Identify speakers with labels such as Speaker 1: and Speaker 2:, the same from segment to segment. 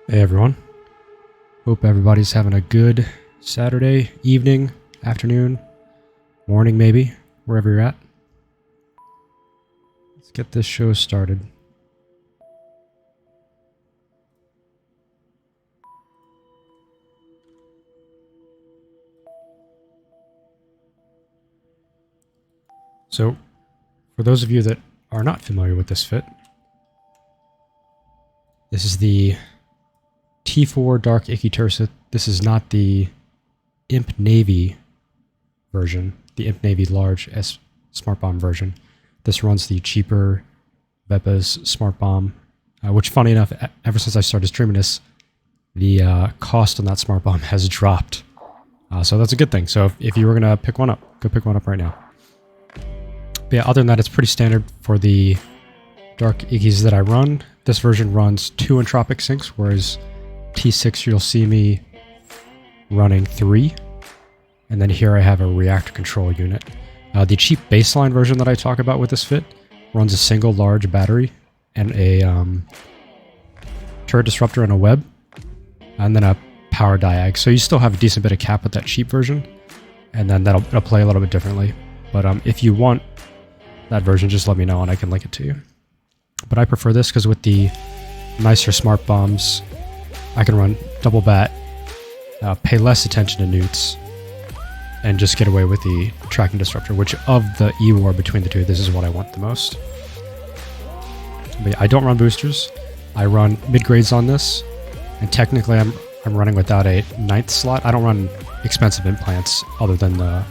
Speaker 1: Hey everyone, hope everybody's having a good Saturday evening, afternoon, morning maybe, wherever you're at. Let's get this show started. So, for those of you that are not familiar with this fit, this is the T4 Dark Ikitursa. This is not the Imp Navy version, the Imp Navy Large S Smart Bomb version. This runs the cheaper Vepa's Smart Bomb, which, funny enough, ever since I started streaming this, the cost on that Smart Bomb has dropped. So that's a good thing. So if you were going to pick one up, go pick one up right now. But yeah, other than that, it's pretty standard for the Dark Ikis that I run. This version runs 2 entropic sinks, whereas T6 you'll see me running 3. And then here I have a reactor control unit. The cheap baseline version that I talk about with this fit runs a single large battery and a turret disruptor and a web, and then a power diag. So you still have a decent bit of cap with that cheap version, and then it'll play a little bit differently. But if you want that version, just let me know and I can link it to you. But I prefer this because with the nicer smart bombs, I can run double bat, pay less attention to newts, and just get away with the tracking disruptor, which of the E-War between the two, this is what I want the most. But yeah, I don't run boosters. I run mid-grades on this, and technically I'm running without a 9th slot. I don't run expensive implants other than the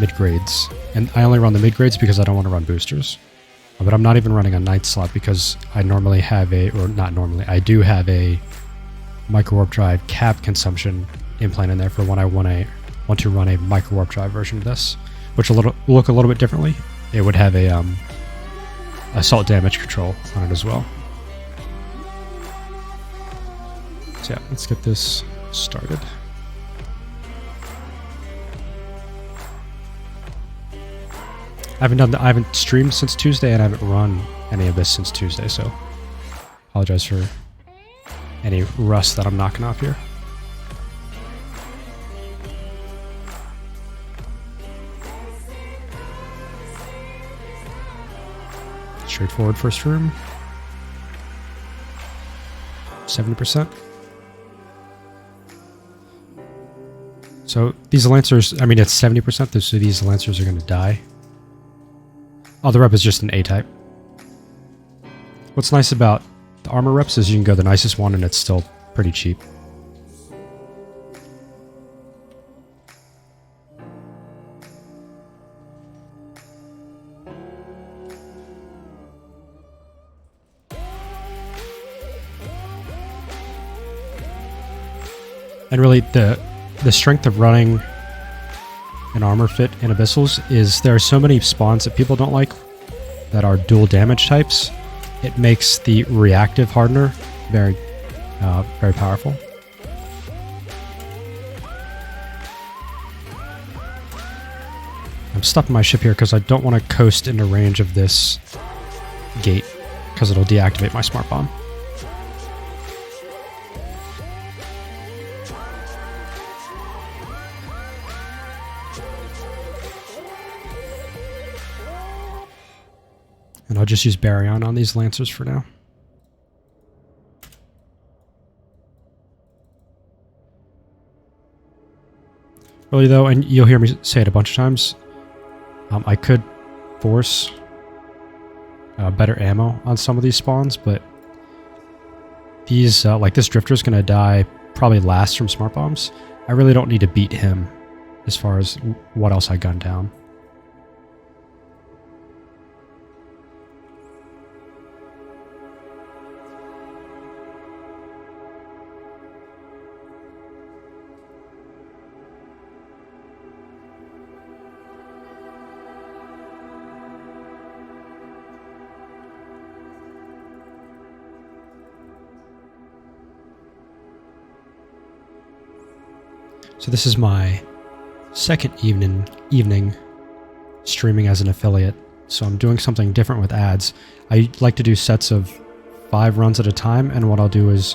Speaker 1: mid-grades. And I only run the mid-grades because I don't want to run boosters. But I'm not even running a 9th slot because I normally have I do have a micro warp drive cap consumption implant in there for when I want to run a micro warp drive version of this, which will look a little bit differently. It would have a assault damage control on it as well. So yeah, let's get this started. I haven't streamed since Tuesday, and I haven't run any of this since Tuesday, so apologize for any rust that I'm knocking off here. Straightforward first room. 70%. So these Lancers, I mean, it's 70%, so these Lancers are going to die. Oh, the rep is just an A-type. What's nice about the armor reps is you can go the nicest one and it's still pretty cheap. And really, the strength of running an armor fit in Abyssals is there are so many spawns that people don't like that are dual damage types. It makes the reactive hardener very, very powerful. I'm stopping my ship here because I don't want to coast into range of this gate because it'll deactivate my smart bomb. And I'll just use Baryon on these Lancers for now. Really though, and you'll hear me say it a bunch of times, I could force better ammo on some of these spawns, but these, like this Drifter is going to die probably last from smart bombs. I really don't need to beat him as far as what else I gun down. So this is my second evening streaming as an affiliate. So I'm doing something different with ads. I like to do sets of 5 runs at a time, and what I'll do is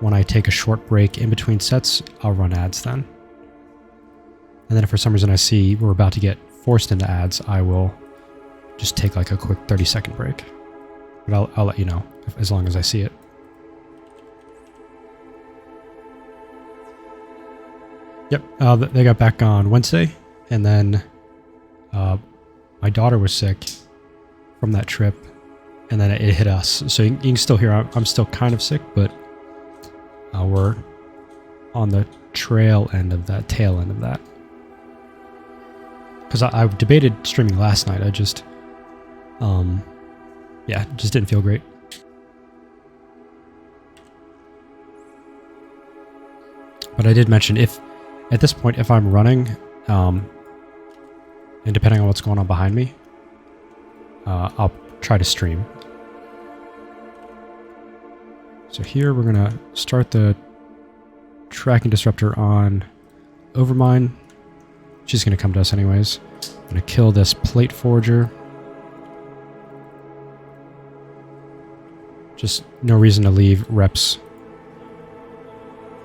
Speaker 1: when I take a short break in between sets, I'll run ads then. And then if for some reason I see we're about to get forced into ads, I will just take like a quick 30-second break. But I'll let you know as long as I see it. Yep, they got back on Wednesday, and then my daughter was sick from that trip, and then it hit us. So you can still hear I'm still kind of sick, but we're on the tail end of that. Because I debated streaming last night, I just, yeah, just didn't feel great. But I did mention at this point, if I'm running, and depending on what's going on behind me, I'll try to stream. So here we're going to start the tracking disruptor on Overmine. She's going to come to us anyways. I'm going to kill this plate forger. Just no reason to leave reps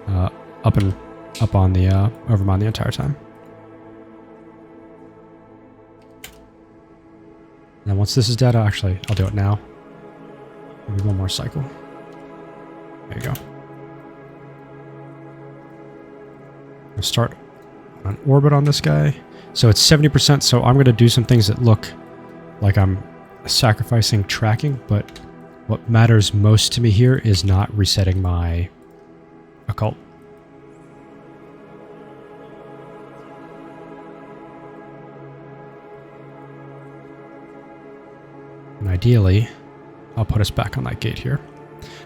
Speaker 1: up on the Overmine the entire time. And then once this is dead, I'll do it now. Maybe one more cycle. There you go. I'll start an orbit on this guy. So it's 70%, so I'm going to do some things that look like I'm sacrificing tracking, but what matters most to me here is not resetting my occult. And ideally, I'll put us back on that gate here.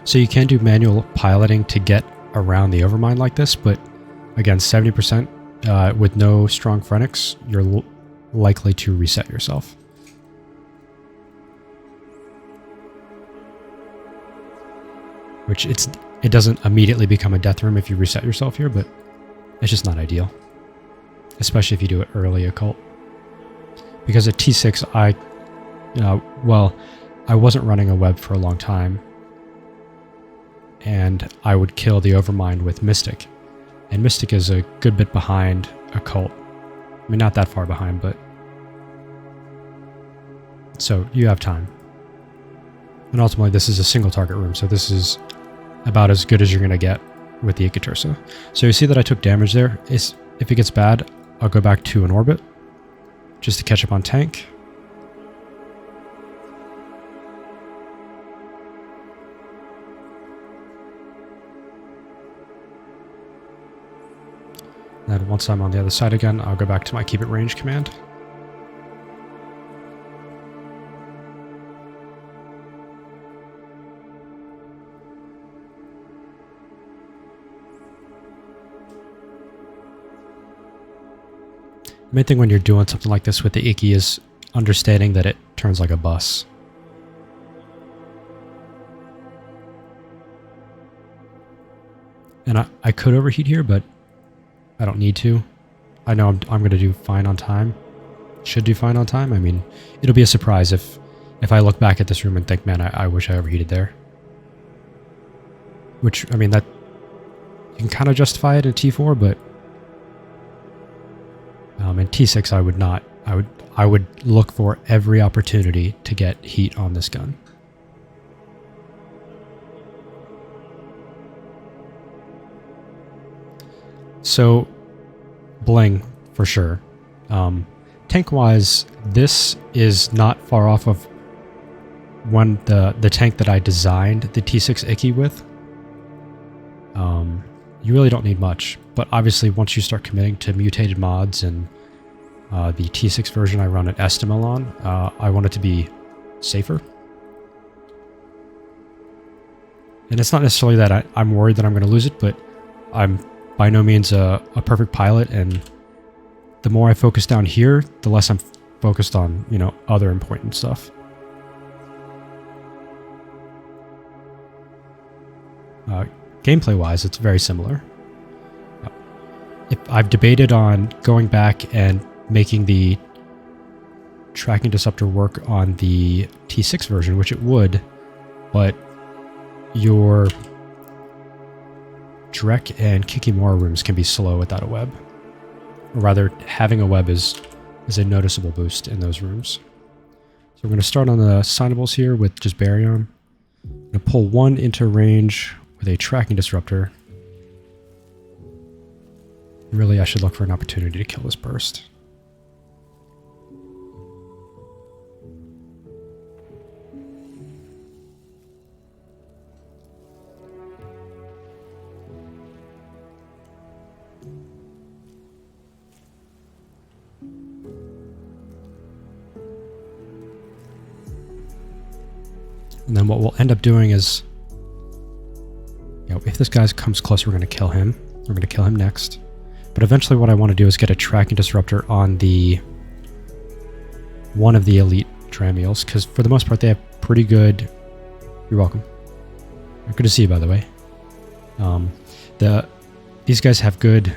Speaker 1: So you can do manual piloting to get around the Overmine like this, but again, 70% with no strong Phoenix, you're likely to reset yourself. Which it doesn't immediately become a death room if you reset yourself here, but it's just not ideal. Especially if you do it early occult. because at T6 well, I wasn't running a web for a long time, and I would kill the Overmind with Mystic, and Mystic is a good bit behind Occult. I mean, not that far behind, but so you have time. And ultimately, this is a single target room, so this is about as good as you're going to get with the Ikitursa. So you see that I took damage there. If it gets bad, I'll go back to an orbit just to catch up on tank. Then once I'm on the other side again, I'll go back to my keep it range command. The main thing when you're doing something like this with the Iki is understanding that it turns like a bus. And I could overheat here, but I don't need to. I know I'm going to do fine on time. Should do fine on time. I mean, it'll be a surprise if I look back at this room and think, man, I wish I overheated there. Which, I mean, that you can kind of justify it in T4, but in T6 I would not. I would look for every opportunity to get heat on this gun. So, bling, for sure. Tank-wise, this is not far off of one the tank that I designed the T6 Iki with. You really don't need much, but obviously once you start committing to mutated mods and the T6 version I run at Estimel on, I want it to be safer. And it's not necessarily that I'm worried that I'm going to lose it, but I'm by no means a perfect pilot, and the more I focus down here, the less I'm focused on, you know, other important stuff. Gameplay-wise, it's very similar. If I've debated on going back and making the tracking disruptor work on the T6 version, which it would, but your Drek and Kikimora rooms can be slow without a web. Or rather, having a web is a noticeable boost in those rooms. So we're going to start on the signables here with just Baryon. I'm going to pull one into range with a tracking disruptor. Really, I should look for an opportunity to kill this burst. And then what we'll end up doing is, you know, if this guy comes close, we're going to kill him. We're going to kill him next. But eventually what I want to do is get a tracking disruptor on the one of the elite Dramiels, because for the most part they have pretty good... You're welcome. Good to see you, by the way. These guys have good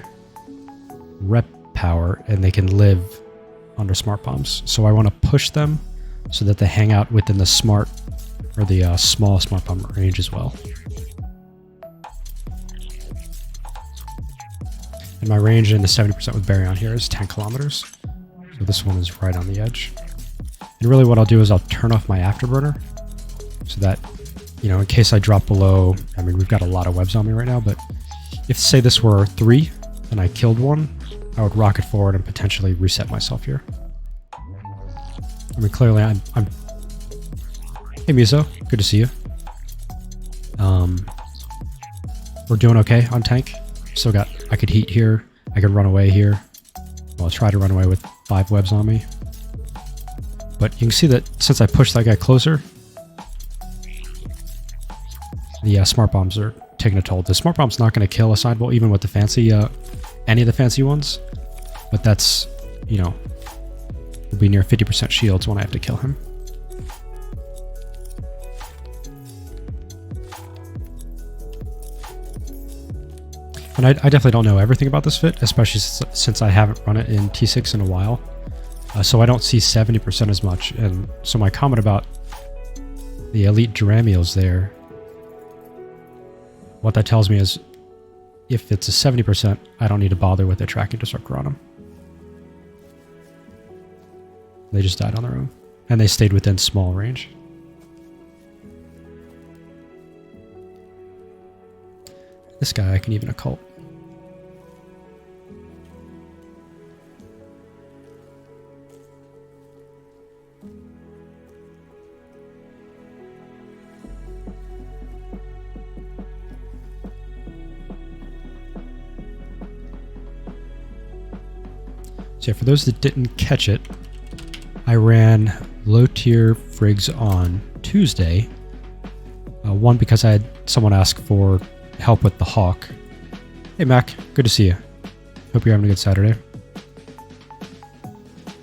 Speaker 1: rep power, and they can live under smart bombs. So I want to push them so that they hang out within the smart, or the small smart bomb range as well. And my range in the 70% with Baryon here is 10 kilometers. So this one is right on the edge. And really what I'll do is I'll turn off my afterburner so that, you know, in case I drop below, I mean, we've got a lot of webs on me right now, but if say this were 3 and I killed one, I would rocket forward and potentially reset myself here. I mean, clearly I'm Hey Miso, good to see you. We're doing okay on tank. Still got, I could heat here, I could run away here. Well, I'll try to run away with 5 webs on me. But you can see that since I pushed that guy closer, the smart bombs are taking a toll. The smart bomb's not going to kill a sidewall, even with the fancy, any of the fancy ones. But that's, you know, will be near 50% shields when I have to kill him. And I definitely don't know everything about this fit, especially since I haven't run it in T6 in a while. So I don't see 70% as much. And so my comment about the elite Duramials there, what that tells me is if it's a 70%, I don't need to bother with a tracking disruptor on them. They just died on their own. And they stayed within small range. This guy I can even occult. So yeah, for those that didn't catch it, I ran low tier frigs on Tuesday. One, because I had someone ask for help with the Hawk. Hey Mac, good to see you. Hope you're having a good Saturday.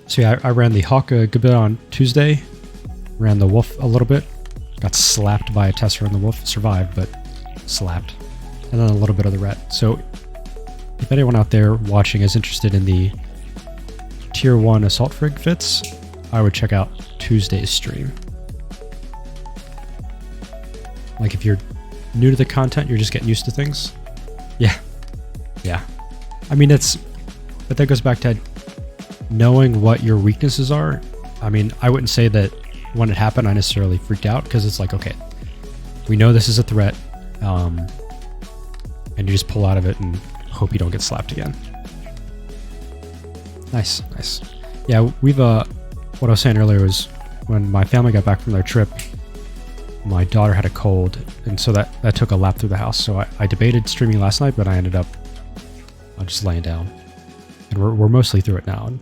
Speaker 1: So yeah, I ran the Hawk a good bit on Tuesday. Ran the Wolf a little bit. Got slapped by a Tessera and the Wolf. Survived, but slapped. And then a little bit of the Ret. So if anyone out there watching is interested in the Tier 1 Assault Frig fits, I would check out Tuesday's stream. Like if you're new to the content, you're just getting used to things. Yeah. I mean, but that goes back to knowing what your weaknesses are. I mean, I wouldn't say that when it happened, I necessarily freaked out because it's like, okay, we know this is a threat, and you just pull out of it and hope you don't get slapped again. Nice. Yeah, we've, what I was saying earlier was when my family got back from their trip, my daughter had a cold, and so that took a lap through the house. So I debated streaming last night, but I ended up just laying down. And we're mostly through it now. And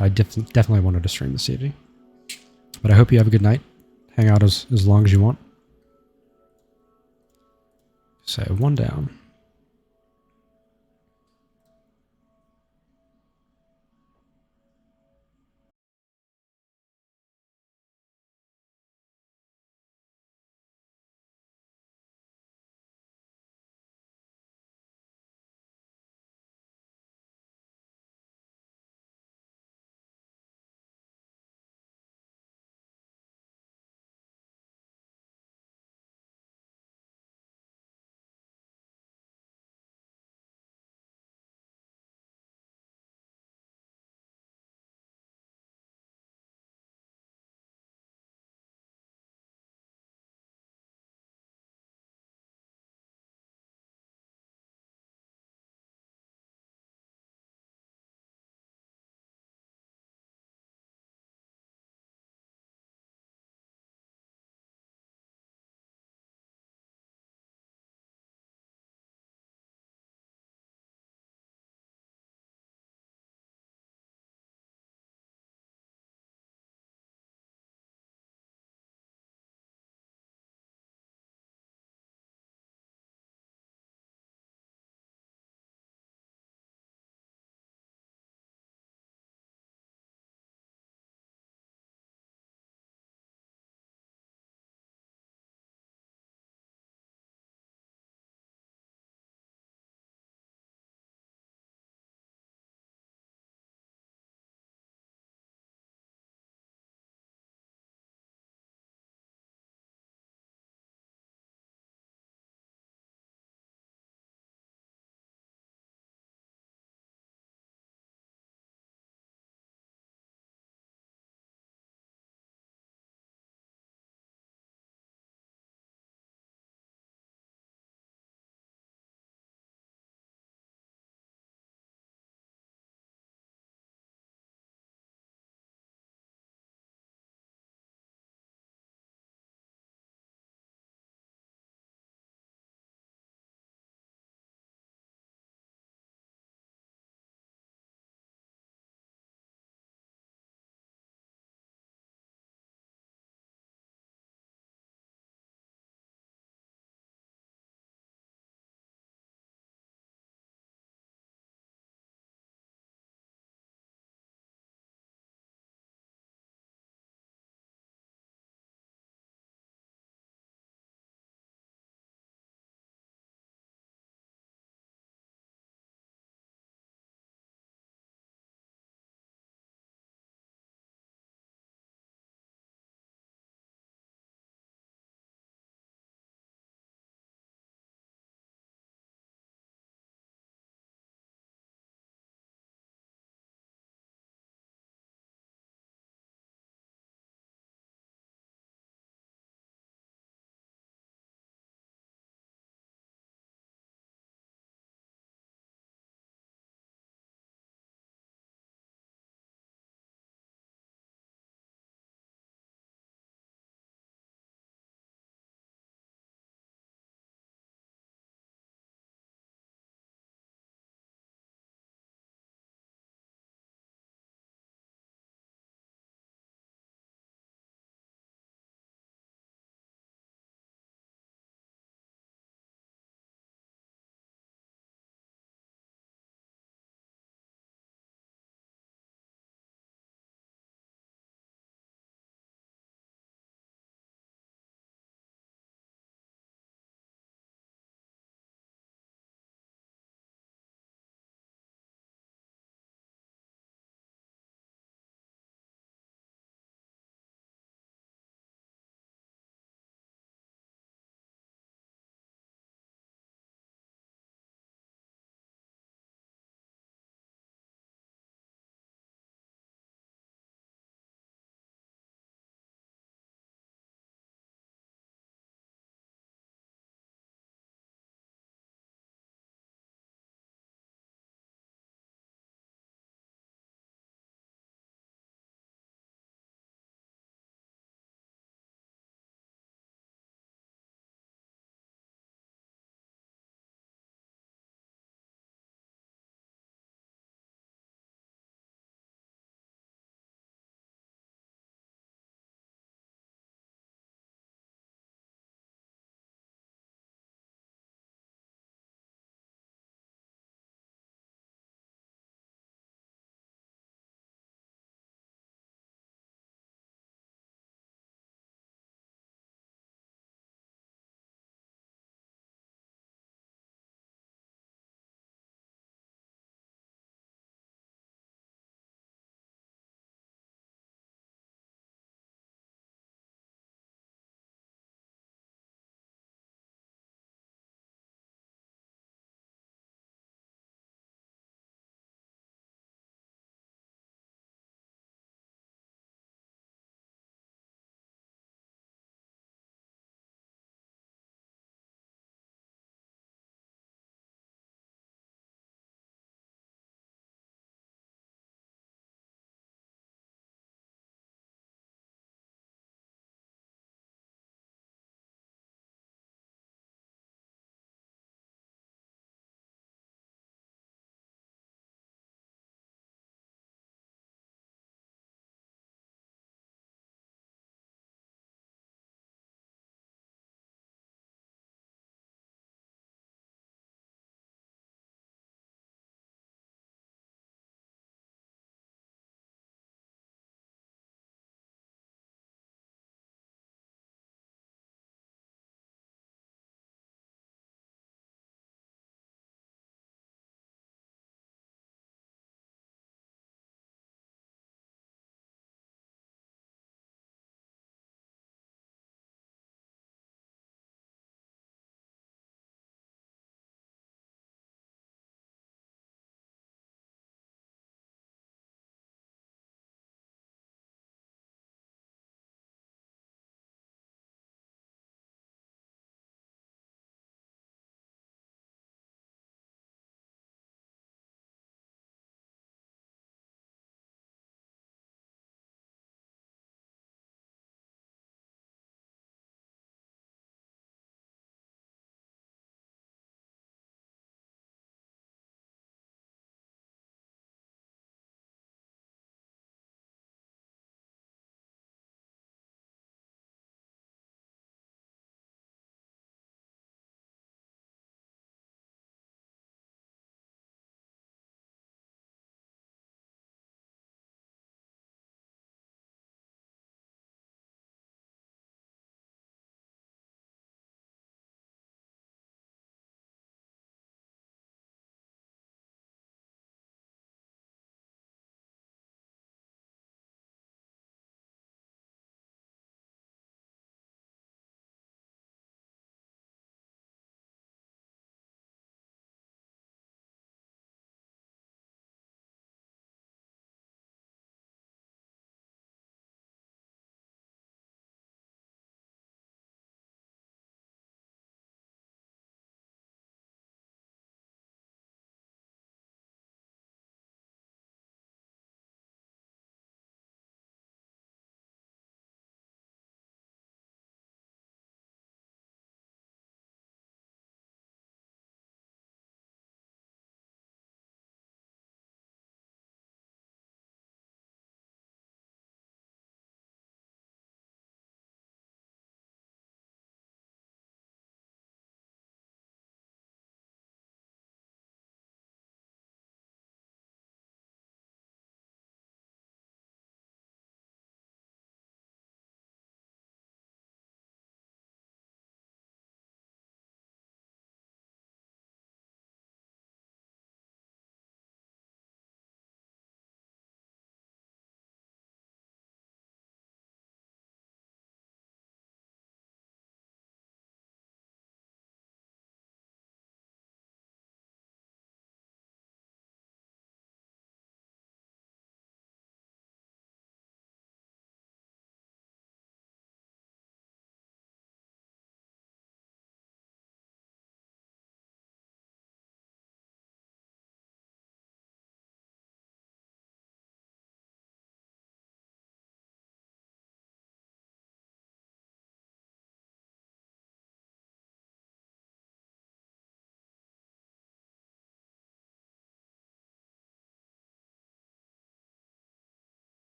Speaker 1: I definitely wanted to stream this evening. But I hope you have a good night. Hang out as long as you want. So, one down.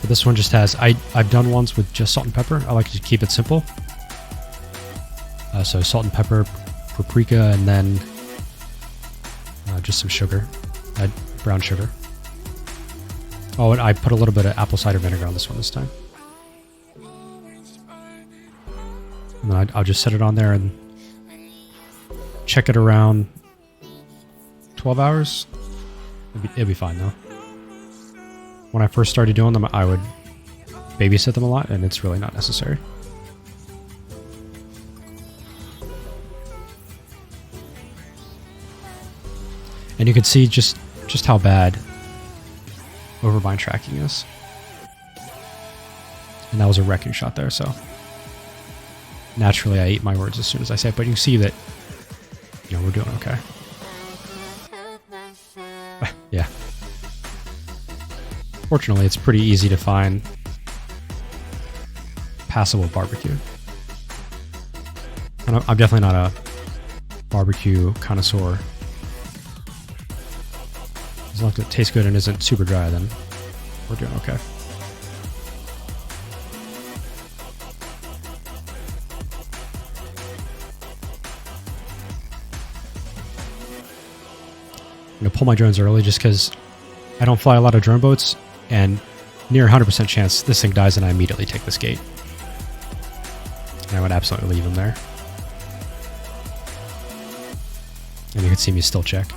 Speaker 1: But this one just has, I've done ones with just salt and pepper. I like to keep it simple. So salt and pepper, paprika, and then just some sugar, brown sugar. Oh, and I put a little bit of apple cider vinegar on this one this time. And then I'll just set it on there and check it around 12 hours. It'd be fine though. When I first started doing them, I would babysit them a lot, and it's really not necessary. And you can see just how bad overbind tracking is. And that was a wrecking shot there, so naturally I eat my words as soon as I say it, but you can see that, you know, we're doing okay. Yeah. Fortunately, it's pretty easy to find passable barbecue. And I'm definitely not a barbecue connoisseur. As long as it tastes good and isn't super dry, then we're doing okay. I'm going to pull my drones early just because I don't fly a lot of drone boats, and near 100% chance this thing dies and I immediately take this gate. And I would absolutely leave him there. And you can see me still check.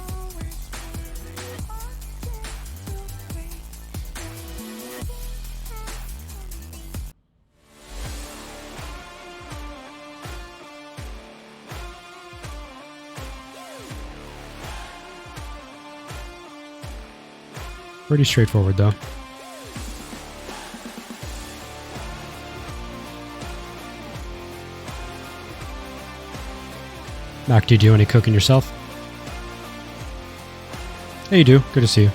Speaker 1: Pretty straightforward though. Mac, do you do any cooking yourself? Hey, you do. Good to see you.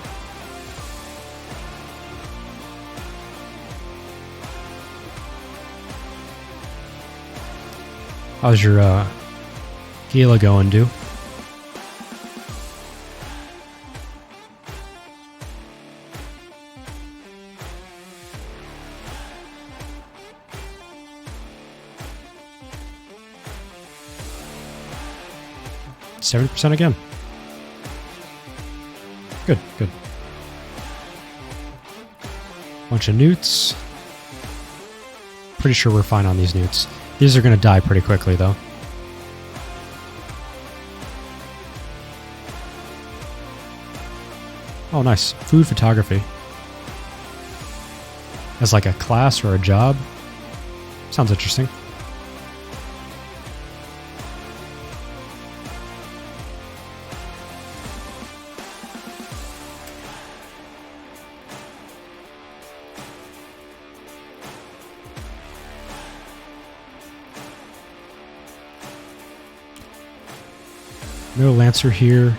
Speaker 1: How's your gala going, dude? %, again. Good, good. Bunch of newts. Pretty sure we're fine on these newts. These are going to die pretty quickly, though. Oh, nice. Food photography. As like a class or a job. Sounds interesting. No Lancer here.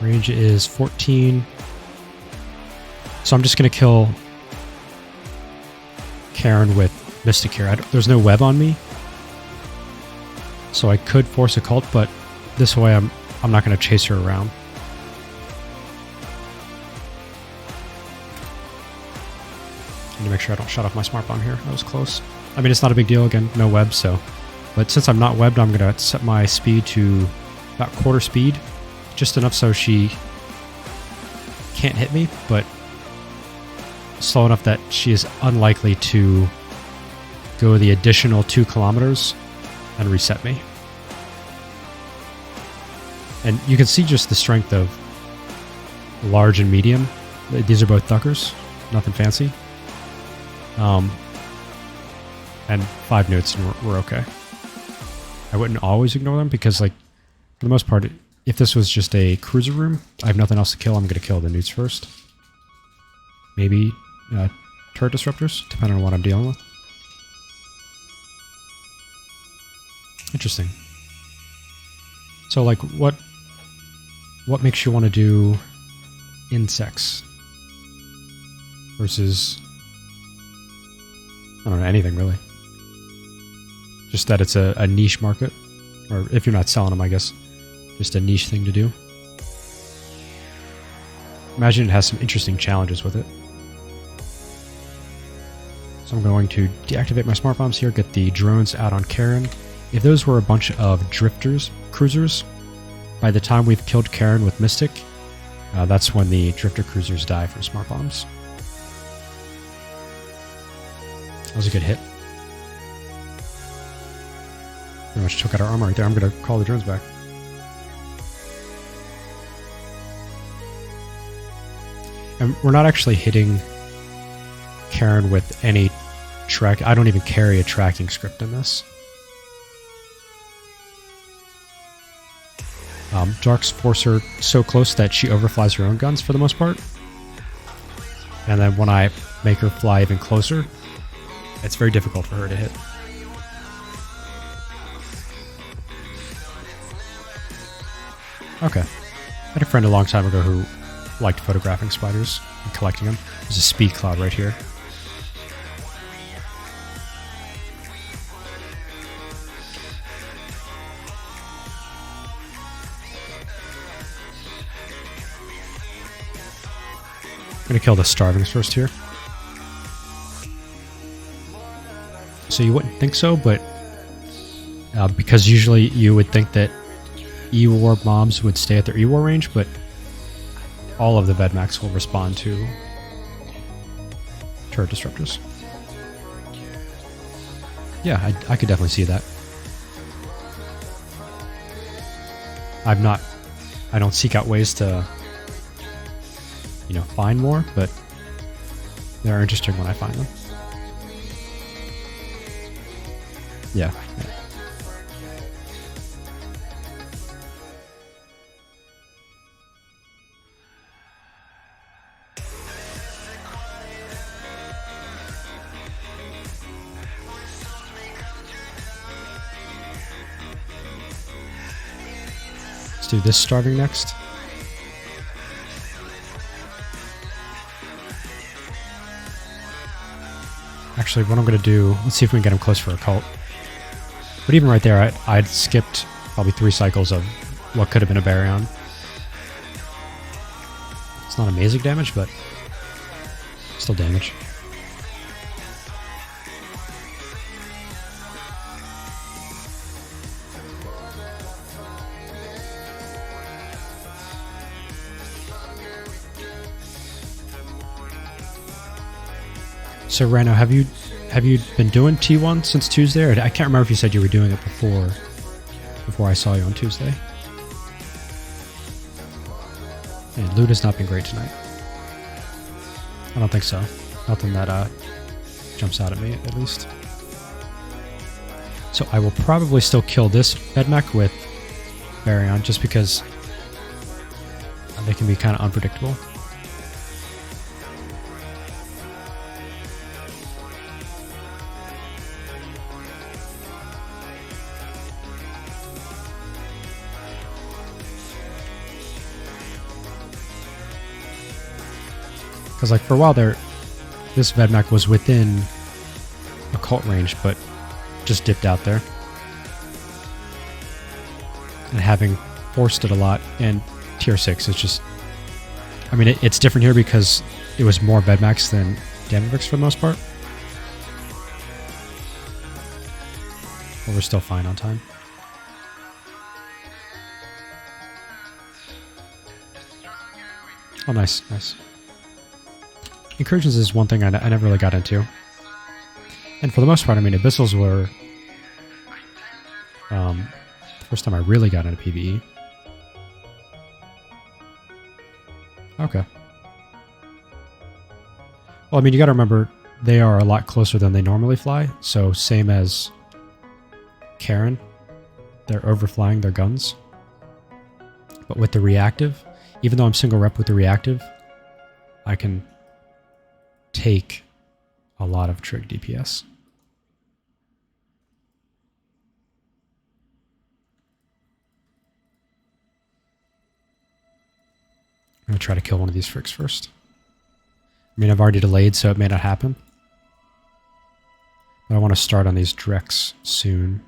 Speaker 1: Range is 14. So I'm just going to kill Karen with Mystic here. There's no web on me. So I could force a cult, but this way I'm not going to chase her around. Need to make sure I don't shut off my smart bomb here. That was close. I mean, it's not a big deal. Again, no web, so... But since I'm not webbed, I'm going to set my speed to about quarter speed. Just enough so she can't hit me, but slow enough that she is unlikely to go the additional 2 kilometers and reset me. And you can see just the strength of large and medium. These are both Thuckers, nothing fancy. And 5 newts and we're okay. I wouldn't always ignore them because, like, for the most part, if this was just a cruiser room, I have nothing else to kill. I'm going to kill the newts first. Maybe turret disruptors, depending on what I'm dealing with. Interesting. So, like, what makes you want to do insects versus, I don't know, anything really? Just that it's a niche market, or if you're not selling them, I guess, just a niche thing to do. Imagine it has some interesting challenges with it. So I'm going to deactivate my smart bombs here, get the drones out on Karen. If those were a bunch of drifters, cruisers, by the time we've killed Karen with Mystic, that's when the drifter cruisers die from smart bombs. That was a good hit. Pretty much took out our armor right there. I'm going to call the drones back. And we're not actually hitting Karen with any track. I don't even carry a tracking script in this. Darks force her so close that she overflies her own guns for the most part. And then when I make her fly even closer, it's very difficult for her to hit. Okay. I had a friend a long time ago who liked photographing spiders and collecting them. There's a speed cloud right here. I'm gonna kill the starvings first here. So you wouldn't think so, but because usually you would think that E-War mobs would stay at their E-War range, but all of the Vedmax will respond to turret disruptors. Yeah, I could definitely see that. I don't seek out ways to, find more, but they're interesting when I find them. Yeah. Let's do this starving next. Actually, what I'm going to do, let's see if we can get him close for a cult. But even right there, I'd skipped probably 3 cycles of what could have been a Baryon. It's not amazing damage, but still damage. So Rano, have you been doing T1 since Tuesday? Or I can't remember if you said you were doing it before I saw you on Tuesday. And loot has not been great tonight. I don't think so. Nothing that jumps out at me, at least. So I will probably still kill this Vedmak with Baryon, just because they can be kind of unpredictable. Because like for a while there, this Vedmak was within occult range, but just dipped out there. And having forced it a lot in tier 6, it's just... I mean, it's different here because it was more Vedmaks than Damavix for the most part. But we're still fine on time. Oh, nice, nice. Incursions is one thing I never really got into. And for the most part, I mean, Abyssals were the first time I really got into PvE. Okay. Well, I mean, you gotta remember, they are a lot closer than they normally fly. So same as Karen, they're overflying their guns. But with the reactive, even though I'm single rep with the reactive, I can take a lot of trig DPS. I'm going to try to kill one of these frigs first. I mean, I've already delayed, so it may not happen. But I want to start on these Drex soon.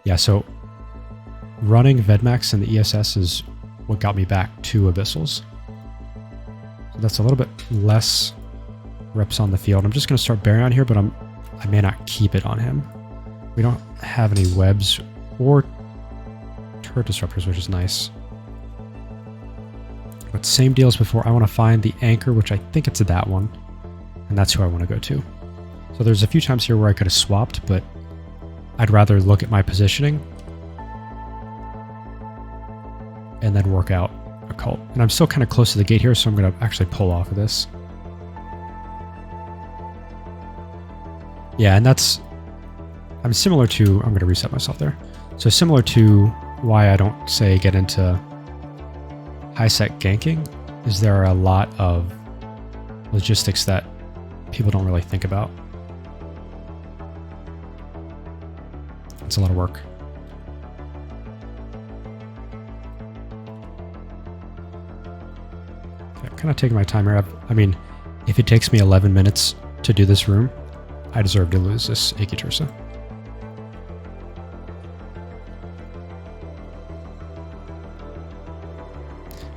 Speaker 1: Yeah, so running Vedmax in the ESS is what got me back to Abyssals. That's a little bit less reps on the field. I'm just going to start Baryon on here, but I may not keep it on him. We don't have any webs or turret disruptors, which is nice. But same deal as before. I want to find the anchor, which I think it's that one. And that's who I want to go to. So there's a few times here where I could have swapped, but I'd rather look at my positioning and then work out a cult. And I'm still kind of close to the gate here, so I'm going to actually pull off of this. Yeah, and I'm similar to, I'm going to reset myself there. So similar to why I don't say get into high set ganking is there are a lot of logistics that people don't really think about. It's a lot of work. Okay, I'm kind of taking my time here. I mean, if it takes me 11 minutes to do this room, I deserve to lose this Ikitursa.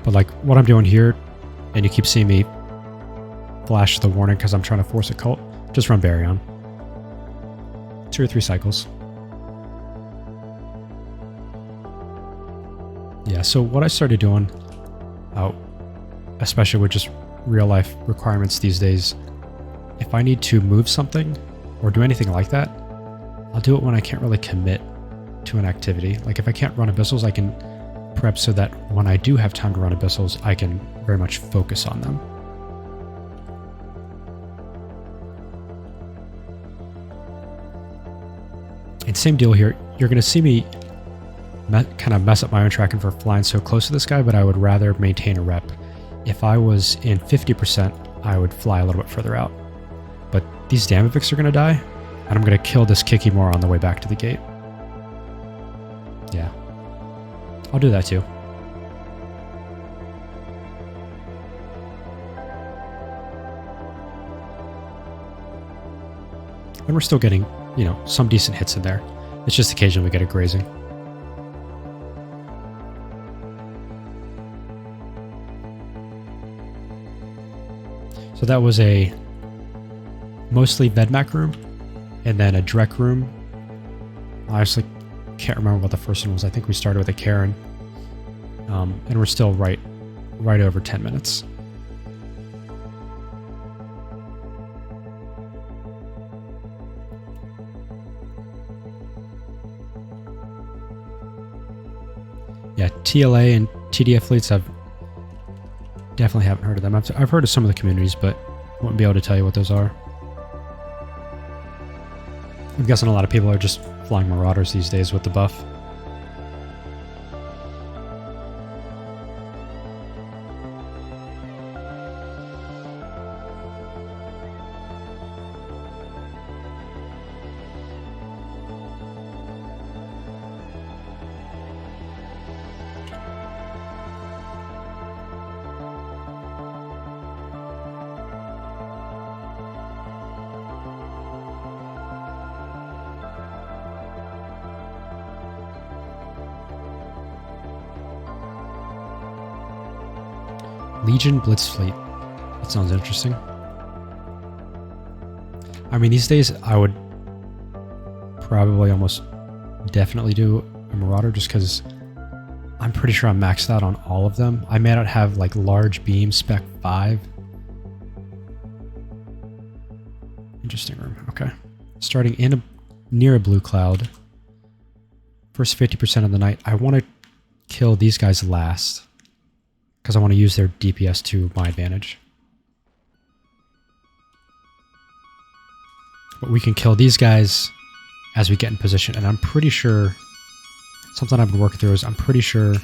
Speaker 1: But like what I'm doing here, and you keep seeing me flash the warning because I'm trying to force a cult, just run Baryon. 2 or 3 cycles. Yeah, so what I started doing, especially with just real life requirements these days, if I need to move something or do anything like that, I'll do it when I can't really commit to an activity. Like if I can't run Abyssals, I can prep so that when I do have time to run Abyssals, I can very much focus on them. And same deal here. You're going to see me kind of mess up my own tracking for flying so close to this guy, but I would rather maintain a rep. If I was in 50%, I would fly a little bit further out. But these Damaviks are going to die, and I'm going to kill this Kikimora on the way back to the gate. Yeah. I'll do that too. And we're still getting, you know, some decent hits in there. It's just occasionally we get a grazing. So that was a mostly Vedmak room, and then a Drek room. I honestly can't remember what the first one was. I think we started with a Karen, and we're still right over 10 minutes. Yeah, TLA and TDF fleets, I've definitely haven't heard of them. I've heard of some of the communities, but wouldn't be able to tell you what those are. I'm guessing a lot of people are just flying Marauders these days with the buff. Legion Blitz Fleet. That sounds interesting. I mean, these days I would probably almost definitely do a Marauder just because I'm pretty sure I'm maxed out on all of them. I may not have like large beam spec 5. Interesting room. Okay. Starting in near a blue cloud. First 50% of the night. I want to kill these guys last, because I want to use their DPS to my advantage. But we can kill these guys as we get in position, and I'm pretty sure, something I've been working through is I'm pretty sure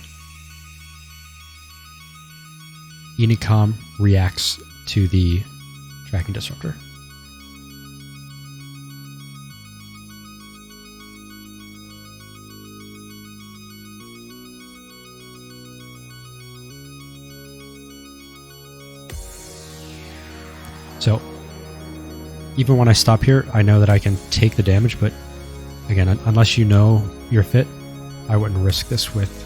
Speaker 1: Unicom reacts to the tracking disruptor. So, even when I stop here, I know that I can take the damage, but again, unless you know you're fit, I wouldn't risk this with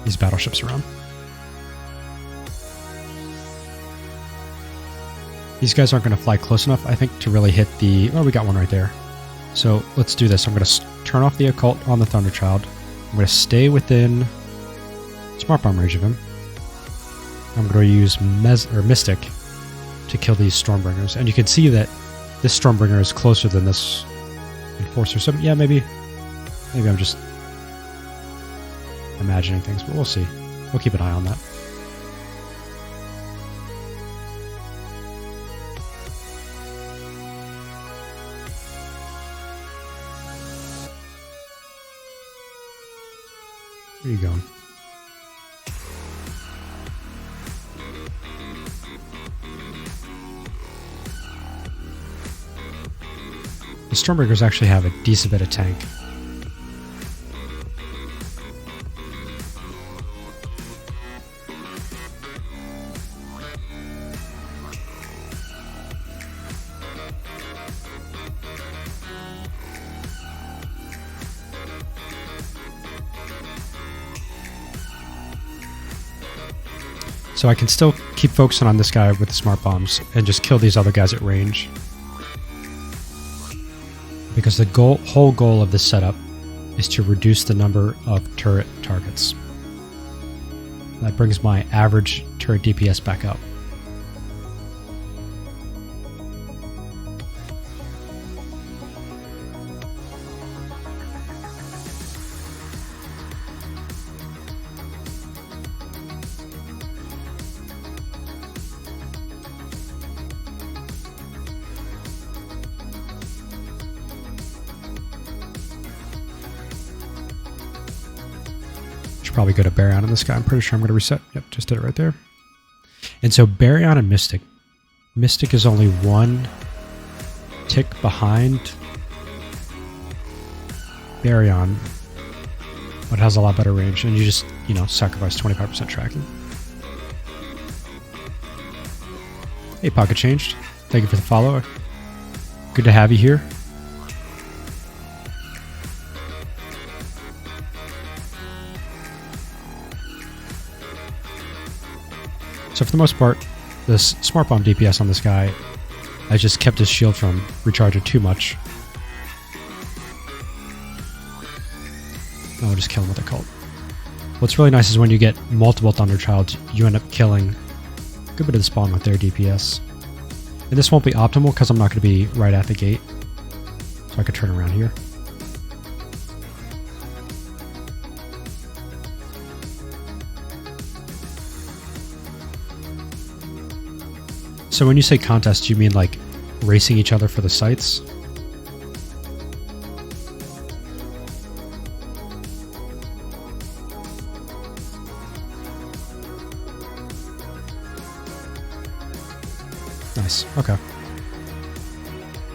Speaker 1: these battleships around. These guys aren't going to fly close enough, I think, to really hit the... Oh, we got one right there. So let's do this. I'm going to turn off the occult on the Thunderchild. I'm going to stay within Smart Bomb range of him. I'm going to use Mystic to kill these Stormbringers. And you can see that this Stormbringer is closer than this Enforcer. So yeah, maybe I'm just imagining things, but we'll see. We'll keep an eye on that. Where are you going? The Stormbringers actually have a decent bit of tank. So I can still keep focusing on this guy with the smart bombs and just kill these other guys at range. Because the whole goal of this setup is to reduce the number of turret targets. That brings my average turret DPS back up. Probably go to Baryon on this guy. I'm pretty sure I'm going to reset. Yep, just did it right there. And so Baryon and Mystic. Mystic is only one tick behind Baryon, but has a lot better range. And you just, sacrifice 25% tracking. Hey, Pocket Changed. Thank you for the follow. Good to have you here. So for the most part, this Smart Bomb DPS on this guy, I just kept his shield from recharging too much. I'll just kill him with a cult. What's really nice is when you get multiple Thunderchilds, you end up killing a good bit of the spawn with their DPS. And this won't be optimal because I'm not going to be right at the gate. So I could turn around here. So when you say contest, do you mean like racing each other for the sites? Nice. Okay.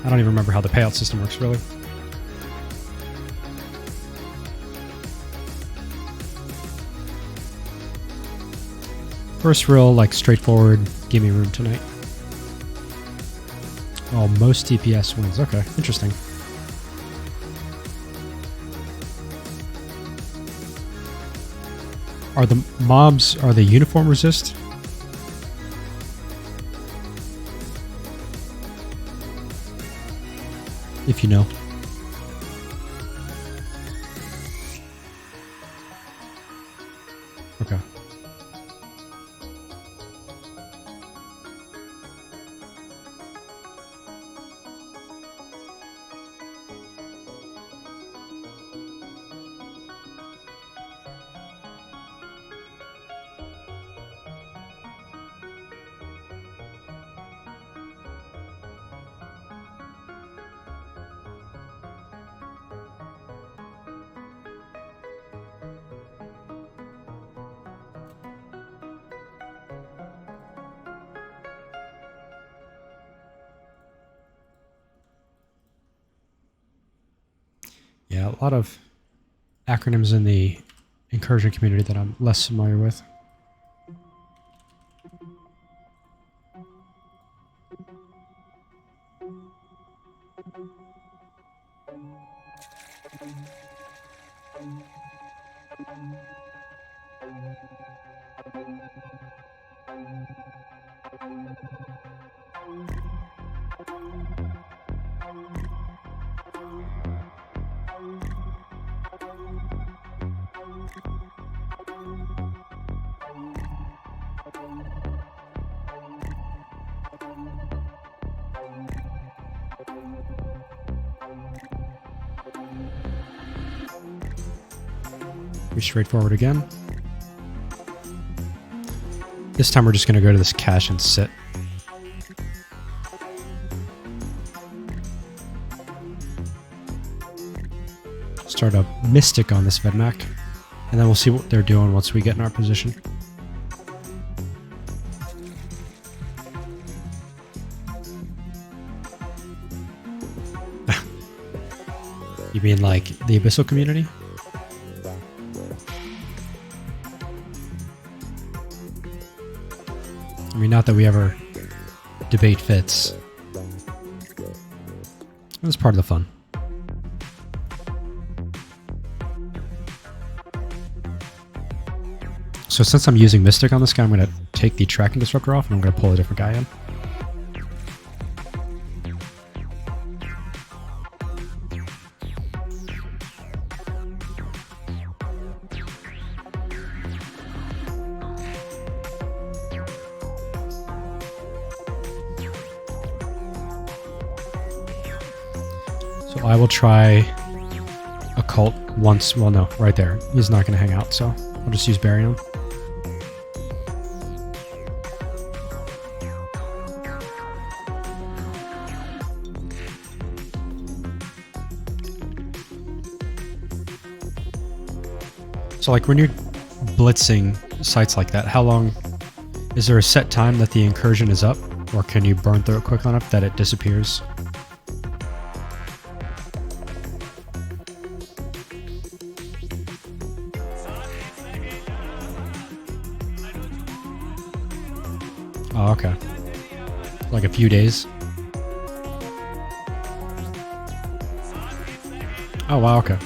Speaker 1: I don't even remember how the payout system works, really. First real, straightforward gimme room tonight. Oh, most DPS wins. Okay, interesting. Are the mobs, are they uniform resist? If you know. Okay. Yeah, a lot of acronyms in the incursion community that I'm less familiar with. Be straightforward again. This time we're just going to go to this cache and sit. Start a Mystic on this Vedmak, and then we'll see what they're doing once we get in our position. You mean like the Abyssal community? I mean, not that we ever debate fits. That's part of the fun. So since I'm using Mystic on this guy, I'm going to take the Tracking Disruptor off and I'm going to pull a different guy in. So I will try Occult once. Well, no, right there. He's not going to hang out, so I'll just use Bury him. So like when you're blitzing sites like that, how long, is there a set time that the incursion is up? Or can you burn through it quick enough that it disappears? Oh, okay. Like a few days? Oh, wow, okay.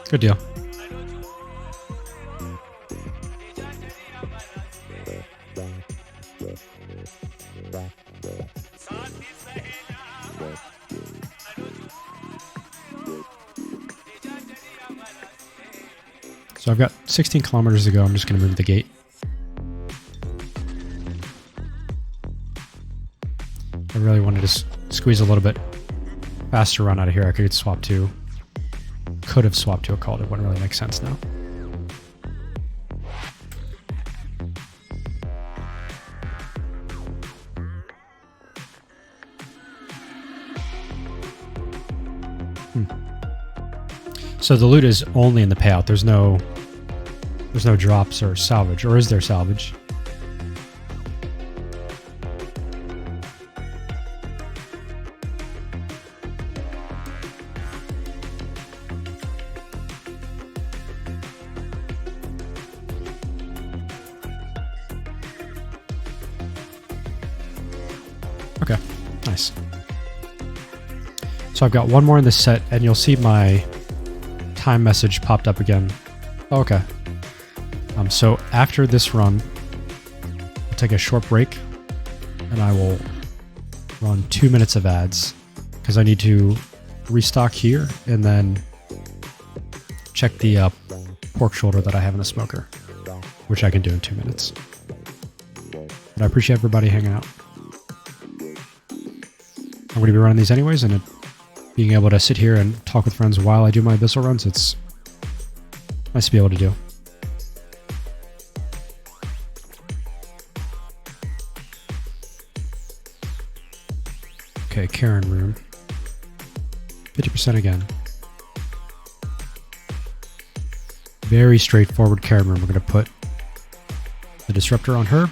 Speaker 1: Good deal. So I've got 16 kilometers to go. I'm just going to move the gate. I really wanted to squeeze a little bit faster run out of here. I could swap to... Could have swapped to Occult. It wouldn't really make sense now. So the loot is only in the payout. There's no drops or salvage, or is there salvage? Okay, nice. So I've got one more in this set, and you'll see my time message popped up again. Oh, okay. So after this run, I'll take a short break, and I will run 2 minutes of ads, because I need to restock here, and then check the pork shoulder that I have in the smoker, which I can do in 2 minutes. But I appreciate everybody hanging out. I'm going to be running these anyways, and being able to sit here and talk with friends while I do my Abyssal runs, it's nice to be able to do. Okay, Karen room. 50% again. Very straightforward Karen room. We're going to put the disruptor on her.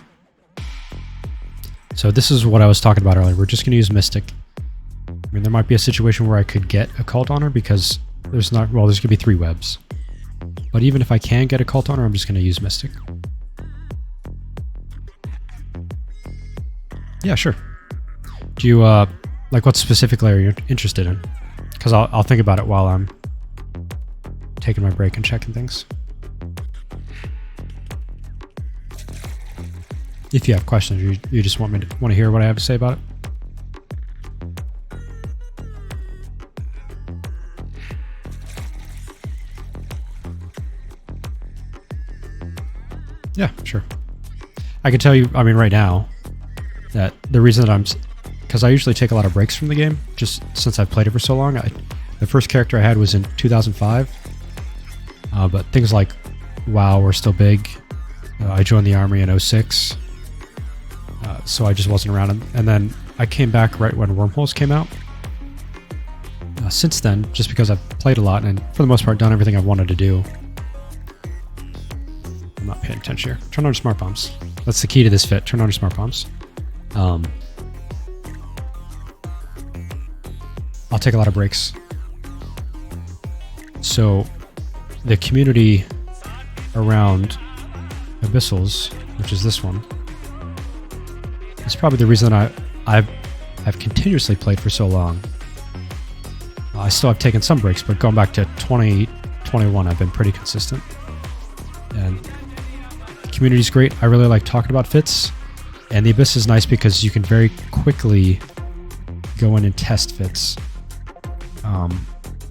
Speaker 1: So this is what I was talking about earlier. We're just going to use Mystic. I mean, there might be a situation where I could get a Occult on her because there's not, well, there's going to be 3 webs. But even if I can get a Occult on her, I'm just going to use Mystic. Yeah, sure. Do you Like, what specifically are you interested in? Because I'll think about it while I'm taking my break and checking things. If you have questions, you just want to hear what I have to say about it. Yeah, sure. I can tell you, I mean, right now, that the reason that because I usually take a lot of breaks from the game, just since I've played it for so long. The first character I had was in 2005, but things like WoW were still big. I joined the army in 06, so I just wasn't around. And then I came back right when Wormholes came out. Since then, just because I've played a lot and for the most part done everything I've wanted to do, I'm not paying attention here. Turn on your smart bombs. That's the key to this fit. Turn on your smart bombs. I'll take a lot of breaks. So the community around Abyssals, which is this one, is probably the reason I've continuously played for so long. I still have taken some breaks, but going back to 2021, I've been pretty consistent. And the community's great. I really like talking about fits. And the Abyss is nice because you can very quickly go in and test fits.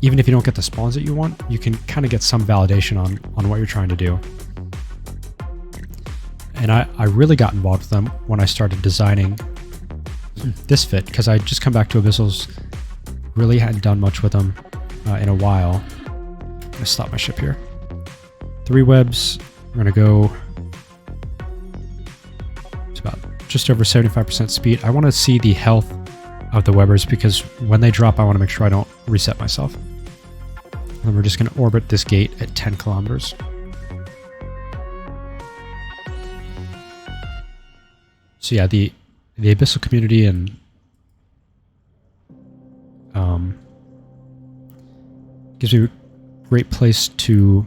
Speaker 1: Even if you don't get the spawns that you want, you can kind of get some validation on what you're trying to do. And I really got involved with them when I started designing this fit, because I just come back to Abyssals, really hadn't done much with them in a while. I'm going to stop my ship here. 3 webs, we're going to go to about just over 75% speed. I want to see the health of the webbers, because when they drop, I want to make sure I don't reset myself. And we're just going to orbit this gate at 10 kilometers. So yeah, the Abyssal community and gives me a great place to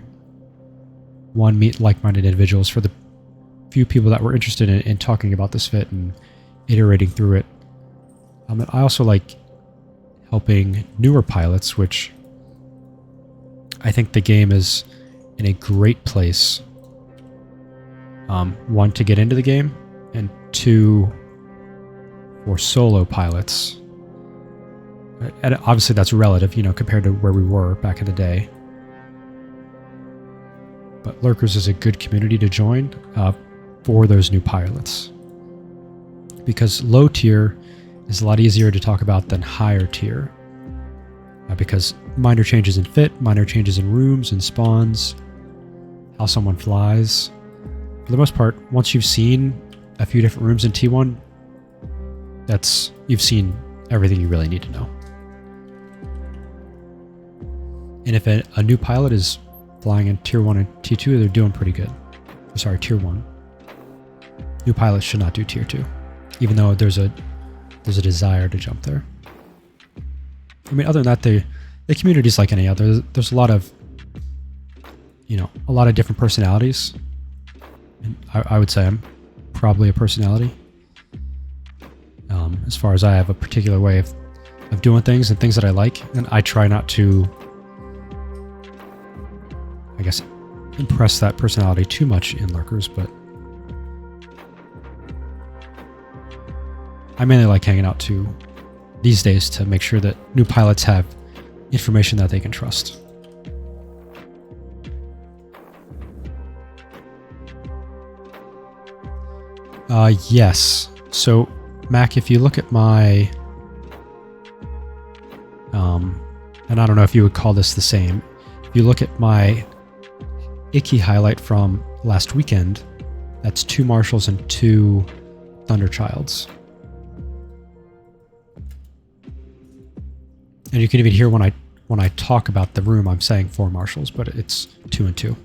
Speaker 1: meet like-minded individuals. For the few people that were interested in talking about this fit and iterating through it. And I also like helping newer pilots, which I think the game is in a great place. 1, to get into the game, and 2, for solo pilots. And obviously that's relative, compared to where we were back in the day. But Lurkers is a good community to join for those new pilots. Because low tier is a lot easier to talk about than higher tier. Because minor changes in fit, minor changes in rooms and spawns, how someone flies. For the most part, once you've seen a few different rooms in T1, you've seen everything you really need to know. And if a new pilot is flying in Tier 1 and T2, they're doing pretty good. Sorry, Tier 1. New pilots should not do Tier 2, even though there's a desire to jump there. I mean, other than that, the community is like any other. There's a lot of, a lot of different personalities. And I would say I'm probably a personality. As far as I have a particular way of doing things and things that I like, and I try not to, I guess, impress that personality too much in Lurkers, but I mainly like hanging out these days to make sure that new pilots have information that they can trust. Yes. So, Mac, if you look at my, and I don't know if you would call this the same, if you look at my Iki highlight from last weekend, that's 2 Marshals and 2 Thunderchilds. And you can even hear when I talk about the room, I'm saying 4 Marshals, but it's 2 and 2.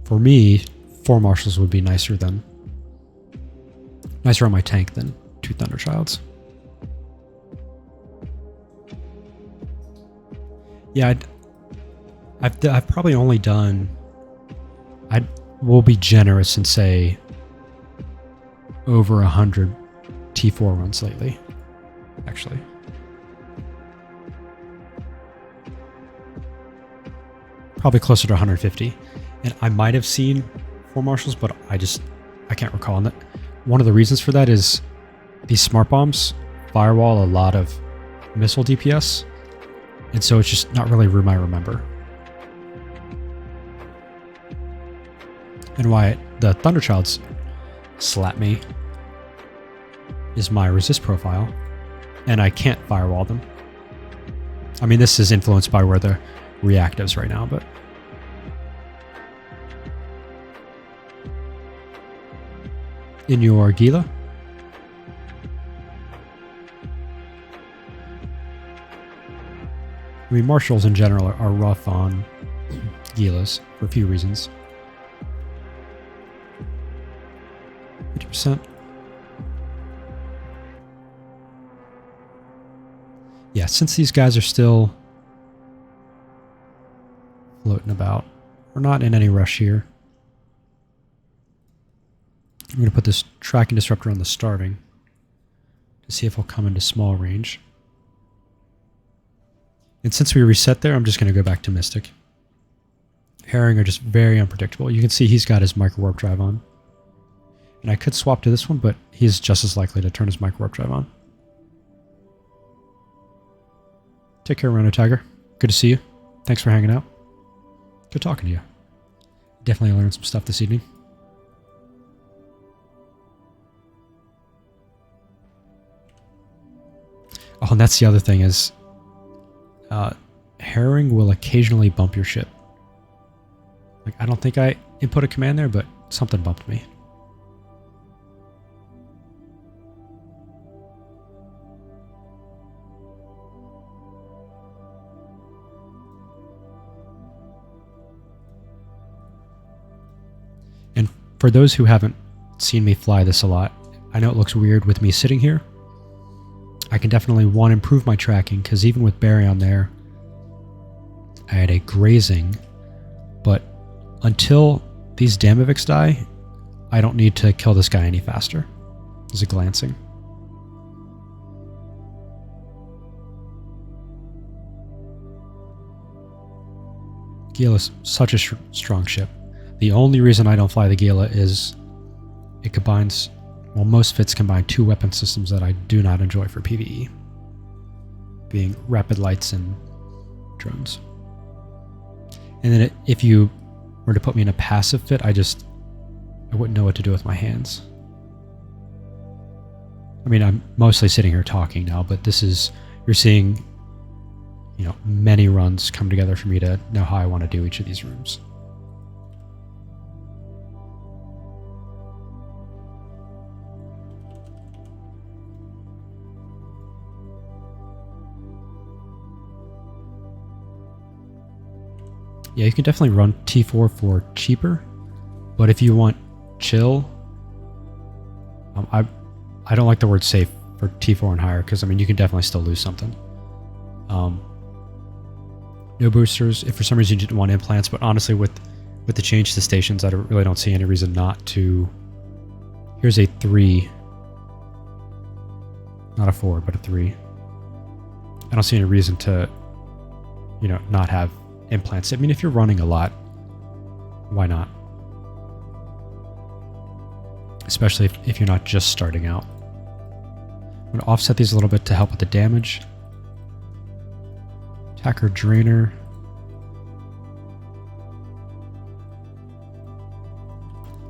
Speaker 1: For me, 4 Marshals would be nicer on my tank than 2 Thunderchilds. Yeah, I've probably only done, I will be generous and say over 100 T4 runs lately. actually. Probably closer to 150. And I might have seen 4 marshals, but I can't recall. And one of the reasons for that is these smart bombs firewall a lot of missile DPS, and so it's just not really a room I remember. And why the Thunderchilds slap me is my resist profile, and I can't firewall them. I mean, this is influenced by where the reactives right now, but in your Gila, I mean, marshals in general are rough on Gilas for a few reasons. 50%. Yeah, since these guys are still floating about, we're not in any rush here. I'm going to put this tracking disruptor on the starving to see if he'll come into small range. And since we reset there, I'm just going to go back to Mystic. Herring are just very unpredictable. You can see he's got his micro warp drive on. And I could swap to this one, but he's just as likely to turn his micro warp drive on. Take care, Rhino Tiger. Good to see you. Thanks for hanging out. Good talking to you. Definitely learned some stuff this evening. Oh, and that's the other thing is Herring will occasionally bump your ship. Like, I don't think I input a command there, but something bumped me. And for those who haven't seen me fly this a lot, I know it looks weird with me sitting here. I can definitely, one, improve my tracking, because even with Barry on there, I had a grazing, but until these Damaviks die, I don't need to kill this guy any faster. There's a glancing. Gila's such a strong ship. The only reason I don't fly the Gila is it combines, well, most fits combine 2 weapon systems that I do not enjoy for PvE, being rapid lights and drones. And then if you were to put me in a passive fit, I wouldn't know what to do with my hands. I mean, I'm mostly sitting here talking now, but this is, you're seeing, you know, many runs come together for me to know how I want to do each of these rooms. Yeah, you can definitely run T4 for cheaper, but if you want chill, I don't like the word safe for T4 and higher, because I mean you can definitely still lose something. No boosters if for some reason you didn't want implants, but honestly with the change to stations, I really don't see any reason not to. Here's a 3, not a 4, but a 3. I don't see any reason to, you know, not have implants. I mean, if you're running a lot, why not? Especially if you're not just starting out. I'm going to offset these a little bit to help with the damage. Attacker Drainer.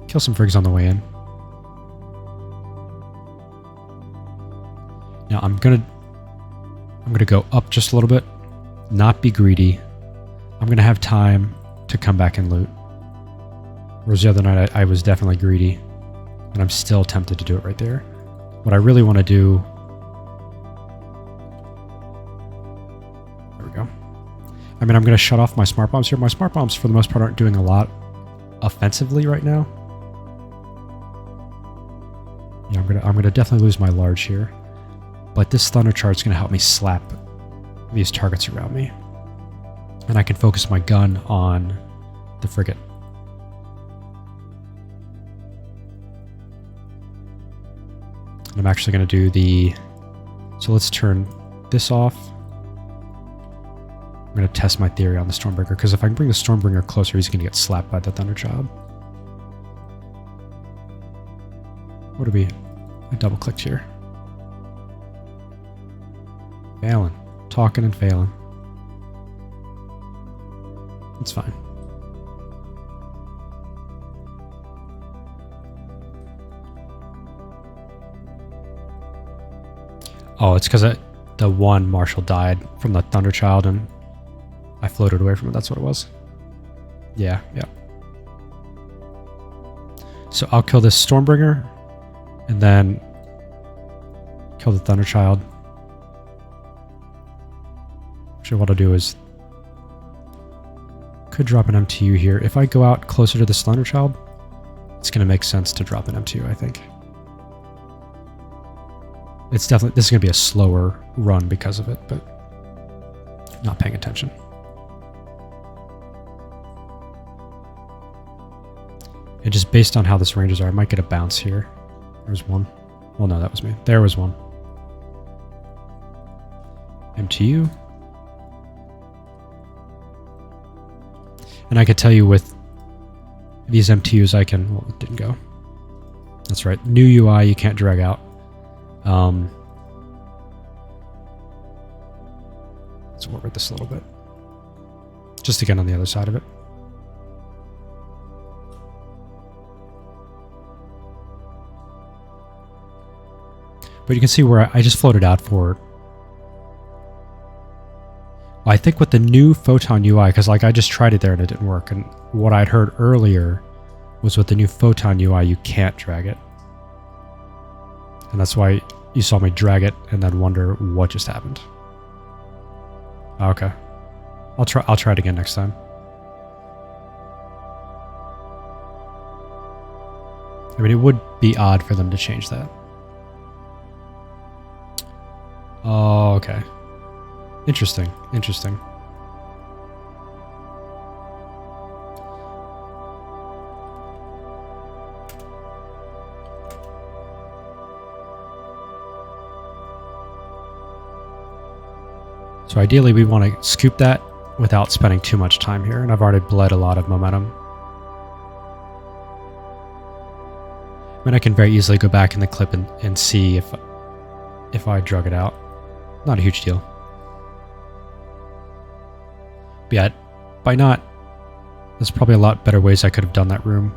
Speaker 1: Kill some Frigs on the way in. Now I'm gonna go up just a little bit, not be greedy. I'm going to have time to come back and loot. Whereas the other night I was definitely greedy, and I'm still tempted to do it right there. What I really want to do... There we go. I mean, I'm going to shut off my smart bombs here. My smart bombs, for the most part, aren't doing a lot offensively right now. Yeah, I'm gonna definitely lose my large here. But this Thunder Charge is going to help me slap these targets around me. And I can focus my gun on the frigate. And I'm actually going to do the So let's turn this off. I'm going to test my theory on the Stormbringer, because if I can bring the Stormbringer closer, he's going to get slapped by the Thunderchild. What do we... I double-clicked here. Failing. Talking and failing. It's fine. Oh, it's because the one Marshal died from the Thunderchild and I floated away from it. That's what it was. Yeah, yeah. So I'll kill this Stormbringer and then kill the Thunderchild. Actually, what I'll do is could drop an MTU here. If I go out closer to the Thunderchild, it's going to make sense to drop an MTU, I think. It's definitely, this is going to be a slower run because of it, but not paying attention. And just based on how this ranges are, I might get a bounce here. There's one. Well, no, that was me. There was one. MTU. And I could tell you with these MTUs I can... Well, it didn't go. That's right. New UI you can't drag out. Let's work with this a little bit. Just to get on the other side of it. But you can see where I just floated out for... I think with the new Photon UI, because like I just tried it there and it didn't work, and what I'd heard earlier was with the new Photon UI you can't drag it. And that's why you saw me drag it and then wonder what just happened. Okay. I'll try it again next time. I mean, it would be odd for them to change that. Oh, okay. Interesting. Interesting. So ideally we want to scoop that without spending too much time here, and I've already bled a lot of momentum. I mean, I can very easily go back in the clip and see if I drug it out. Not a huge deal. But yeah, by not... There's probably a lot better ways I could have done that room.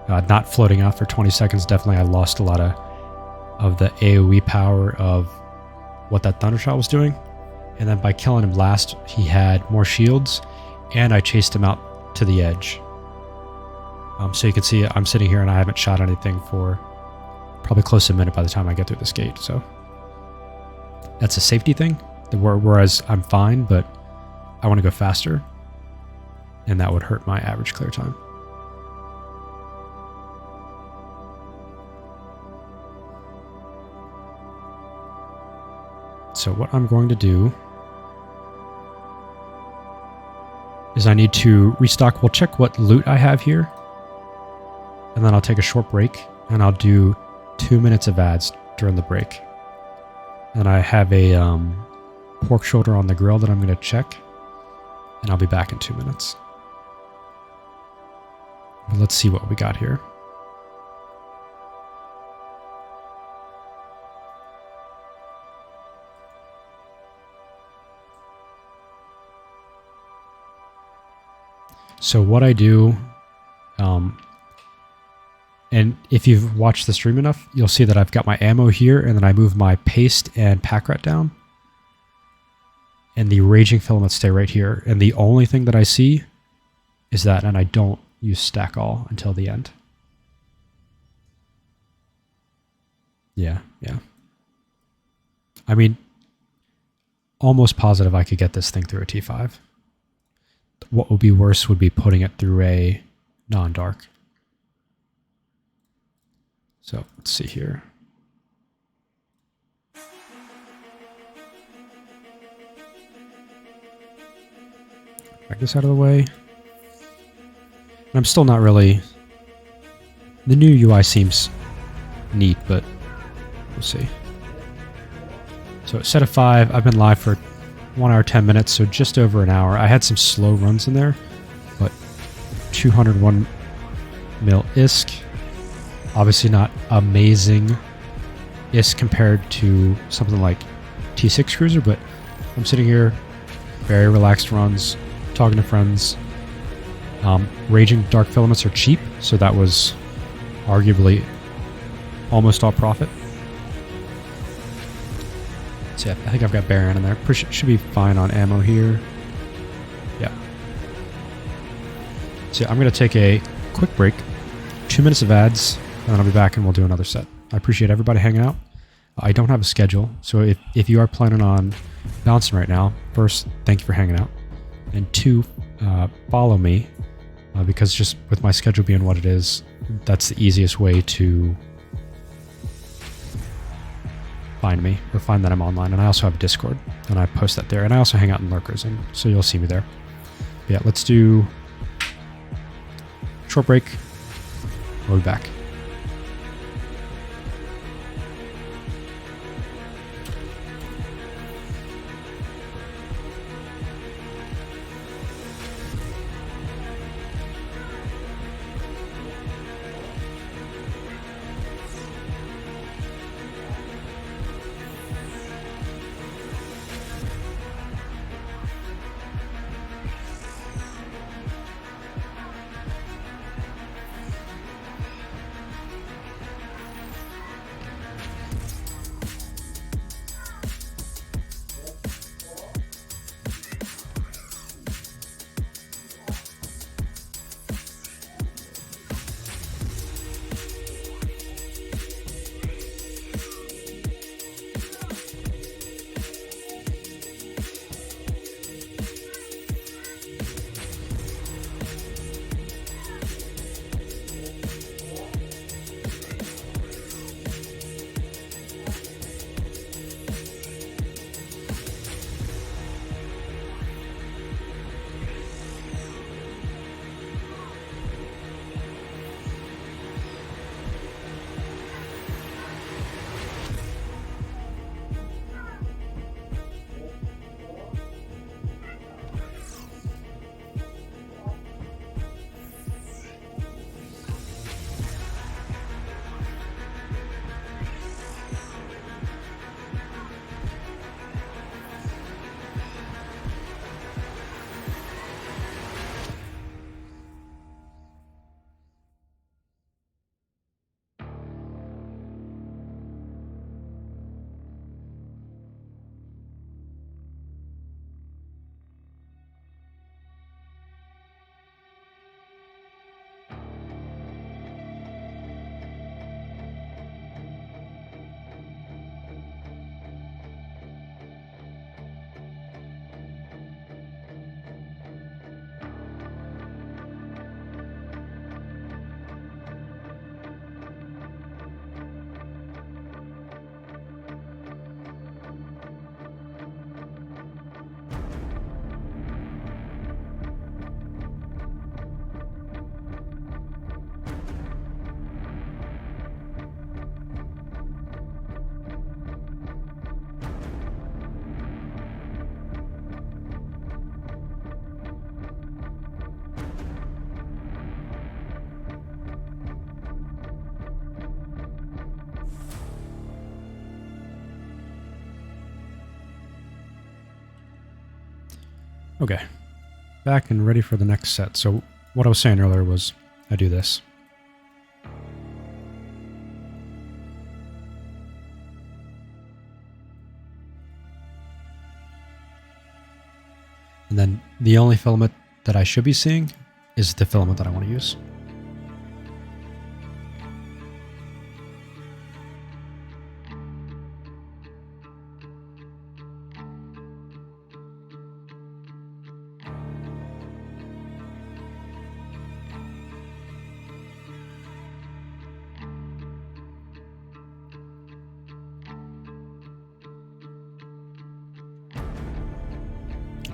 Speaker 1: Not floating out for 20 seconds, definitely I lost a lot of the AoE power of what that Thundershot was doing. And then by killing him last, he had more shields, and I chased him out to the edge. So you can see I'm sitting here and I haven't shot anything for probably close to a minute by the time I get through this gate. So that's a safety thing, whereas I'm fine, but I want to go faster, and that would hurt my average clear time. So what I'm going to do is I need to restock. We'll check what loot I have here, and then I'll take a short break, and I'll do 2 minutes of ads during the break. And I have a pork shoulder on the grill that I'm going to check, and I'll be back in 2 minutes. But let's see what we got here. So what I do, and if you've watched the stream enough, you'll see that I've got my ammo here, and then I move my paste and pack rat down. And the raging filaments stay right here. And the only thing that I see is that, and I don't use stack all until the end. Yeah. I mean, almost positive I could get this thing through a T5. What would be worse would be putting it through a non-dark. So let's see here. Back this out of the way. And I'm still not really... The new UI seems neat, but we'll see. So set of 5. I've been live for 1 hour 10 minutes, so just over an hour. I had some slow runs in there, but 201 mil ISK. Obviously not amazing ISK compared to something like T6 Cruiser, but I'm sitting here, very relaxed runs, talking to friends. Raging Dark Filaments are cheap, so that was arguably almost all profit. So yeah, I think I've got Baron in there. Should be fine on ammo here. Yeah. So yeah, I'm going to take a quick break, 2 minutes of ads, and then I'll be back and we'll do another set. I appreciate everybody hanging out. I don't have a schedule, so if you are planning on bouncing right now, first, thank you for hanging out. And 2, follow me, because just with my schedule being what it is, that's the easiest way to find me or find that I'm online. And I also have a Discord, and I post that there. And I also hang out in lurkers, and so you'll see me there. But yeah, let's do short break. We'll be back. Okay, back and ready for the next set. So what I was saying earlier was I do this. And then the only filament that I should be seeing is the filament that I want to use.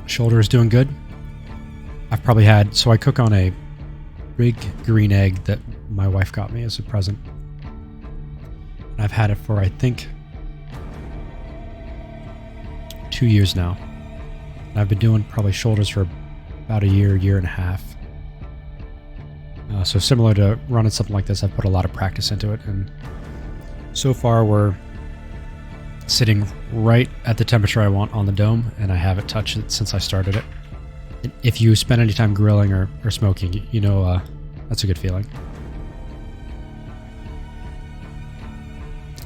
Speaker 1: Shoulder is doing good. I've probably had, so I cook on a big green egg that my wife got me as a present. And I've had it for, I think, 2 years now. And I've been doing probably shoulders for about a year, year and a half. So similar to running something like this, I've put a lot of practice into it, and so far we're sitting right at the temperature I want on the dome, and I haven't touched it since I started it. And if you spend any time grilling or smoking, you know that's a good feeling.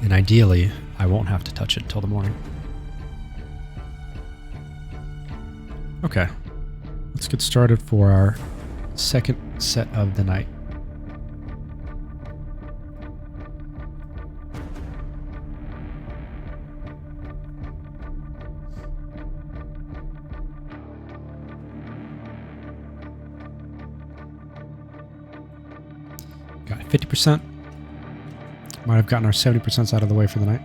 Speaker 1: And ideally, I won't have to touch it until the morning. Okay, let's get started for our second set of the night. Got 50%. Might have gotten our 70% out of the way for the night.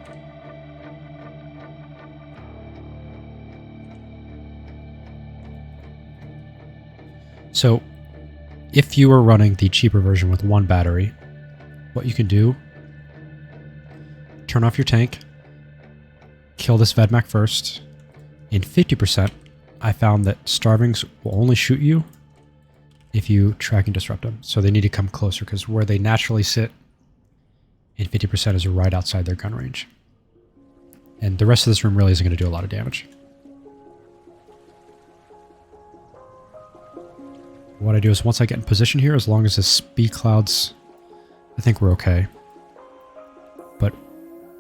Speaker 1: So, if you were running the cheaper version with one battery, what you can do, turn off your tank, kill this Vedmak first. In 50%, I found that starvings will only shoot you if you track and disrupt them. So they need to come closer, because where they naturally sit in 50% is right outside their gun range. And the rest of this room really isn't going to do a lot of damage. What I do is once I get in position here, as long as the speed clouds, I think we're okay. But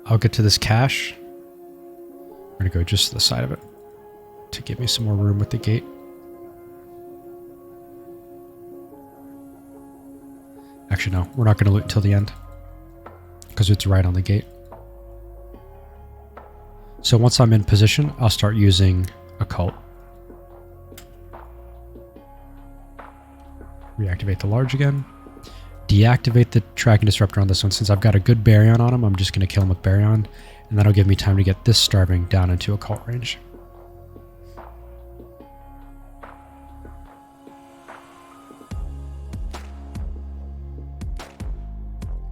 Speaker 1: I'll get to this cache. I'm going to go just to the side of it to give me some more room with the gate. Actually, no, we're not going to loot until the end because it's right on the gate. So once I'm in position, I'll start using Occult. Reactivate the large again. Deactivate the tracking disruptor on this one. Since I've got a good Baryon on him, I'm just going to kill him with Baryon, and that'll give me time to get this starving down into Occult range.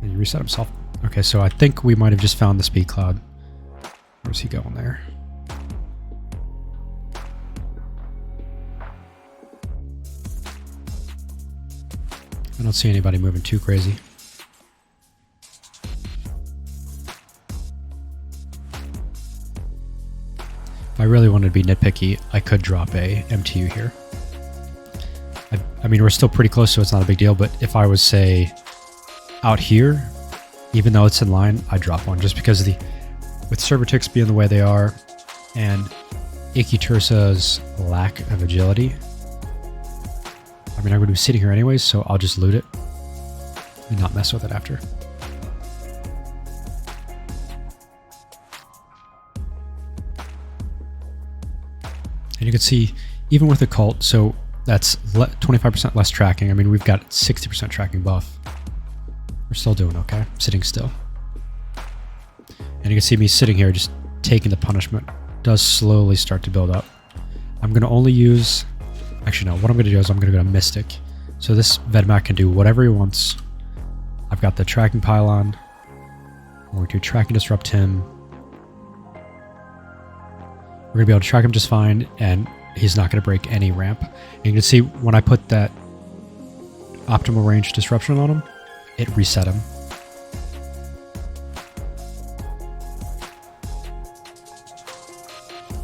Speaker 1: And he reset himself. Okay, so I think we might have just found the speed cloud. Where's he going there? I don't see anybody moving too crazy. If I really wanted to be nitpicky, I could drop a MTU here. I mean, we're still pretty close, so it's not a big deal, but if I was, say, out here, even though it's in line, I'd drop one, just because with server ticks being the way they are, and Ikitursa's lack of agility, I mean, I'm going to be sitting here anyways, so I'll just loot it and not mess with it after. And you can see, even with Occult, so that's 25% less tracking. I mean, we've got 60% tracking buff. We're still doing okay, sitting still. And you can see me sitting here just taking the punishment. It does slowly start to build up. I'm going to only use... Actually, no, what I'm going to do is I'm going to go to Mystic. So this Vedmak can do whatever he wants. I've got the tracking pylon. I'm going to track and disrupt him. We're going to be able to track him just fine, and he's not going to break any ramp. And you can see when I put that optimal range disruption on him, it reset him.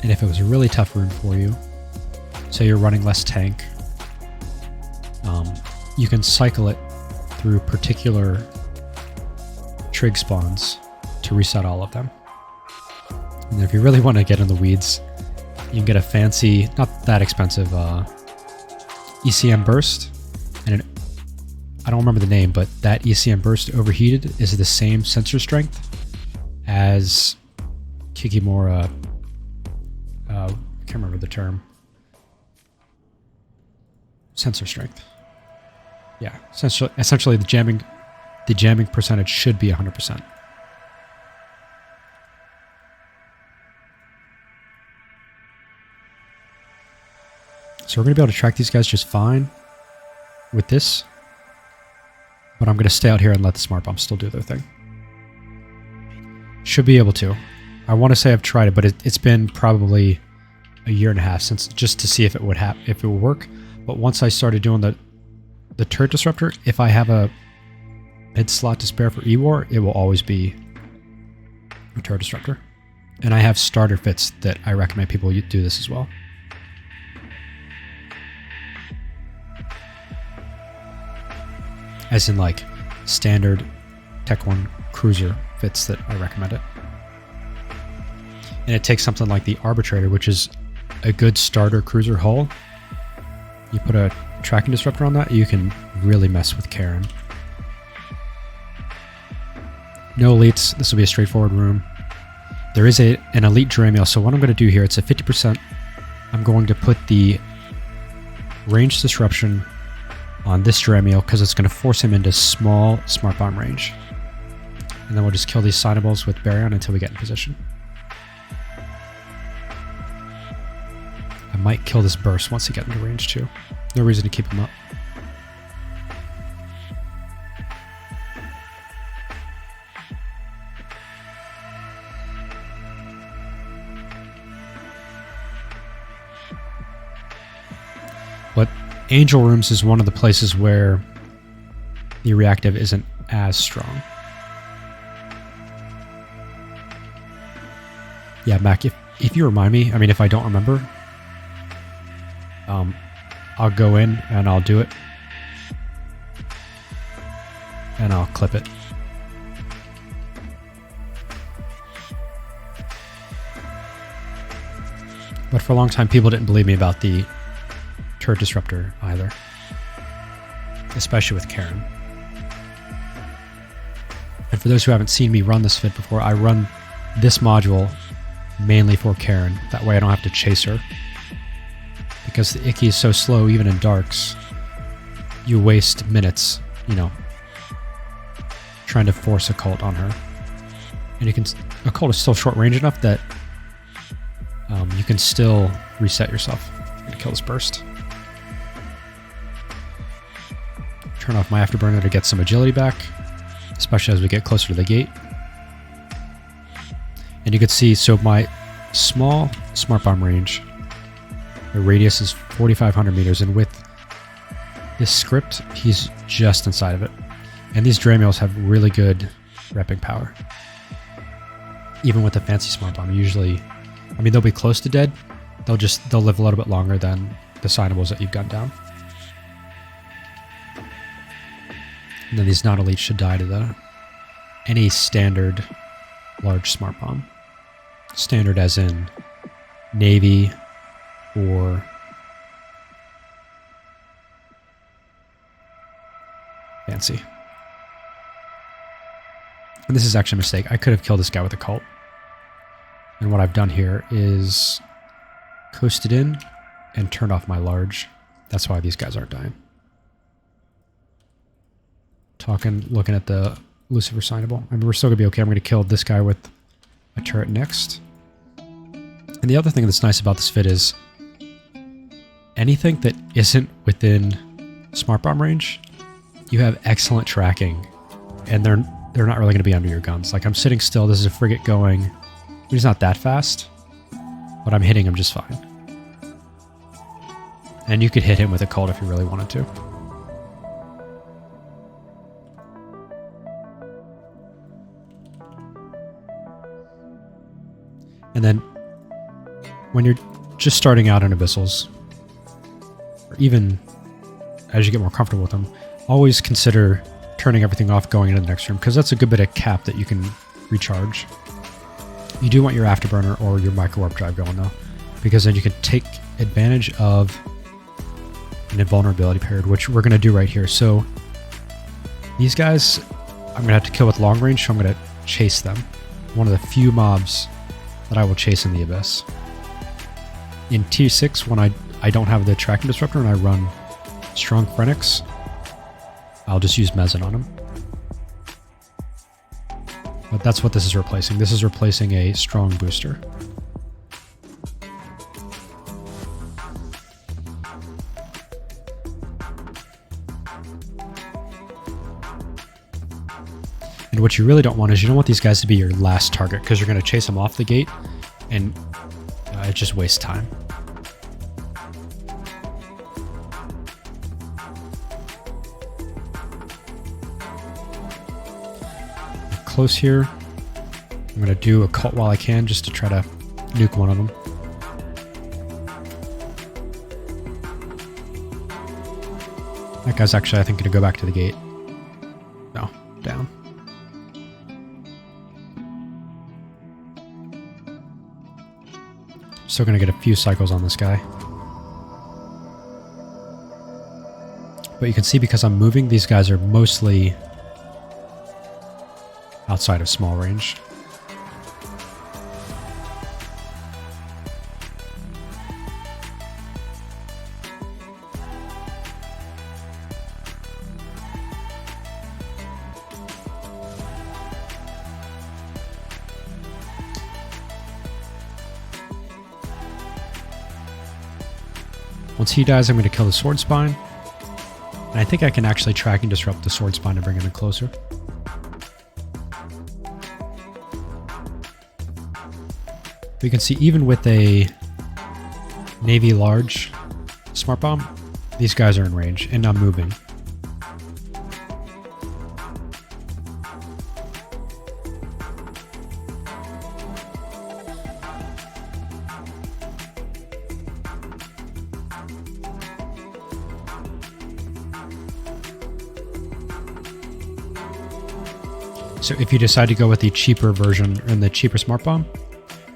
Speaker 1: And if it was a really tough room for you, say you're running less tank, you can cycle it through particular trig spawns to reset all of them. And if you really want to get in the weeds, you can get a fancy, not that expensive, ECM burst. And I don't remember the name, but that ECM burst overheated is the same sensor strength as Kikimora. I can't remember the term. Sensor strength. Yeah, essentially the jamming percentage should be 100%. So we're going to be able to track these guys just fine with this, but I'm going to stay out here and let the smart bombs still do their thing. Should be able to. I want to say I've tried it, but it's been probably a year and a half since, just to see if it would work. But once I started doing the turret disruptor, if I have a mid slot to spare for E-War, it will always be a turret disruptor. And I have starter fits that I recommend people do this as well. As in like standard Tech 1 cruiser fits that I recommend it. And it takes something like the Arbitrator, which is a good starter cruiser hull. You put a tracking disruptor on that, you can really mess with Karen. No elites, this will be a straightforward room. There is an elite Dramiel, so what I'm going to do here, it's a 50%. I'm going to put the range disruption on this Dramiel because it's going to force him into small smart bomb range. And then we'll just kill these signables with Baryon until we get in position. I might kill this burst once he gets into range too. No reason to keep him up. But Angel Rooms is one of the places where the reactive isn't as strong. Yeah, Mac, if you remind me, I mean, if I don't remember, I'll go in and I'll do it. And I'll clip it. But for a long time, people didn't believe me about the turret disruptor either. Especially with Karen. And for those who haven't seen me run this fit before, I run this module mainly for Karen. That way I don't have to chase her. Because the Icky is so slow, even in darks, you waste minutes, you know, trying to force a cult on her. And you can, a cult is still short range enough that you can still reset yourself and kill this burst. Turn off my afterburner to get some agility back, especially as we get closer to the gate. And you can see, so my small smart bomb range, the radius is 4,500 meters, and with this script, he's just inside of it. And these Dramiels have really good repping power. Even with the fancy smart bomb, usually, I mean, they'll be close to dead. They'll live a little bit longer than the signables that you've gunned down. And then these non-elites should die to any standard large smart bomb. Standard as in Navy or fancy. And this is actually a mistake. I could have killed this guy with a cult. And what I've done here is coasted in and turned off my large. That's why these guys aren't dying. Looking at the Lucifer signable. I mean, we're still going to be okay. I'm going to kill this guy with a turret next. And the other thing that's nice about this fit is anything that isn't within smart bomb range, you have excellent tracking, and they're not really going to be under your guns. Like, I'm sitting still. This is a frigate going. He's not that fast, but I'm hitting him just fine. And you could hit him with a cult if you really wanted to. And then when you're just starting out in Abyssals, or even as you get more comfortable with them, always consider turning everything off going into the next room, because that's a good bit of cap that you can recharge. You do want your afterburner or your micro warp drive going though, because then you can take advantage of an invulnerability period, which we're going to do right here. So these guys, I'm going to have to kill with long range, so I'm going to chase them. One of the few mobs that I will chase in the Abyss. In Tier 6, when I don't have the tracking disruptor and I run strong Phoenix, I'll just use Mezzan on him. But that's what this is replacing. This is replacing a strong booster. And what you really don't want is you don't want these guys to be your last target, because you're going to chase them off the gate and it just wastes time. close here. I'm going to do occult while I can just to try to nuke one of them. That guy's actually, I think, going to go back to the gate. No, down. Still going to get a few cycles on this guy. But you can see because I'm moving, these guys are mostly outside of small range. Once he dies, I'm going to kill the sword spine. And I think I can actually track and disrupt the sword spine to bring him in closer. But you can see even with a Navy large smart bomb, these guys are in range and I'm moving. So if you decide to go with the cheaper version and the cheaper smart bomb,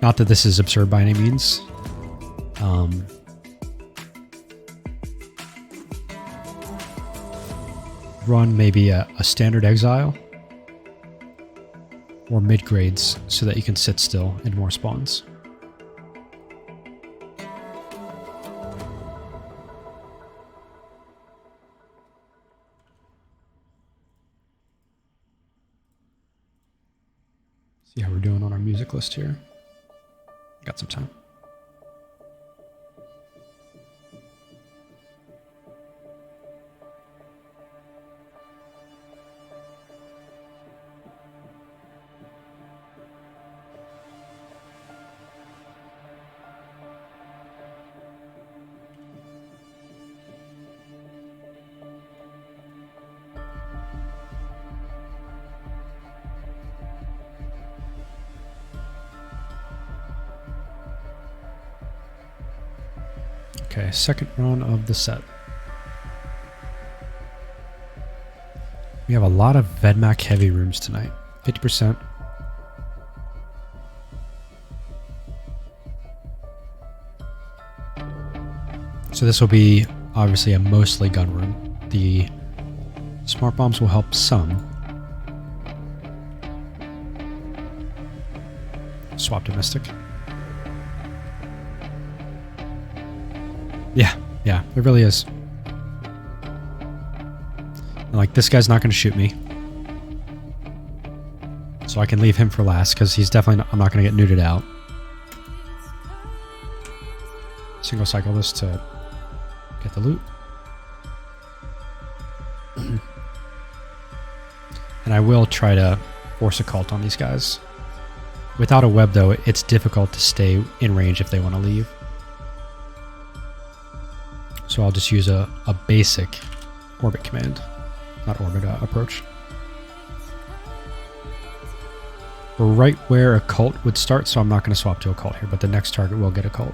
Speaker 1: not that this is absurd by any means, run maybe a standard exile or mid grades so that you can sit still in more spawns. See how we're doing on our music list here. Got some time. Okay, second run of the set. We have a lot of Vedmak heavy rooms tonight. 50%. So this will be obviously a mostly gun room. The smart bombs will help some. Swap to Mystic. Yeah, it really is. And like, this guy's not going to shoot me. So I can leave him for last, because he's definitely not, I'm not going to get neutered out. Single cycle this to get the loot. And I will try to force a cult on these guys. Without a web, though, it's difficult to stay in range if they want to leave. So I'll just use a basic orbit command. Not orbit, approach. We're right where a cult would start, so I'm not going to swap to a cult here, but the next target will get a cult.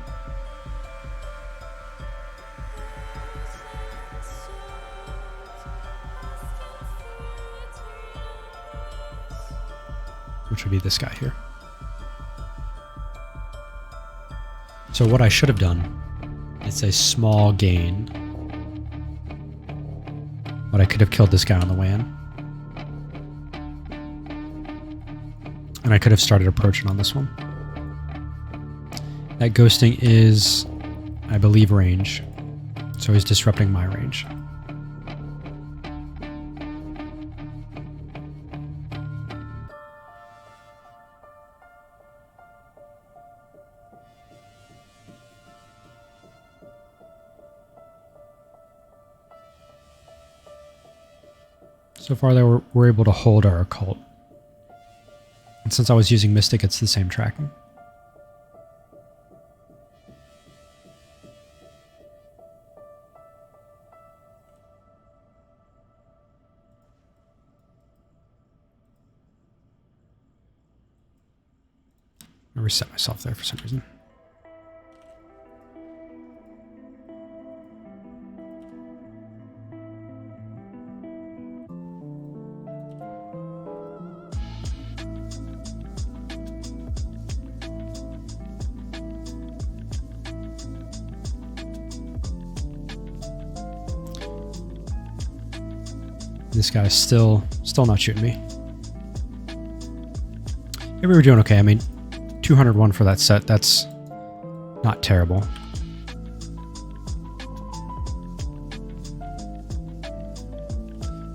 Speaker 1: Which would be this guy here. So what I should have done, it's a small gain. But I could have killed this guy on the WAN. And I could have started approaching on this one. That ghosting is, I believe, range. So he's disrupting my range. So far, we're able to hold our occult. And since I was using Mystic, it's the same tracking. I reset myself there for some reason. This guy's still not shooting me. Yeah, we were doing okay. I mean, 201 for that set. That's not terrible.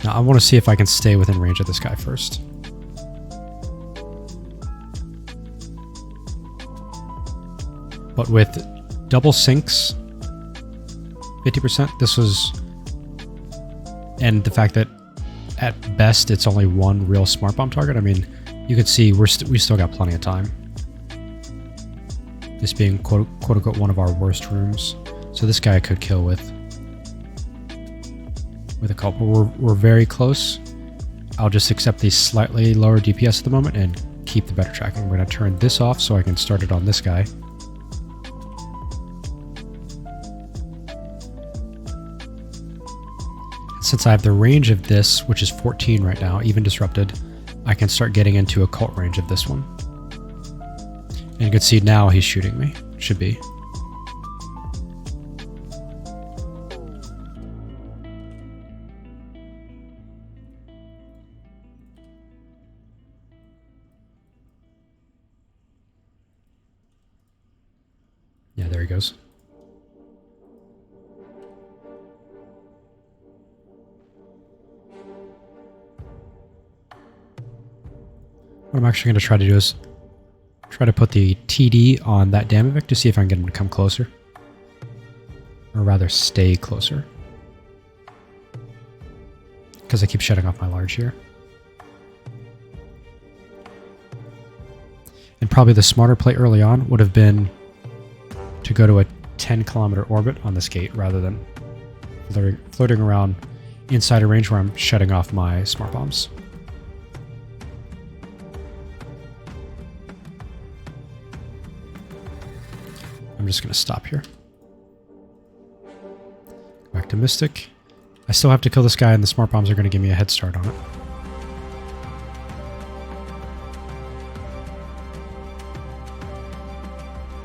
Speaker 1: Now I want to see if I can stay within range of this guy first. But with double sinks, 50%, this was... And the fact that at best it's only one real smart bomb target, I mean, you can see we still got plenty of time. This being quote unquote one of our worst rooms. So this guy I could kill with a couple. We're very close. I'll just accept the slightly lower DPS at the moment and keep the better tracking. We're going to turn this off so I can start it on this guy. Since I have the range of this, which is 14 right now, even disrupted, I can start getting into occult range of this one. And you can see now he's shooting me. Should be. Yeah, there he goes. What I'm actually going to try to do is try to put the TD on that Damovic to see if I can get him to come closer. Or rather, stay closer. Because I keep shutting off my large here. And probably the smarter play early on would have been to go to a 10-kilometer orbit on this gate rather than floating around inside a range where I'm shutting off my smart bombs. I'm just going to stop here. Go back to Mystic. I still have to kill this guy, and the smart bombs are going to give me a head start on it.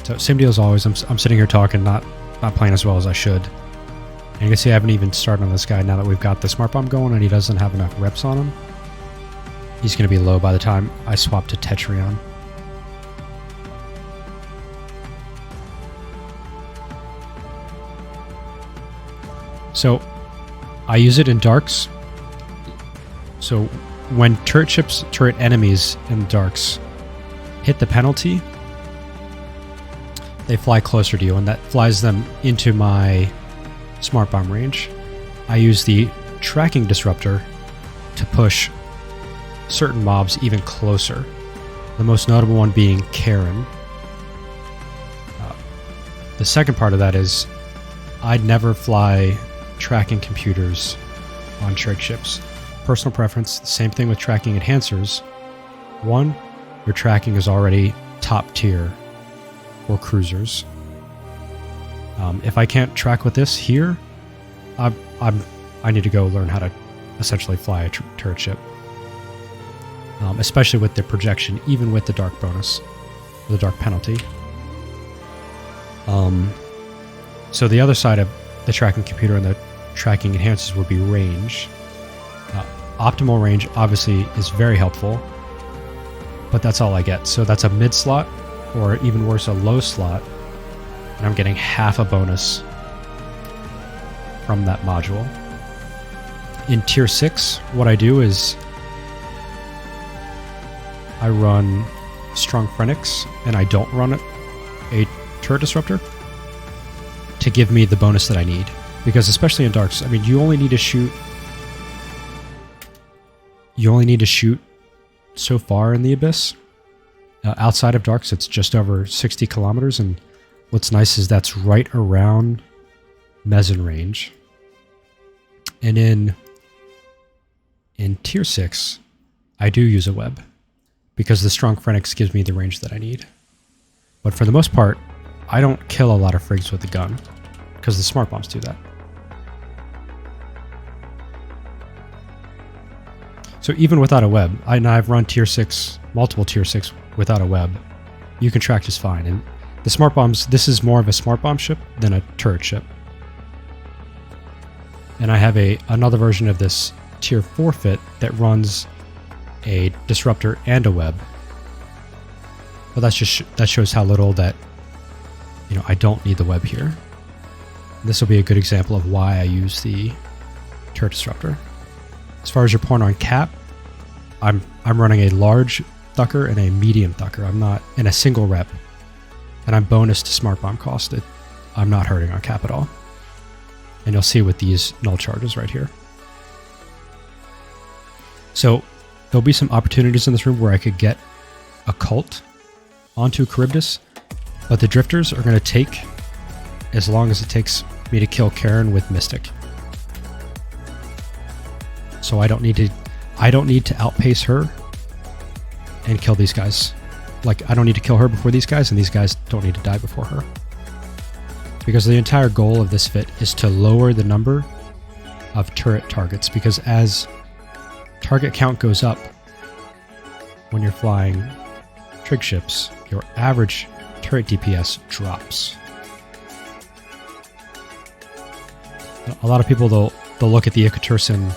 Speaker 1: So same deal as always. I'm sitting here talking, not playing as well as I should. And you can see I haven't even started on this guy now that we've got the smart bomb going, and he doesn't have enough reps on him. He's going to be low by the time I swap to Tetrion. So, I use it in darks. So, when turret enemies in darks hit the penalty, they fly closer to you, and that flies them into my smart bomb range. I use the tracking disruptor to push certain mobs even closer. The most notable one being Karen. The second part of that is I'd never fly tracking computers on turret ships. Personal preference, the same thing with tracking enhancers. One, your tracking is already top tier for cruisers. If I can't track with this here, I need to go learn how to essentially fly a turret ship. Especially with the projection, even with the dark bonus, or the dark penalty. So the other side of the tracking computer and the tracking enhancers would be range. Optimal range obviously is very helpful, but that's all I get. So that's a mid slot, or even worse, a low slot, and I'm getting half a bonus from that module. In tier 6, what I do is I run Strong Phoenix, and I don't run a turret disruptor to give me the bonus that I need. Because especially in darks, I mean, you only need to shoot so far in the Abyss. Outside of darks, it's just over 60 kilometers, and what's nice is that's right around mezzanine range. And in tier 6, I do use a web, because the Strong Phoenix gives me the range that I need. But for the most part, I don't kill a lot of frigs with the gun, because the smart bombs do that. So even without a web, I've run tier 6, multiple tier 6 without a web, you can track just fine. And the smart bombs, this is more of a smart bomb ship than a turret ship. And I have another version of this tier 4 fit that runs a disruptor and a web. But that shows how little that, I don't need the web here. This will be a good example of why I use the turret disruptor. As far as your point on cap, I'm running a large thucker and a medium thucker. I'm not in a single rep, and I'm bonus to smart bomb cost. I'm not hurting on cap at all. And you'll see with these null charges right here. So there'll be some opportunities in this room where I could get a cult onto Charybdis, but the drifters are going to take as long as it takes me to kill Karen with Mystic. So I don't need to outpace her and kill these guys. Like, I don't need to kill her before these guys, and these guys don't need to die before her. Because the entire goal of this fit is to lower the number of turret targets, because as target count goes up when you're flying trig ships, your average turret DPS drops. A lot of people, they'll look at the Ikitursa and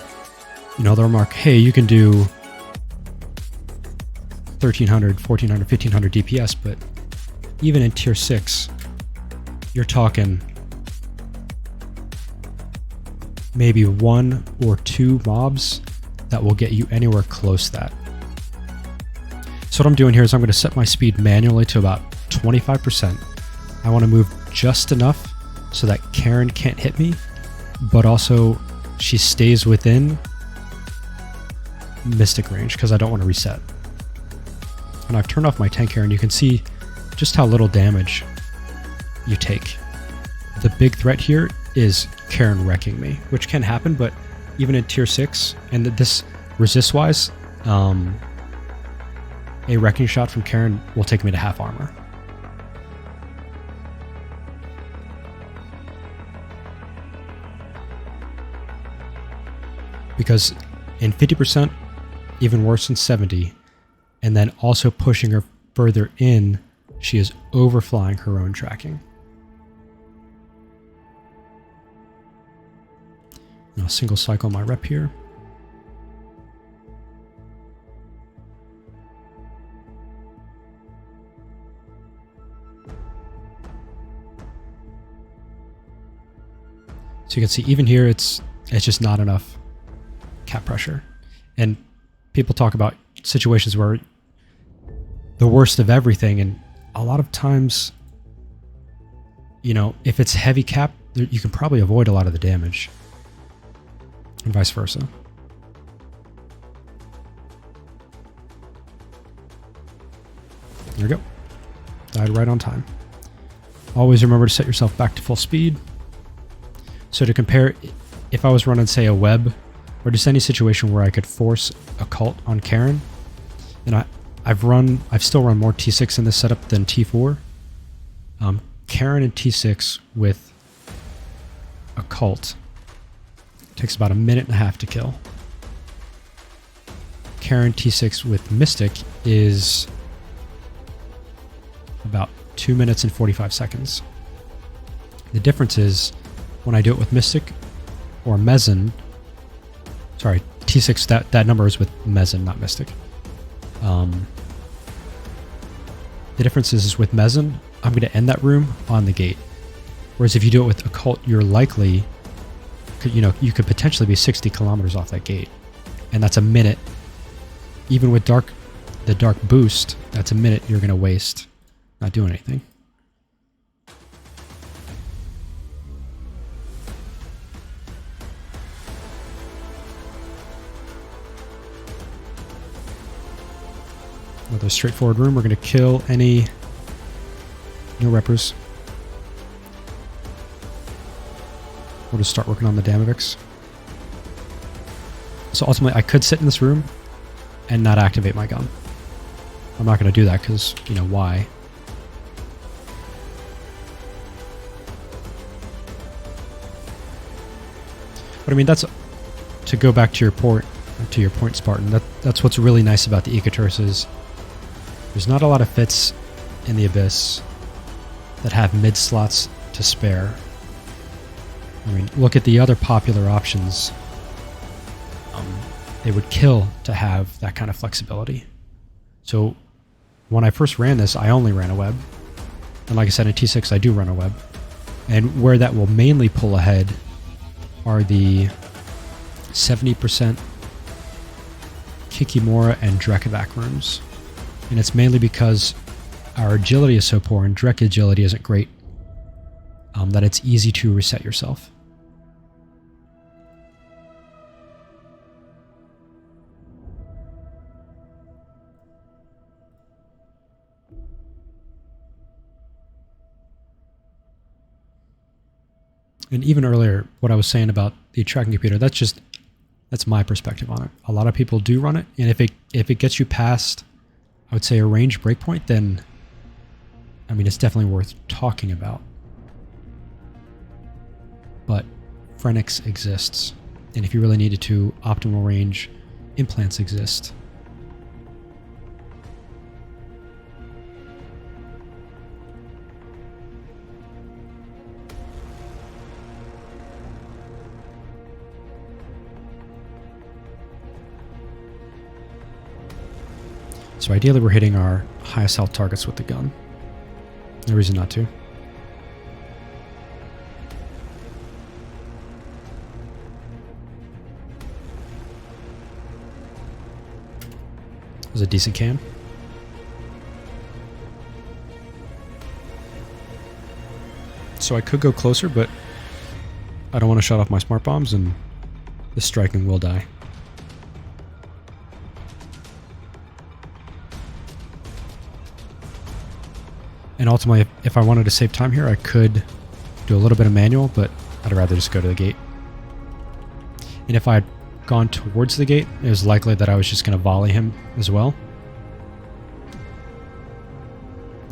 Speaker 1: they'll remark, hey, you can do 1300, 1400, 1500 DPS, but even in tier 6, you're talking maybe 1 or 2 mobs that will get you anywhere close to that. So what I'm doing here is I'm going to set my speed manually to about 25%. I want to move just enough so that Karen can't hit me, but also she stays within Mystic range because I don't want to reset. And I've turned off my tank here, and you can see just how little damage you take. The big threat here is Karen wrecking me, which can happen, but even in tier 6, and this resist-wise, a wrecking shot from Karen will take me to half armor. Because in 50%, even worse than 70, and then also pushing her further in, she is overflying her own tracking. Now single cycle my rep here. So you can see even here it's just not enough cap pressure. And people talk about situations where the worst of everything, and a lot of times, if it's heavy cap, you can probably avoid a lot of the damage, and vice versa. There we go. Died right on time. Always remember to set yourself back to full speed. So to compare, if I was running, say, a web, or just any situation where I could force a cult on Karen, and I've still run more T6 in this setup than T4. Karen in T6 with a cult takes about 1.5 minutes to kill. Karen T6 with Mystic is about 2 minutes and 45 seconds. The difference is when I do it with Mystic or Mezzan, sorry, T6, that number is with Mezzan, not Mystic. The difference is with Mezzan, I'm going to end that room on the gate. Whereas if you do it with Occult, you're likely, you could potentially be 60 kilometers off that gate. And that's 1 minute. Even with the dark boost, that's 1 minute you're going to waste not doing anything. Another straightforward room. We're going to kill any new reppers. We'll just start working on the Damavix. So ultimately, I could sit in this room and not activate my gun. I'm not going to do that because, why? But I mean, that's to go back to your point, Spartan. That's what's really nice about the Ikitursa is there's not a lot of fits in the Abyss that have mid slots to spare. I mean, look at the other popular options. They would kill to have that kind of flexibility. So when I first ran this, I only ran a web. And like I said, in T6, I do run a web. And where that will mainly pull ahead are the 70% Kikimora and Drekavac rooms. And it's mainly because our agility is so poor and Drek agility isn't great that it's easy to reset yourself. And even earlier, what I was saying about the tracking computer, that's my perspective on it. A lot of people do run it, and if it gets you past, I would say, a range breakpoint, then I mean it's definitely worth talking about. But Phoenix exists, and if you really needed to, optimal range implants exist. So ideally we're hitting our highest health targets with the gun. No reason not to. It was a decent can. So I could go closer, but I don't want to shut off my smart bombs and the striking will die. And ultimately, if I wanted to save time here, I could do a little bit of manual, but I'd rather just go to the gate. And if I had gone towards the gate, it was likely that I was just going to volley him as well.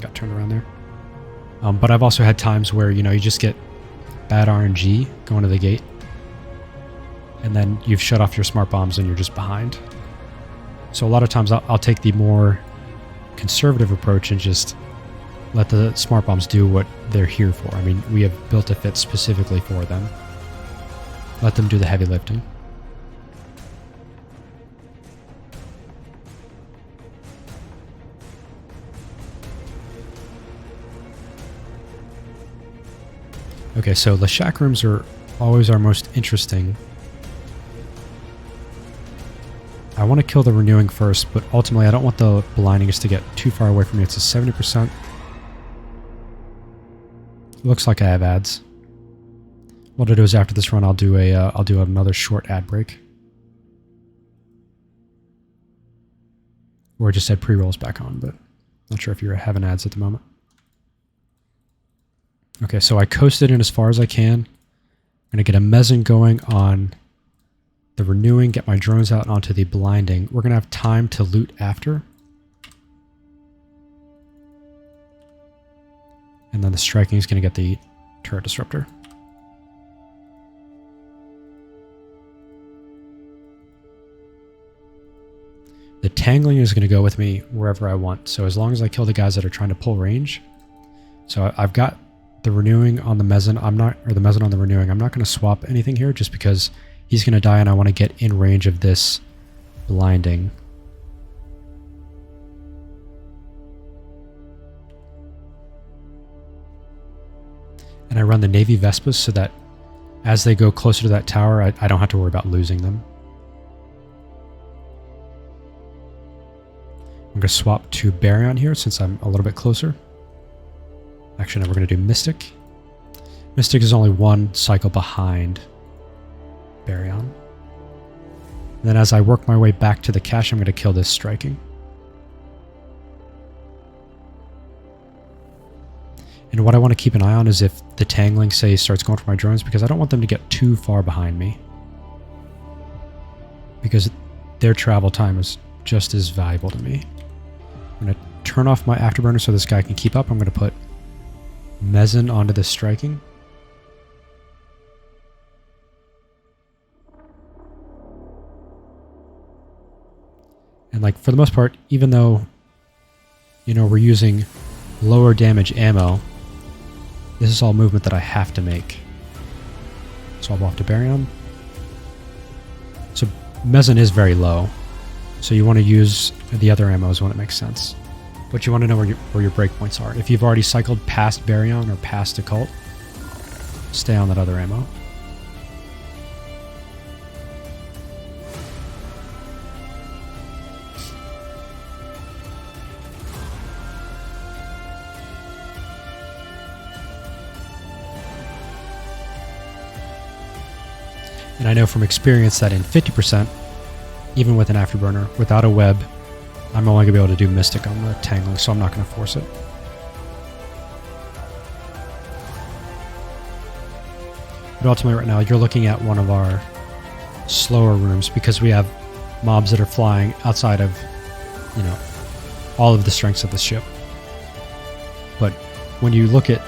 Speaker 1: Got turned around there. But I've also had times where, you just get bad RNG going to the gate. And then you've shut off your smart bombs and you're just behind. So a lot of times I'll take the more conservative approach and just let the smart bombs do what they're here for. I mean, we have built a fit specifically for them. Let them do the heavy lifting. Okay, so the shack rooms are always our most interesting. I want to kill the renewing first, but ultimately I don't want the blindings to get too far away from me. It's a 70%. Looks like I have ads. What I'll do is after this run, I'll do another short ad break, or just add pre-rolls back on, but not sure if you're having ads at the moment. Okay, so I coasted in as far as I can. I'm gonna get a mezzan going on the renewing, get my drones out onto the blinding. We're gonna have time to loot after. And then the striking is going to get the turret disruptor. The tangling is going to go with me wherever I want. So as long as I kill the guys that are trying to pull range. So I've got the renewing on the mezzan. The mezzan on the renewing. I'm not going to swap anything here just because he's going to die and I want to get in range of this blinding. And I run the Navy Vespas so that as they go closer to that tower, I don't have to worry about losing them. I'm going to swap to Baryon here since I'm a little bit closer. Actually, no, we're going to do Mystic. Mystic is only one cycle behind Baryon. And then as I work my way back to the cache, I'm going to kill this striking. And what I want to keep an eye on is if the tangling, say, starts going for my drones, because I don't want them to get too far behind me. Because their travel time is just as valuable to me. I'm going to turn off my afterburner so this guy can keep up. I'm going to put mezzan onto this striking. And like for the most part, even though, you know, we're using lower damage ammo, this is all movement that I have to make. So I'll go off to Baryon. So Mezzan is very low. So you want to use the other ammos when it makes sense. But you want to know where your breakpoints are. If you've already cycled past Baryon or past Occult, stay on that other ammo. And I know from experience that in 50%, even with an afterburner, without a web, I'm only going to be able to do Mystic on the Tangling, so I'm not going to force it. But ultimately right now, you're looking at one of our slower rooms because we have mobs that are flying outside of, you know, all of the strengths of the ship. But when you look at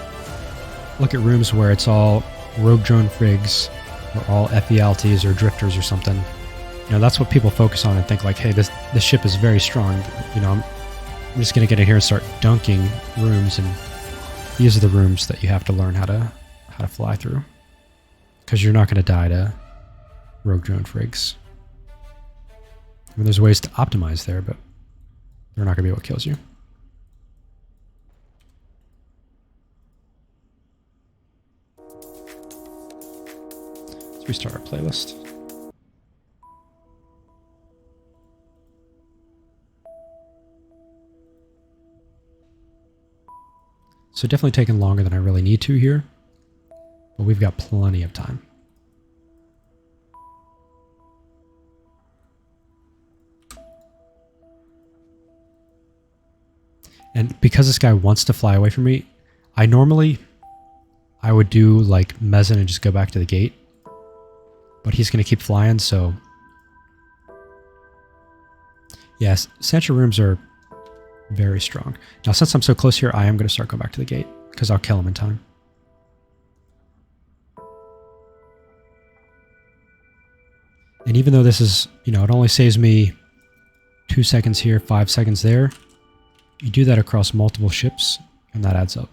Speaker 1: rooms where it's all rogue drone frigs, or all FELTs or drifters or something, you know, that's what people focus on and think like, hey, this ship is very strong. You know, I'm just going to get in here and start dunking rooms, and these are the rooms that you have to learn how to fly through, because you're not going to die to rogue drone frigs. I mean, there's ways to optimize there, but they're not going to be what kills you. Let's restart our playlist. So definitely taking longer than I really need to here, but we've got plenty of time. And because this guy wants to fly away from me, I would do like Mezzan and just go back to the gate, but he's going to keep flying, so yes, Sancho rooms are very strong. Now, since I'm so close here, I am going to start going back to the gate, because I'll kill him in time. And even though this is, you know, it only saves me 2 seconds here, 5 seconds there, you do that across multiple ships, and that adds up.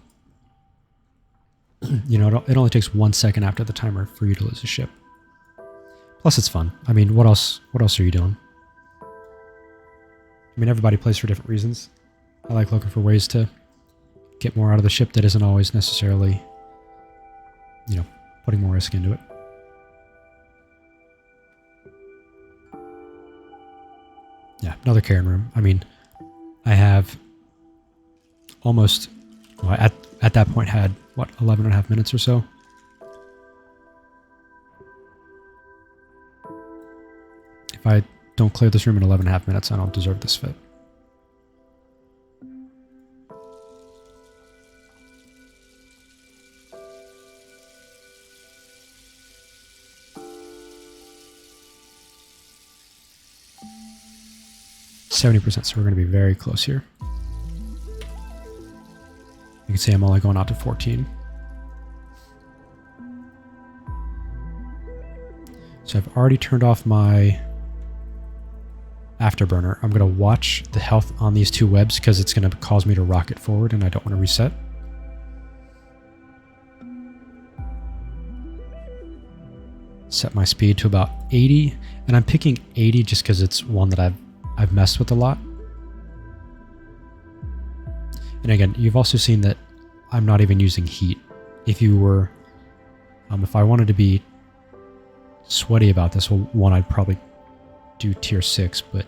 Speaker 1: You know, it only takes 1 second after the timer for you to lose a ship. Plus, it's fun. I mean, what else are you doing? I mean, everybody plays for different reasons. I like looking for ways to get more out of the ship that isn't always necessarily, you know, putting more risk into it. Yeah, another Karen room. I mean, I have almost, well, at that point had, what, 11 and a half minutes or so? If I don't clear this room in 11 and a half minutes, I don't deserve this fit. %, so we're going to be very close here. You can see I'm only going out to 14. So I've already turned off my afterburner. I'm going to watch the health on these two webs because it's going to cause me to rocket forward and I don't want to reset. Set my speed to about 80, and I'm picking 80 just because it's one that I've messed with a lot. And again, you've also seen that I'm not even using heat. If I wanted to be sweaty about this, well, one, I'd probably do tier 6, but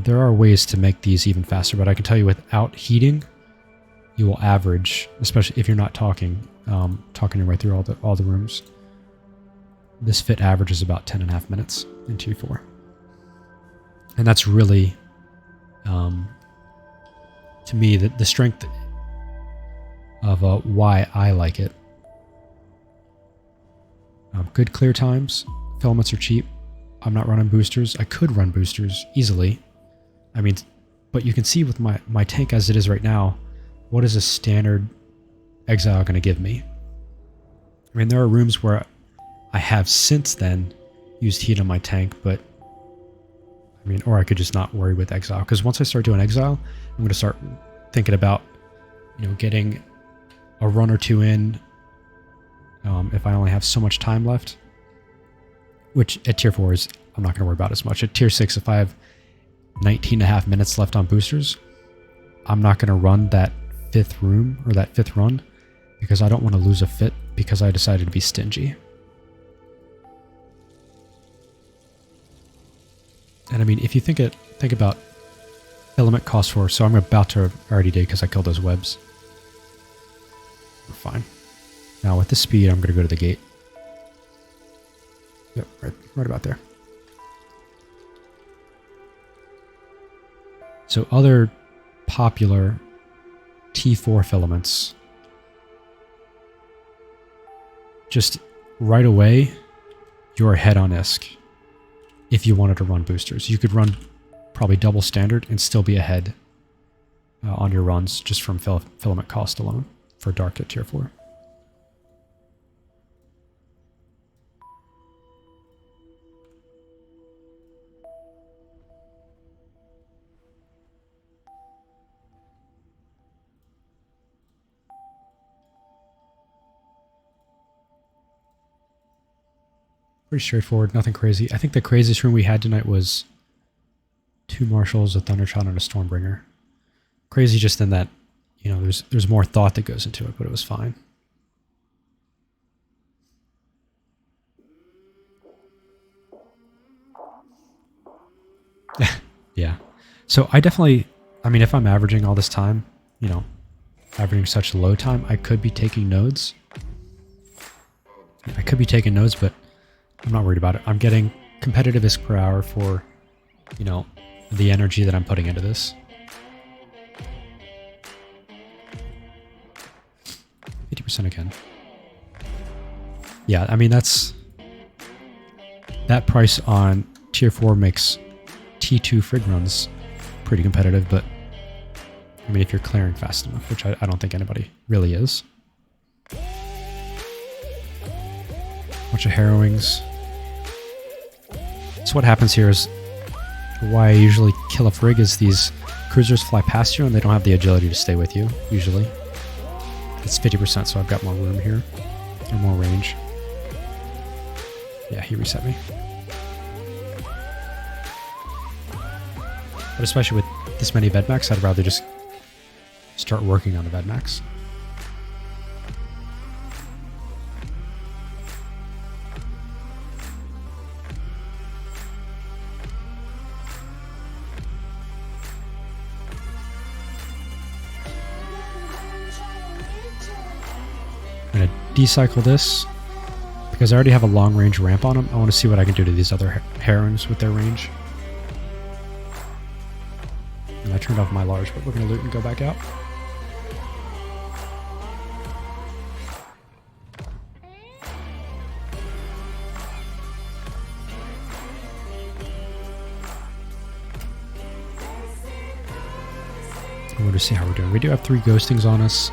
Speaker 1: there are ways to make these even faster. But I can tell you, without heating, you will average, especially if you're not talking your way through all the rooms. This fit averages about 10.5 minutes in tier 4. And that's really, to me, the strength of why I like it. Good clear times. Filaments are cheap. I'm not running boosters. I could run boosters easily. I mean, but you can see with my tank as it is right now, what is a standard exile going to give me? I mean, there are rooms where I have since then used heat on my tank, but I mean, or I could just not worry with exile, because once I start doing exile, I'm going to start thinking about, you know, getting a run or two in if I only have so much time left, which at tier 4 is, I'm not going to worry about as much. At tier 6, if I have 19.5 minutes left on boosters, I'm not going to run that 5th room or that 5th run, because I don't want to lose a fit because I decided to be stingy. And I mean, if you think about element cost 4, so I'm about to already did because I killed those webs. We're fine. Now with the speed, I'm going to go to the gate. Yep, right about there. So other popular T4 filaments. Just right away, you're ahead on ISK. If you wanted to run boosters, you could run probably double standard and still be ahead on your runs just from filament cost alone for dark at tier 4. Pretty straightforward, nothing crazy. I think the craziest room we had tonight was 2 Marshals, a Thunderchild, and a Stormbringer. Crazy just in that, you know, there's more thought that goes into it, but it was fine. Yeah. So I definitely, I mean, if I'm averaging all this time, you know, averaging such low time, I could be taking nodes. But I'm not worried about it. I'm getting competitive ISK per hour for, you know, the energy that I'm putting into this. 50% again. Yeah, I mean, that price on tier 4 makes T2 frig runs pretty competitive, but I mean, if you're clearing fast enough, which I don't think anybody really is. Bunch of harrowings. So what happens here is why I usually kill a frig is these cruisers fly past you and they don't have the agility to stay with you, usually. It's 50%, so I've got more room here, or more range. Yeah, he reset me. But especially with this many Vedmax, I'd rather just start working on the Vedmax. I'm going to decycle this because I already have a long range ramp on them. I want to see what I can do to these other herons with their range. And I turned off my large, but we're going to loot and go back out. I want to see how we're doing. We do have 3 ghostings on us.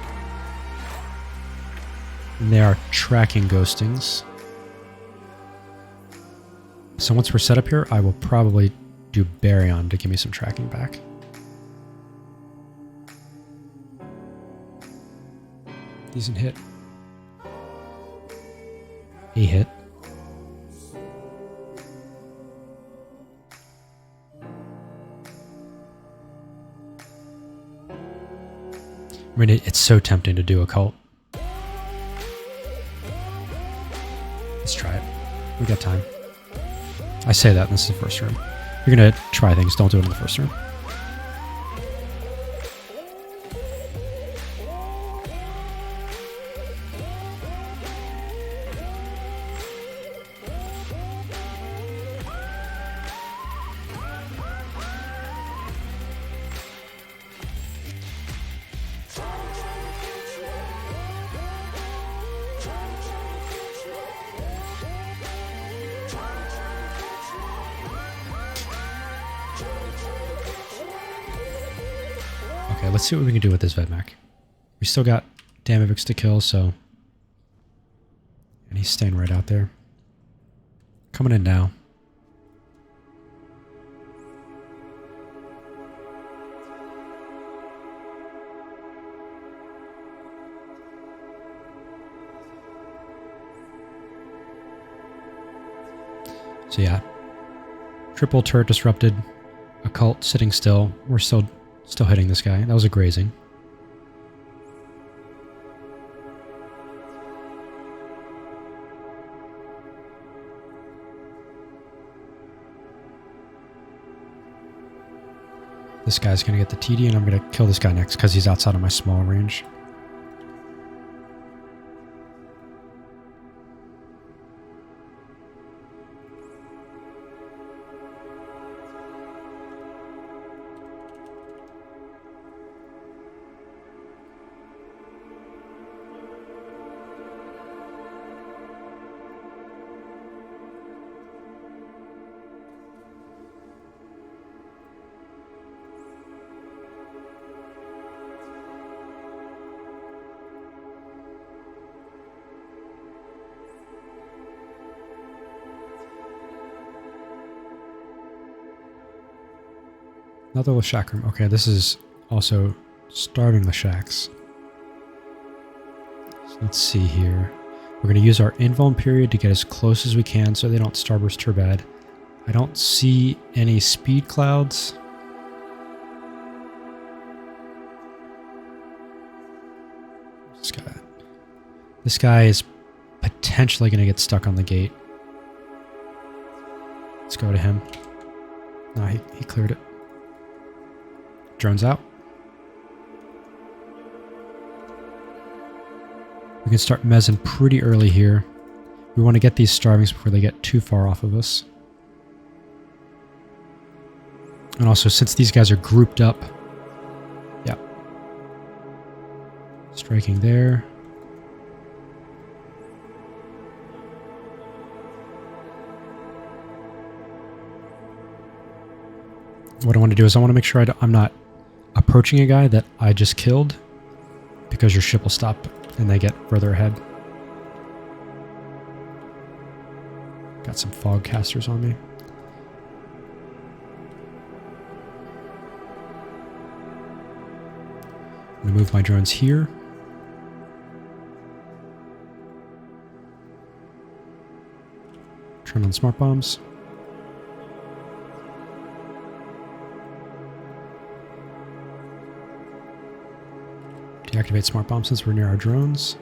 Speaker 1: And they are tracking ghostings. So once we're set up here, I will probably do Baryon to give me some tracking back. Decent hit. A hit. I mean, it's so tempting to do a cult. Let's try it. We got time. I say that, and this is the first room. You're going to try things, don't do it in the first room. Okay, let's see what we can do with this Vedmak. We still got Damavix to kill, so... And he's staying right out there. Coming in now. So yeah, triple turret disrupted, occult sitting still. We're still hitting this guy. That was a grazing. This guy's going to get the TD, and I'm going to kill this guy next because he's outside of my small range. Another Lashak room. Okay, this is also starving Lashaks. So let's see here. We're going to use our invuln period to get as close as we can so they don't starburst Turbad. I don't see any speed clouds. This guy is potentially going to get stuck on the gate. Let's go to him. No, he cleared it. Drones out. We can start mezzing pretty early here. We want to get these starvings before they get too far off of us. And also, since these guys are grouped up, yeah. Striking there. What I want to do is I want to make sure I'm not approaching a guy that I just killed, because your ship will stop and they get further ahead. Got some fog casters on me. I'm going to move my drones here. Turn on smart bombs. Deactivate smart bomb since we're near our drones.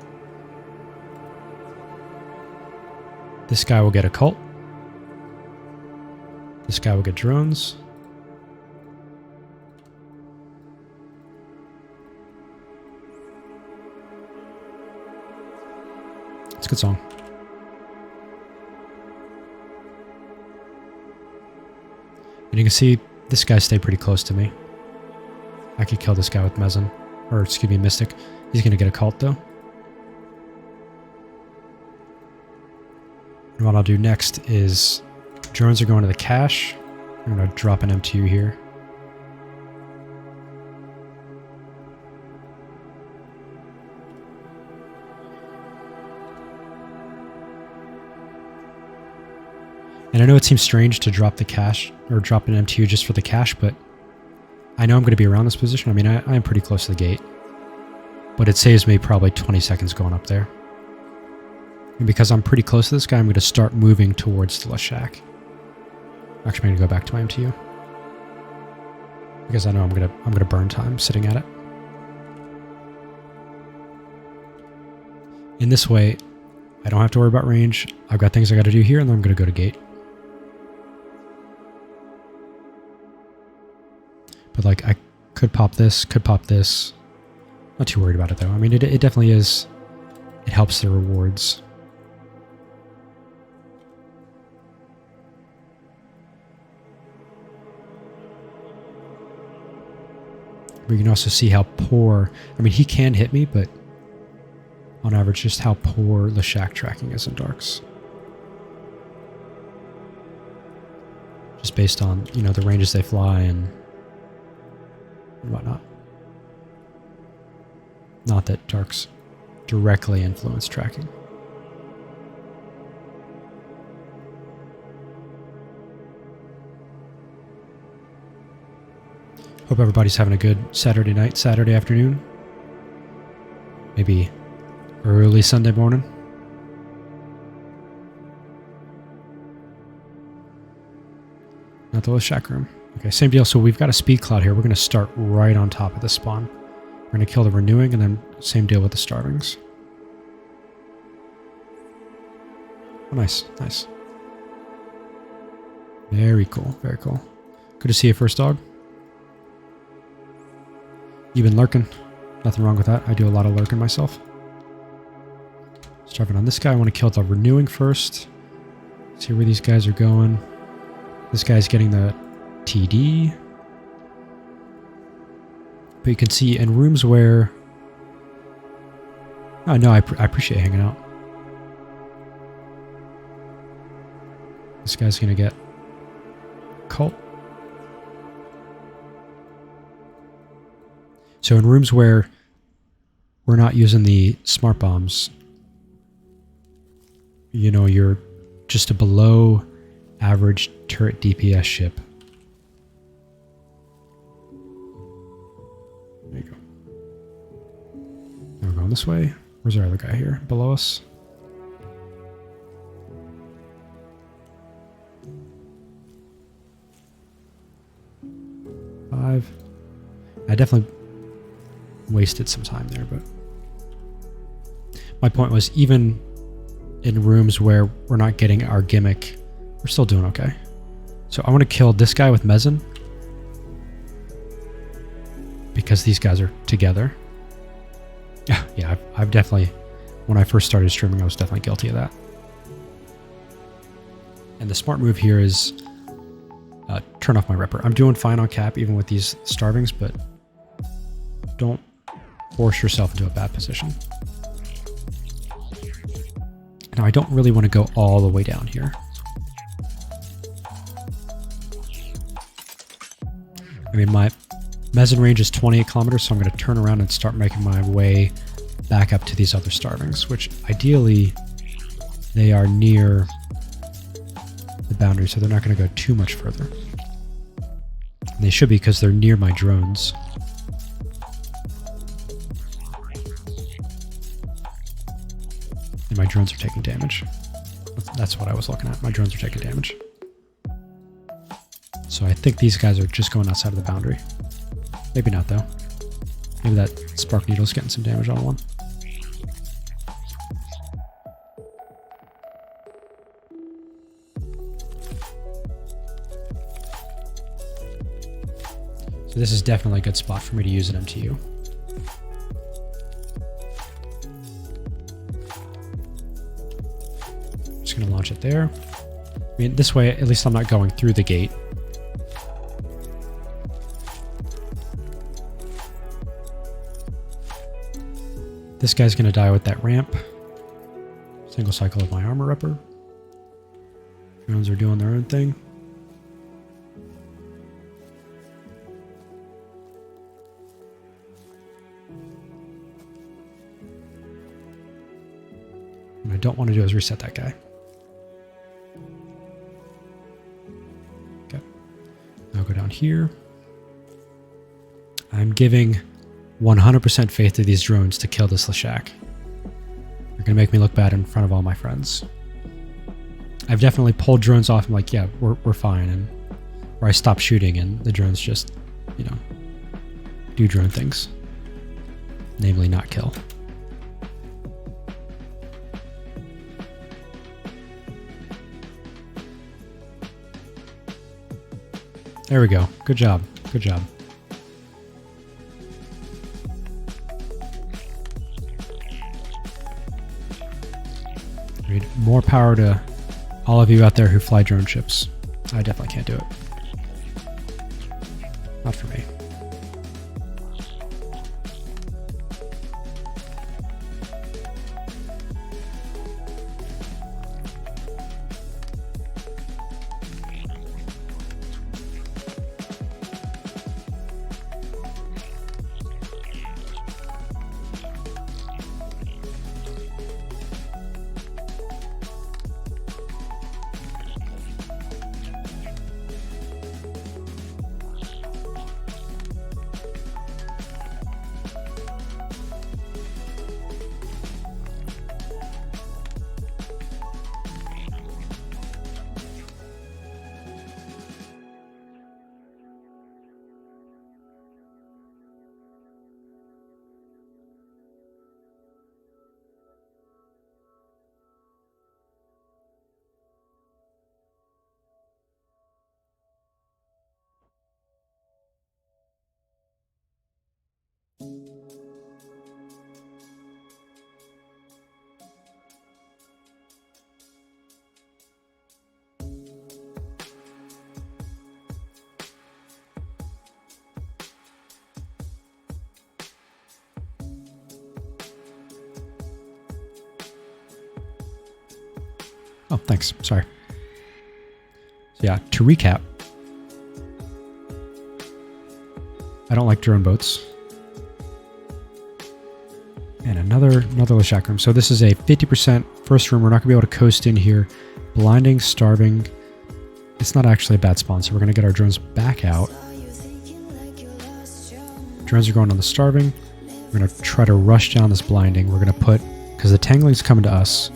Speaker 1: This guy will get a cult. This guy will get drones. It's a good song. And you can see this guy stayed pretty close to me. I could kill this guy with Mezzan. Or, excuse me, Mystic. He's going to get a cult, though. And what I'll do next is drones are going to the cache. I'm going to drop an MTU here. And I know it seems strange to drop the cache, or drop an MTU just for the cache, but I know I'm going to be around this position. I mean, I am pretty close to the gate. But it saves me probably 20 seconds going up there. And because I'm pretty close to this guy, I'm going to start moving towards the Lashak. Actually, I'm going to go back to my MTU. Because I know I'm going to burn time sitting at it. In this way, I don't have to worry about range. I've got things I got to do here, and then I'm going to go to gate. But like, I could pop this, could pop this. Not too worried about it though. I mean, it definitely is. It helps the rewards. But you can also see how poor, I mean, he can hit me, but on average, just how poor Lashak tracking is in Darks. Just based on, you know, the ranges they fly and whatnot. Not that Darks directly influence tracking. Hope everybody's having a good Saturday night, Saturday afternoon. Maybe early Sunday morning. Not the shack room. Okay, same deal. So we've got a speed cloud here. We're going to start right on top of the spawn. We're going to kill the renewing, and then same deal with the starvings. Oh, nice, nice. Very cool, very cool. Good to see you, first dog. You've been lurking. Nothing wrong with that. I do a lot of lurking myself. Starving on this guy. I want to kill the renewing first. See where these guys are going. This guy's getting the TD. But you can see in rooms where... Oh, no, I appreciate hanging out. This guy's going to get cult. So in rooms where we're not using the smart bombs, you know, you're just a below average turret DPS ship. There you go. Now we're going this way. Where's our other guy here? Below us. Five. I definitely wasted some time there, but my point was, even in rooms where we're not getting our gimmick, we're still doing okay. So I want to kill this guy with Mezzan because these guys are together. Yeah, I've definitely, when I first started streaming, I was definitely guilty of that. And the smart move here is turn off my Ripper. I'm doing fine on cap even with these starvings, but don't force yourself into a bad position. Now I don't really want to go all the way down here. I mean, my Mezzan range is 28 kilometers, so I'm going to turn around and start making my way back up to these other starvings, which ideally they are near the boundary, so they're not going to go too much further. And they should be, because they're near my drones. And my drones are taking damage. That's what I was looking at. My drones are taking damage. So I think these guys are just going outside of the boundary. Maybe not, though. Maybe that spark needle's getting some damage on one. So this is definitely a good spot for me to use an MTU. Just going to launch it there. I mean, this way, at least I'm not going through the gate. This guy's going to die with that ramp. Single cycle of my armor ripper. Drones are doing their own thing. What I don't want to do is reset that guy. Okay. Now go down here. I'm giving 100% faith to these drones to kill this Lashak. They're going to make me look bad in front of all my friends. I've definitely pulled drones off. I'm like, yeah, we're fine. And or I stop shooting and the drones just, you know, do drone things. Namely, not kill. There we go. Good job. Good job. More power to all of you out there who fly drone ships. I definitely can't do it. Not for me. Oh, thanks. Sorry. So yeah, to recap, I don't like drone boats. And another Leshak room. So this is a 50% first room. We're not going to be able to coast in here. Blinding, starving. It's not actually a bad spawn, so we're going to get our drones back out. Drones are going on the starving. We're going to try to rush down this blinding. We're going to put, because the tangling's coming to us,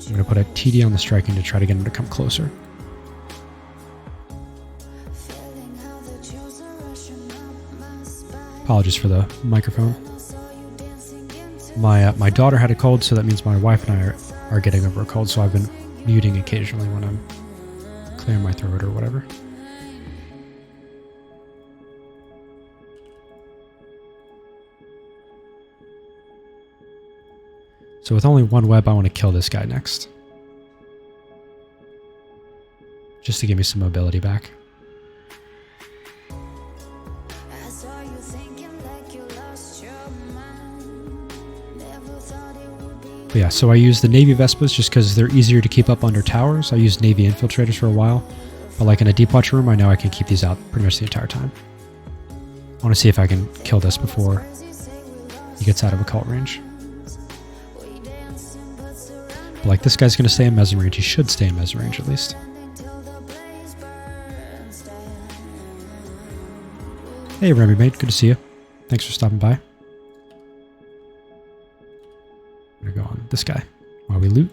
Speaker 1: I'm going to put a TD on the striking to try to get him to come closer. Apologies for the microphone. My daughter had a cold, so that means my wife and I are getting over a cold, so I've been muting occasionally when I'm clearing my throat or whatever. So with only one web, I want to kill this guy next. Just to give me some mobility back. But yeah, so I use the Navy Vespas just because they're easier to keep up under towers. I used Navy Infiltrators for a while. But like in a Deep Watch room, I know I can keep these out pretty much the entire time. I want to see if I can kill this before he gets out of occult range. But like this guy's going to stay in mezzanine range. He should stay in mezzanine range at least. Hey Remy mate, good to see you. Thanks for stopping by. I'm going to go on this guy while we loot.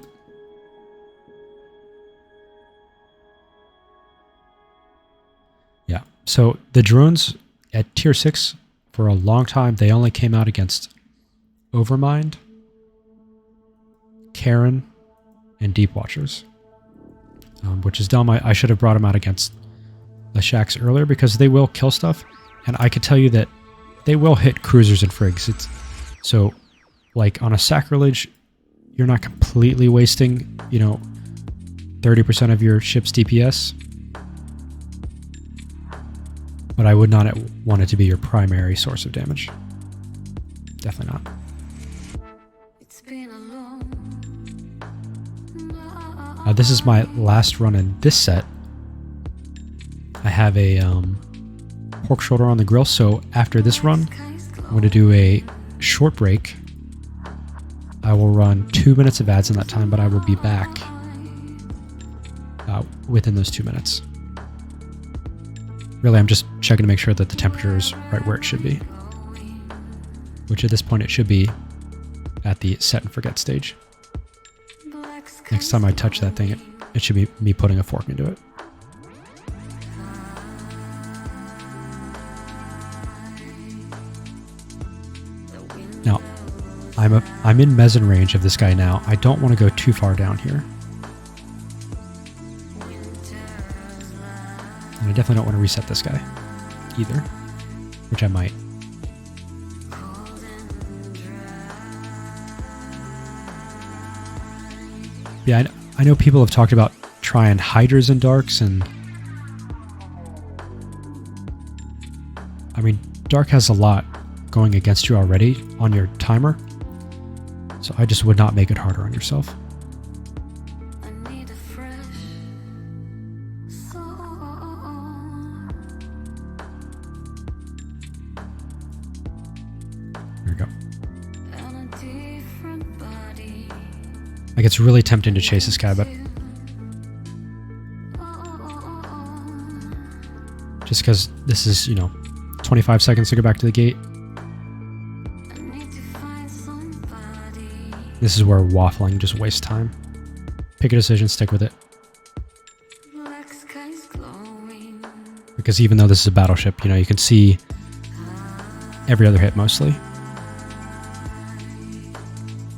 Speaker 1: Yeah, so the drones at tier 6 for a long time, they only came out against Overmind, Karen, and Deep Watchers. Which is dumb. I should have brought them out against Leshaks earlier because they will kill stuff. And I could tell you that they will hit cruisers and frigs. So, like on a Sacrilege, you're not completely wasting, 30% of your ship's DPS. But I would not want it to be your primary source of damage. Definitely not. This is my last run in this set. I have a pork shoulder on the grill, so after this run, I'm going to do a short break. I will run 2 minutes of ads in that time, but I will be back within those 2 minutes. Really, I'm just checking to make sure that the temperature is right where it should be. Which at this point it should be at the set and forget stage. Next time I touch that thing, it should be me putting a fork into it. Now, I'm in mezzanine range of this guy now. I don't want to go too far down here. And I definitely don't want to reset this guy either, which I might. Yeah, I know people have talked about trying Hydras and Darks, and I mean, Dark has a lot going against you already on your timer, so I just would not make it harder on yourself. There we go. Like, it's really tempting to chase this guy, but just because this is, 25 seconds to go back to the gate. This is where waffling just wastes time. Pick a decision, stick with it. Because even though this is a battleship, you can see every other hit mostly.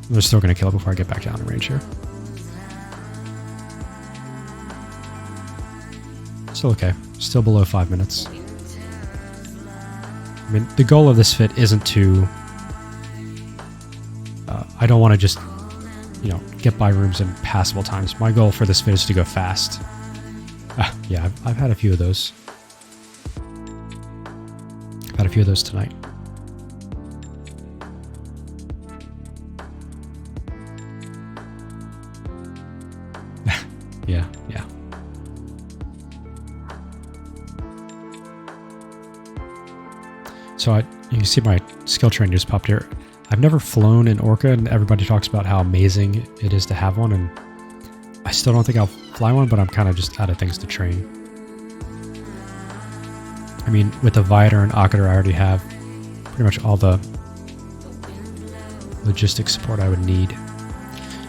Speaker 1: They're still going to kill it before I get back down in range here. Still okay. Still below 5 minutes. I mean, the goal of this fit isn't to... I don't want to just, get by rooms in passable times. My goal for this fit is to go fast. Yeah, I've had a few of those. I've had a few of those tonight. So you can see my skill train just popped here. I've never flown an Orca, and everybody talks about how amazing it is to have one, and I still don't think I'll fly one, but I'm kind of just out of things to train. I mean, with the Viator and Akator, I already have pretty much all the logistics support I would need.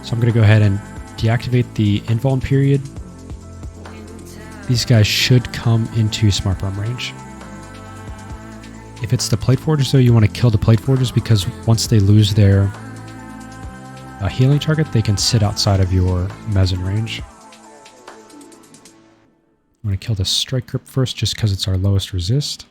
Speaker 1: So I'm going to go ahead and deactivate the invuln period. These guys should come into Smart Bomb range. If it's the Plate Forgers, though, you want to kill the Plate Forgers because once they lose their healing target, they can sit outside of your Mezzan range. I'm going to kill the Strike Grip first just because it's our lowest resist.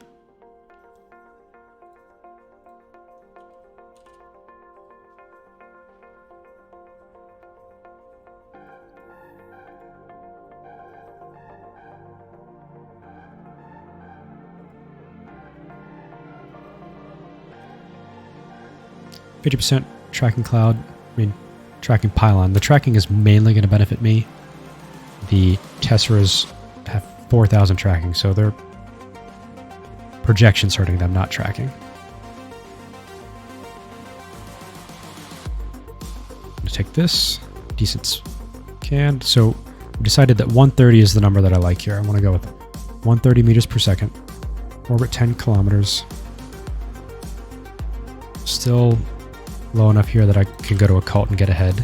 Speaker 1: Tracking cloud, tracking pylon. The tracking is mainly going to benefit me. The Tesseras have 4,000 tracking, so their projection's hurting them, not tracking. I'm going to take this. Decent canned. So we decided that 130 is the number that I like here. I want to go with 130 meters per second. Orbit 10 kilometers. Still low enough here that I can go to a cult and get ahead.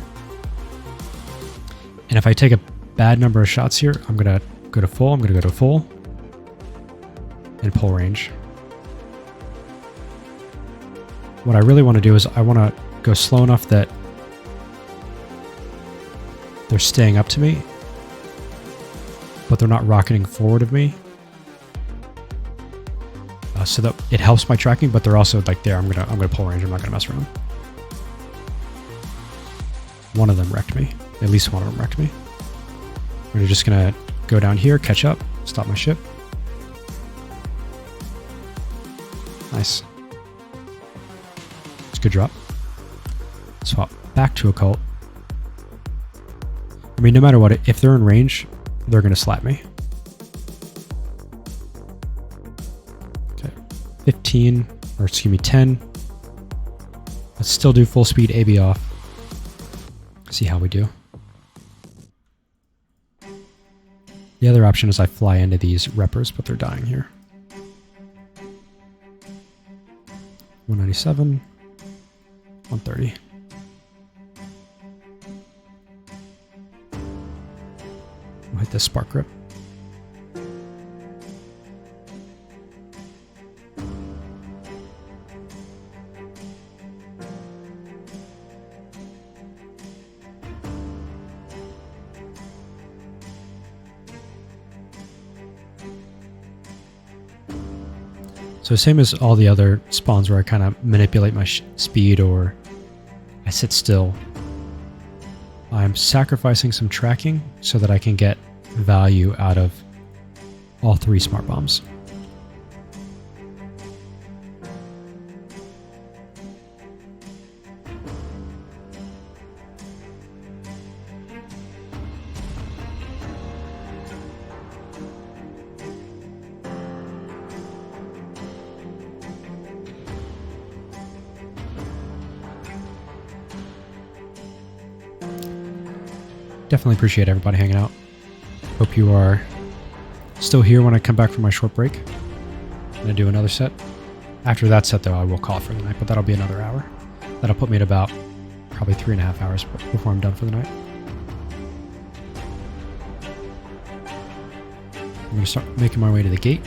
Speaker 1: And if I take a bad number of shots here, I'm going to go to full. I'm going to go to full and pull range. What I really want to do is I want to go slow enough that they're staying up to me, but they're not rocketing forward of me. So that it helps my tracking, but they're also like there. I'm gonna pull range. I'm not gonna mess around. One of them wrecked me. At least one of them wrecked me. We're just gonna go down here, catch up, stop my ship. Nice. It's a good drop. Swap back to a cult. I mean, no matter what, if they're in range, they're gonna slap me. 15, or excuse me, 10. Let's still do full speed AB off. See how we do. The other option is I fly into these reppers, but they're dying here. 197, 130. We'll hit this spark grip. So same as all the other spawns where I kind of manipulate my speed or I sit still. I'm sacrificing some tracking so that I can get value out of all three smart bombs. Definitely appreciate everybody hanging out. Hope you are still here when I come back from my short break. I'm going to do another set. After that set, though, I will call it for the night, but that'll be another hour. That'll put me at about probably 3.5 hours before I'm done for the night. I'm going to start making my way to the gate.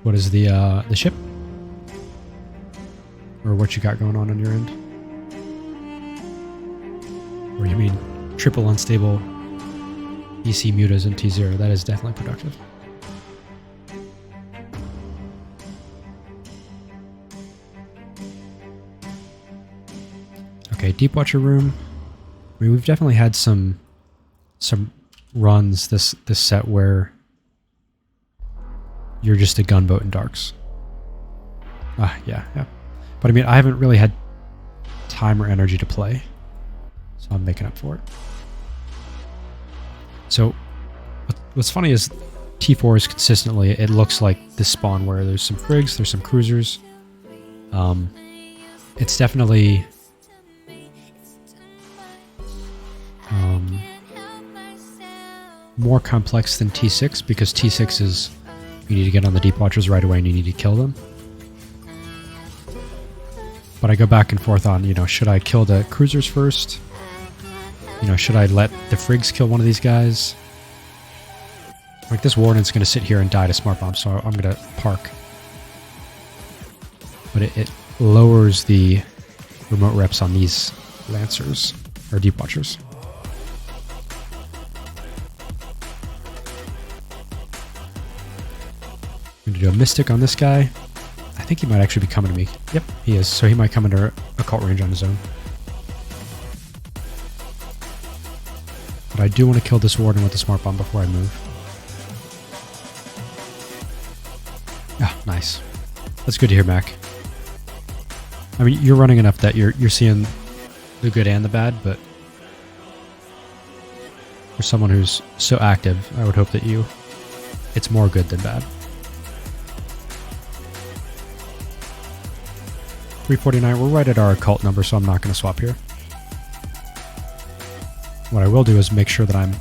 Speaker 1: What is the ship? Or what you got going on your end? Or you mean triple unstable EC mutas and T0? That is definitely productive. Okay, Deep Watcher room. I mean, we've definitely had some runs this set where you're just a gunboat in darks. Yeah. But I mean, I haven't really had time or energy to play, so I'm making up for it. So what's funny is T4 is consistently, it looks like this spawn where there's some frigs, there's some cruisers. It's definitely more complex than T6 because T6 is you need to get on the deep watchers right away and you need to kill them. But I go back and forth on, should I kill the cruisers first? Should I let the frigs kill one of these guys? Like this warden's going to sit here and die to smart bomb, so I'm going to park. But it lowers the remote reps on these lancers or deep watchers. I'm going to do a mystic on this guy. I think he might actually be coming to me. Yep, he is. So he might come under occult range on his own. But I do want to kill this warden with the smart bomb before I move. Ah, nice. That's good to hear, Mac. I mean, you're running enough that you're seeing the good and the bad, but for someone who's so active, I would hope that it's more good than bad. 349, we're right at our occult number, so I'm not going to swap here. What I will do is make sure that I'm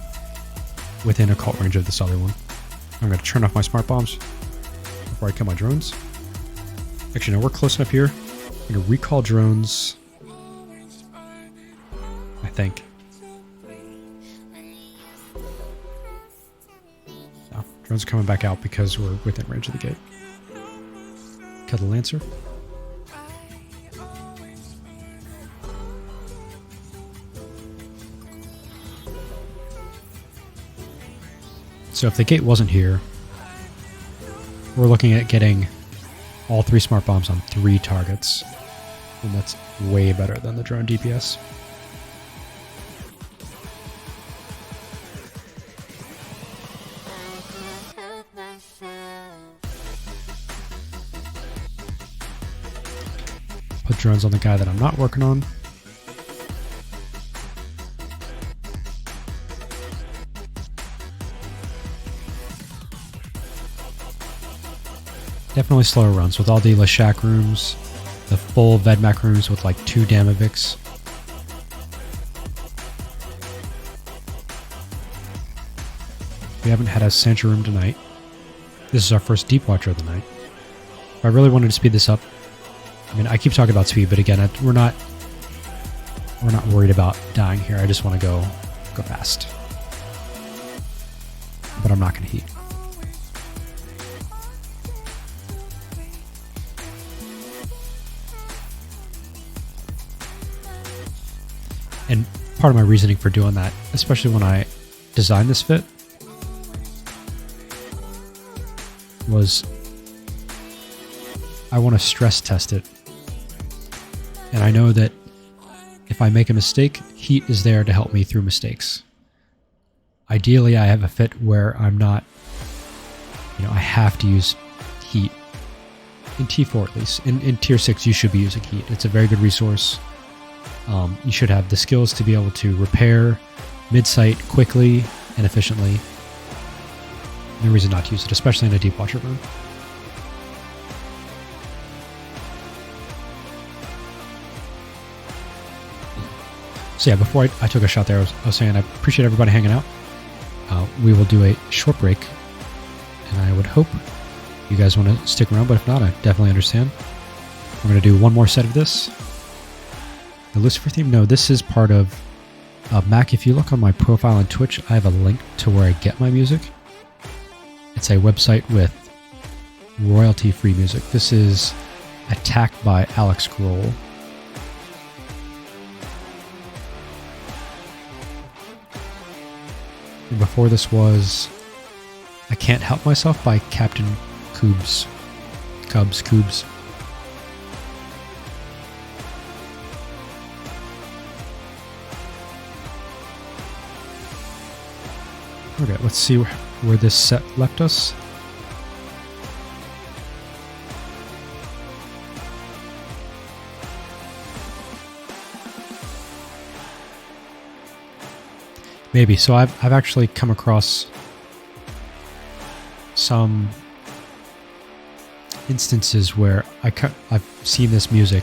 Speaker 1: within occult range of this other one. I'm going to turn off my smart bombs before I kill my drones. Actually, no, we're close enough here. I'm going to recall drones. I think. No, drones are coming back out because we're within range of the gate. Kill the Lancer. So if the gate wasn't here, we're looking at getting all 3 smart bombs on 3 targets. And that's way better than the drone DPS. Put drones on the guy that I'm not working on. Definitely slower runs with all the Lashak rooms, the full Vedmak rooms with like 2 Damaviks. We haven't had a Sancha room tonight. This is our first Deep Watcher of the night. If I really wanted to speed this up, I mean, I keep talking about speed, but again, we're not worried about dying here. I just want to go fast. But I'm not going to heat. And part of my reasoning for doing that, especially when I designed this fit, was I want to stress test it. And I know that if I make a mistake, heat is there to help me through mistakes. Ideally, I have a fit where I'm not, I have to use heat. In T4 at least. In Tier 6, you should be using heat. It's a very good resource. You should have the skills to be able to repair mid-site quickly and efficiently. No reason not to use it, especially in a Deep Watcher room. So yeah, before I took a shot there, I was saying I appreciate everybody hanging out. We will do a short break, and I would hope you guys want to stick around, but if not, I definitely understand. We're going to do one more set of this. The Lucifer theme? No, this is part of Mac. If you look on my profile on Twitch, I have a link to where I get my music. It's a website with royalty-free music. This is Attack by Alex Grohl. And before this was I Can't Help Myself by Captain Cubes. Cubes. Okay, let's see where this set left us. Maybe. So I've actually come across some instances where I've seen this music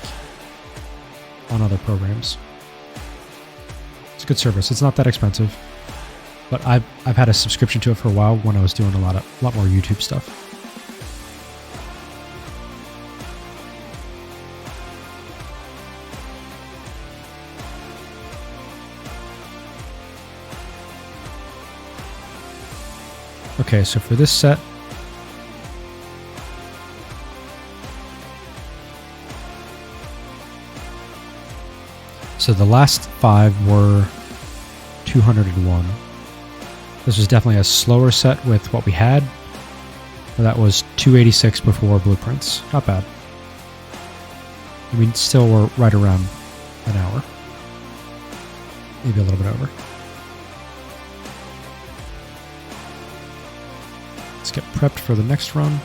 Speaker 1: on other programs. It's a good service. It's not that expensive, but I've had a subscription to it for a while when I was doing a lot more YouTube stuff. Okay, so for this set, so the last 5 were 201. This was definitely a slower set with what we had. That was 286 before blueprints. Not bad. I mean, still we're right around an hour. Maybe a little bit over. Let's get prepped for the next run.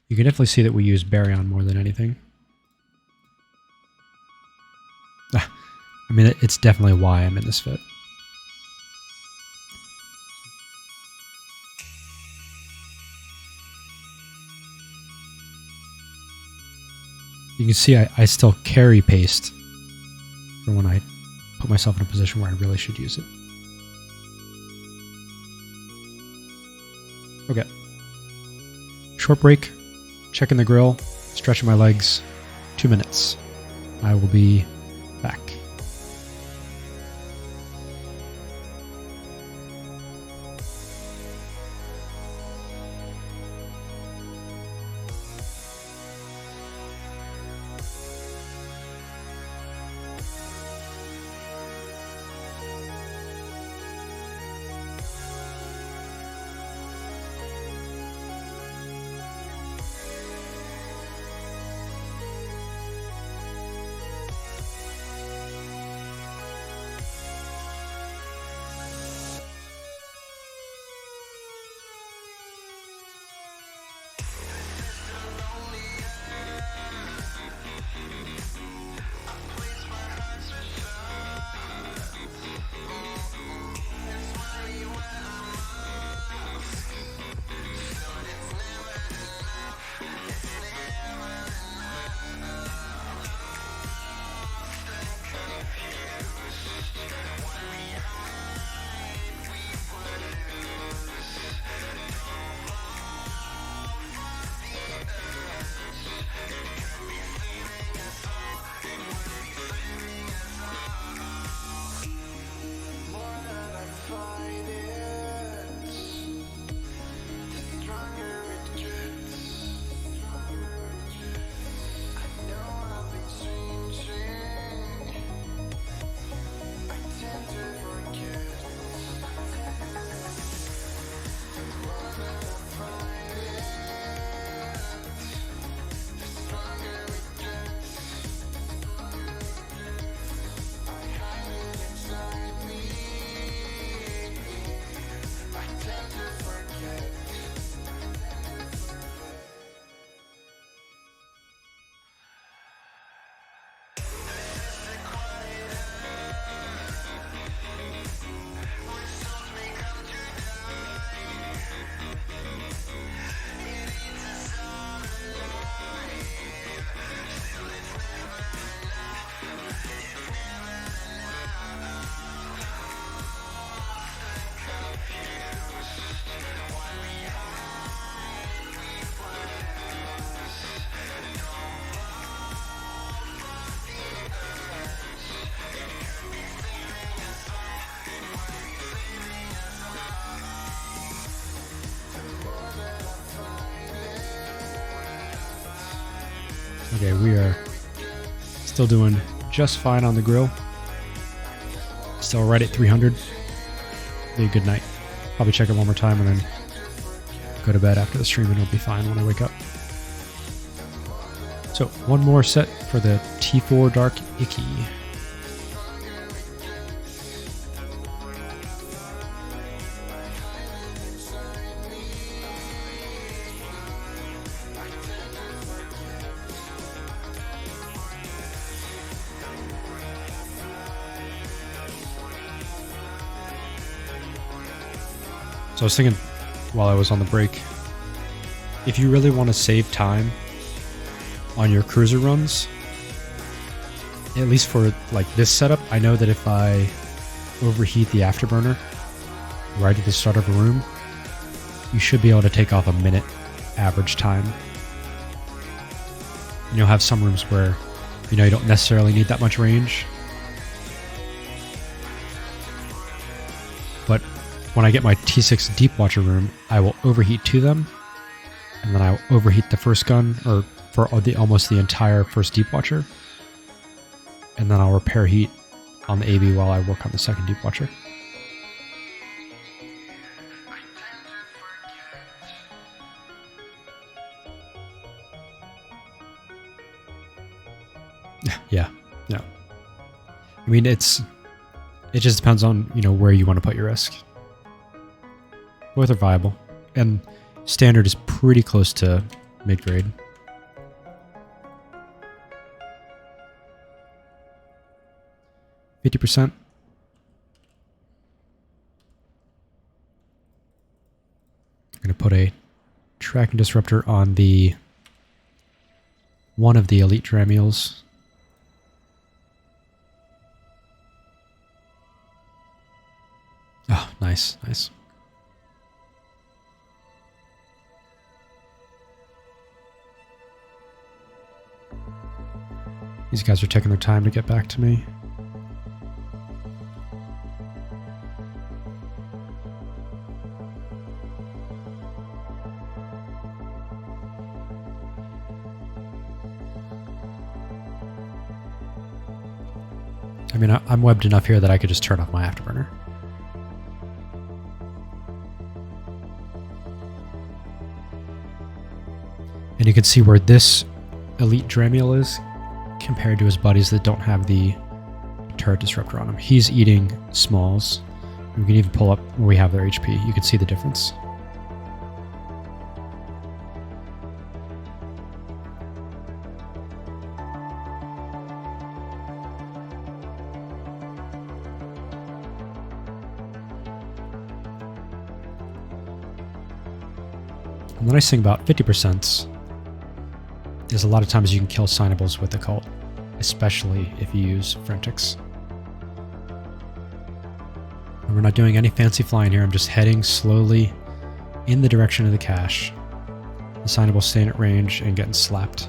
Speaker 1: You can definitely see that we use Baryon more than anything. I mean, it's definitely why I'm in this fit. You can see I still carry paste for when I put myself in a position where I really should use it. Okay. Short break, checking the grill, stretching my legs, 2 minutes. I will be back. Okay, we are still doing just fine on the grill. Still right at 300. Be a good night. Probably check it one more time and then go to bed after the stream and it'll be fine when I wake up. So, one more set for the T4 Dark Icky. So I was thinking while I was on the break, if you really want to save time on your cruiser runs, at least for like this setup, I know that if I overheat the afterburner right at the start of a room, you should be able to take off a minute average time. And you'll have some rooms where, you know, you don't necessarily need that much range. But when I get my T6 Deep Watcher room, I will overheat to them, and then I will overheat the first gun, or for almost the entire first Deep Watcher, and then I'll repair heat on the AB while I work on the second Deep Watcher. Yeah. I mean, it just depends on, you know, where you want to put your risk. Both are viable, and standard is pretty close to mid-grade. %. I'm going to put a tracking disruptor on one of the elite Dramiels. Oh, nice. These guys are taking their time to get back to me. I mean, I'm webbed enough here that I could just turn off my afterburner. And you can see where this elite Dramiel is compared to his buddies that don't have the turret disruptor on him. He's eating smalls. We can even pull up where we have their HP. You can see the difference. And the nice thing about 50% is a lot of times you can kill signables with Occult, especially if you use Forensics. And we're not doing any fancy flying here, I'm just heading slowly in the direction of the cache. The signable staying at range and getting slapped.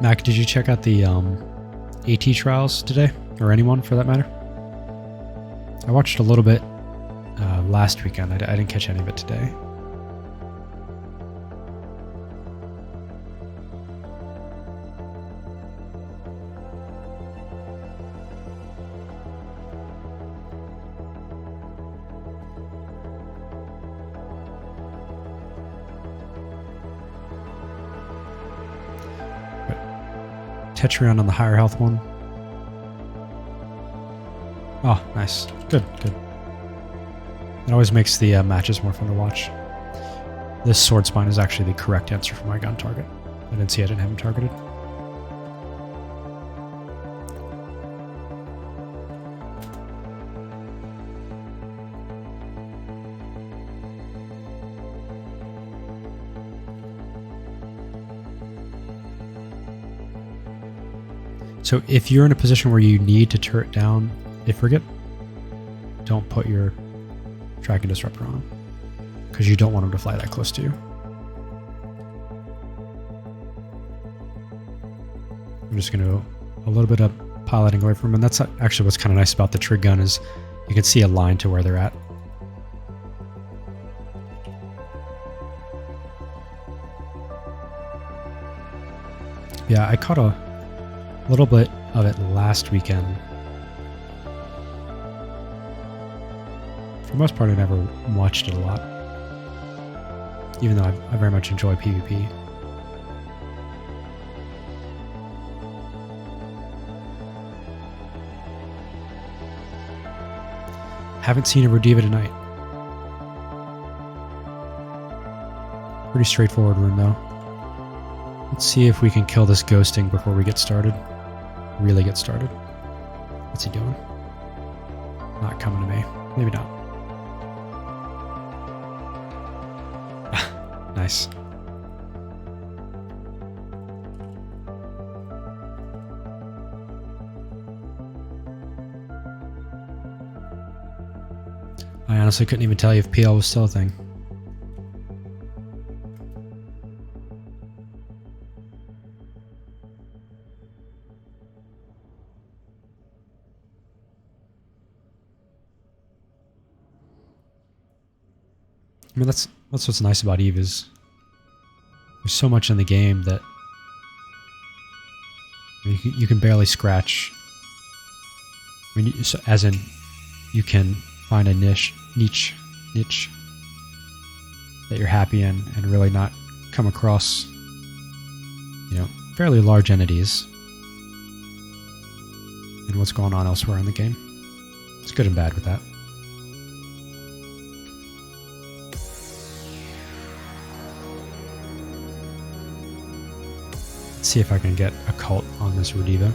Speaker 1: Mac, did you check out the AT trials today? Or anyone, for that matter? I watched a little bit last weekend. I didn't catch any of it today. Tetrion on the higher health one. Oh, nice. Good. It always makes the matches more fun to watch. This sword spine is actually the correct answer for my gun target. I didn't have him targeted. So if you're in a position where you need to turret down a frigate, don't put your tracking disruptor on, because you don't want him to fly that close to you. I'm just going to go a little bit of piloting away from him, and that's actually what's kind of nice about the trig gun is you can see a line to where they're at. Yeah, I caught a little bit of it last weekend. For the most part, I never watched it a lot. even though I very much enjoy PvP. Haven't seen a Rediva tonight. Pretty straightforward room though. Let's see if we can kill this ghosting before we get started. Really get started. What's he doing? Not coming to me. Maybe not. Nice. I honestly couldn't even tell you if PL was still a thing. I mean, that's what's nice about Eve is there's so much in the game that you can barely scratch. I mean, as in, you can find a niche that you're happy in and really not come across, fairly large entities and what's going on elsewhere in the game. It's good and bad with that. Let's see if I can get a cult on this Rediva.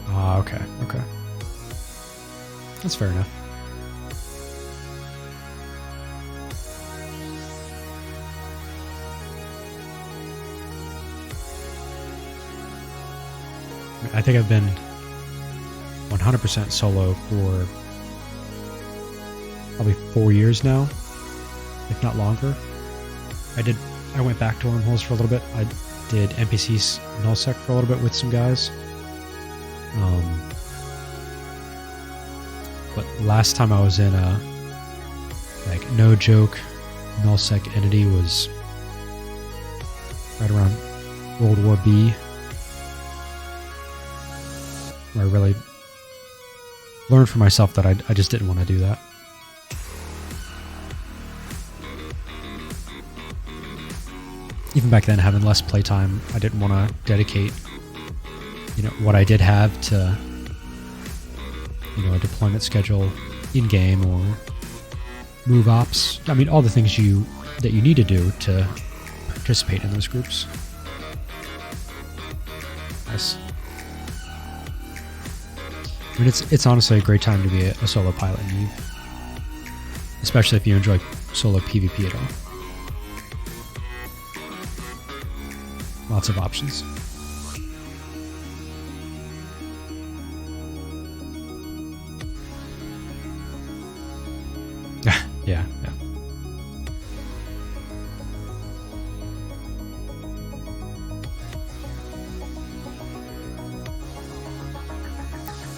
Speaker 1: Ah, okay. That's fair enough. I think I've been 100% solo for probably 4 years now, if not longer. I went back to wormholes for a little bit. I did NPCs nullsec for a little bit with some guys. But last time I was in a no joke nullsec entity was right around World War B, where I really learned for myself that I just didn't want to do that. Even back then, having less playtime, I didn't want to dedicate, what I did have to, a deployment schedule in-game or move ops. I mean, all the things that you need to do to participate in those groups. Nice. I mean, it's honestly a great time to be a solo pilot in Eve, especially if you enjoy solo PvP at all. Lots of options. Yeah.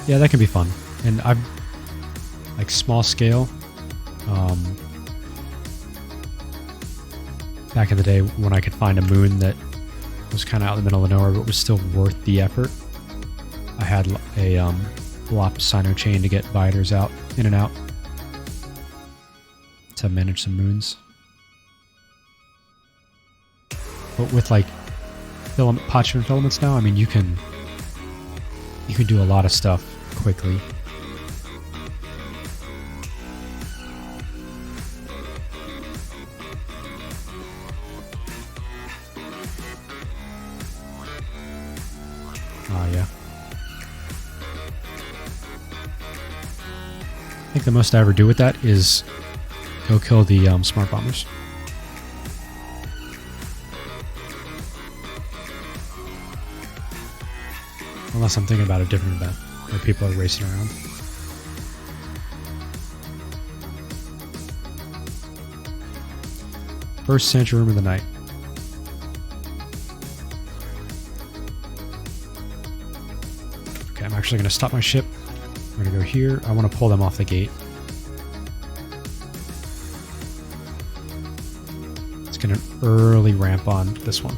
Speaker 1: Yeah, that can be fun. And I've small scale. Back in the day when I could find a moon that was kind of out in the middle of nowhere but was still worth the effort, I had a Blop Sino chain to get biters out, in and out, to manage some moons. But with parchment filaments now, I mean, you can do a lot of stuff quickly. Yeah. I think the most I ever do with that is go kill the smart bombers. Unless I'm thinking about a different event where people are racing around. First sanctuary room of the night. Okay, I'm actually going to stop my ship. I'm going to go here. I want to pull them off the gate. Let's get an early ramp on this one.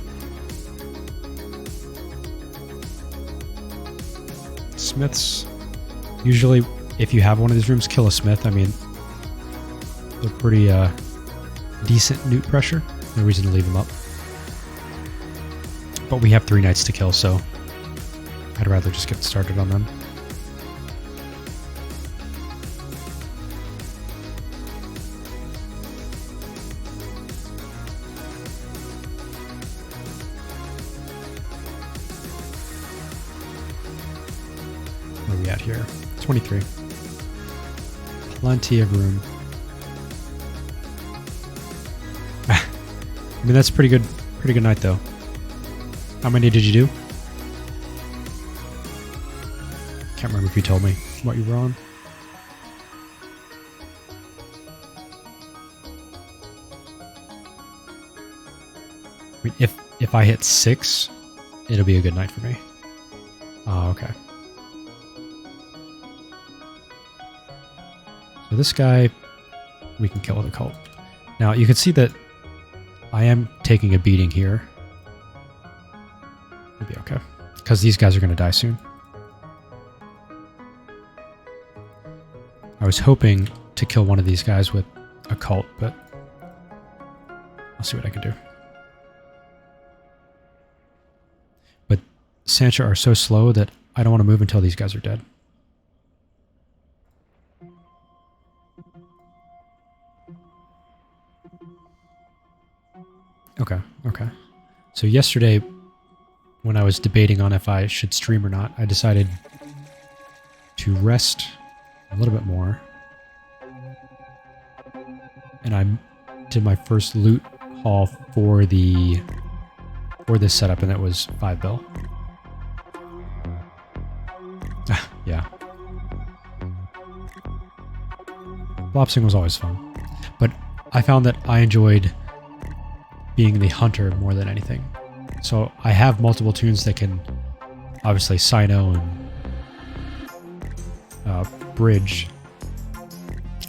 Speaker 1: Smiths, usually if you have one of these rooms, kill a smith. I mean, they're pretty decent loot pressure. No reason to leave them up. But we have 3 knights to kill, so I'd rather just get started on them. Where are we at here? 23. Plenty of room. I mean, that's pretty good night though. How many did you do? Can't remember if you told me what you were on. I mean, if I hit 6, it'll be a good night for me. Oh, okay. So this guy, we can kill with a cult. Now you can see that I am taking a beating here. It'll be okay. Because these guys are going to die soon. I was hoping to kill one of these guys with a cult, but I'll see what I can do. But Sancha are so slow that I don't want to move until these guys are dead. Okay. So yesterday, when I was debating on if I should stream or not, I decided to rest a little bit more. And I did my first loot haul for this setup, and that was 5 bill. Yeah. Blopsing was always fun. But I found that I enjoyed being the hunter more than anything. So I have multiple tunes that can obviously Sino and bridge,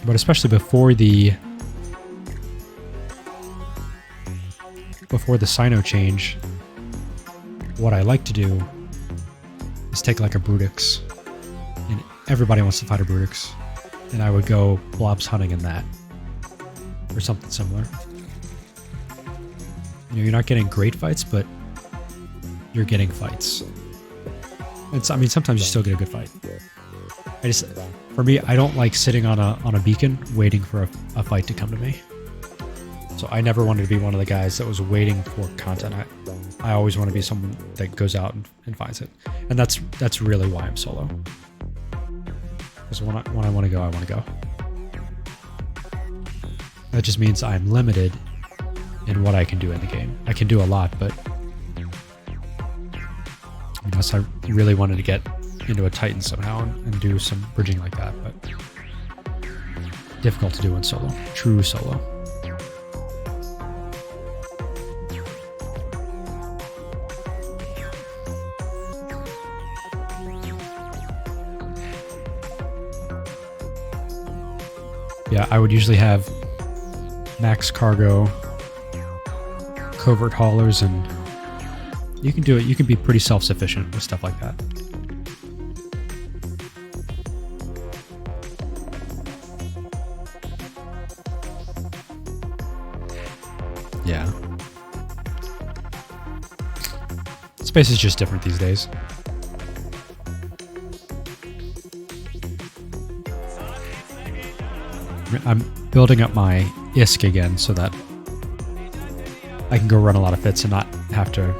Speaker 1: but especially before the Sino change, what I like to do is take like a Brutix, and everybody wants to fight a Brutix, and I would go blobs hunting in that or something similar. You know, you're not getting great fights, but you're getting fights. I mean, sometimes you still get a good fight. For me, I don't like sitting on a beacon waiting for a fight to come to me. So I never wanted to be one of the guys that was waiting for content. I always want to be someone that goes out and finds it. And that's really why I'm solo. Because when I want to go, I want to go. That just means I'm limited in what I can do in the game. I can do a lot, but unless I really wanted to get into a Titan somehow and do some bridging like that, but difficult to do in solo. True solo. Yeah, I would usually have max cargo, covert haulers, and you can do it. You can be pretty self-sufficient with stuff like that. Yeah. Space is just different these days. I'm building up my ISK again so that I can go run a lot of fits and not have to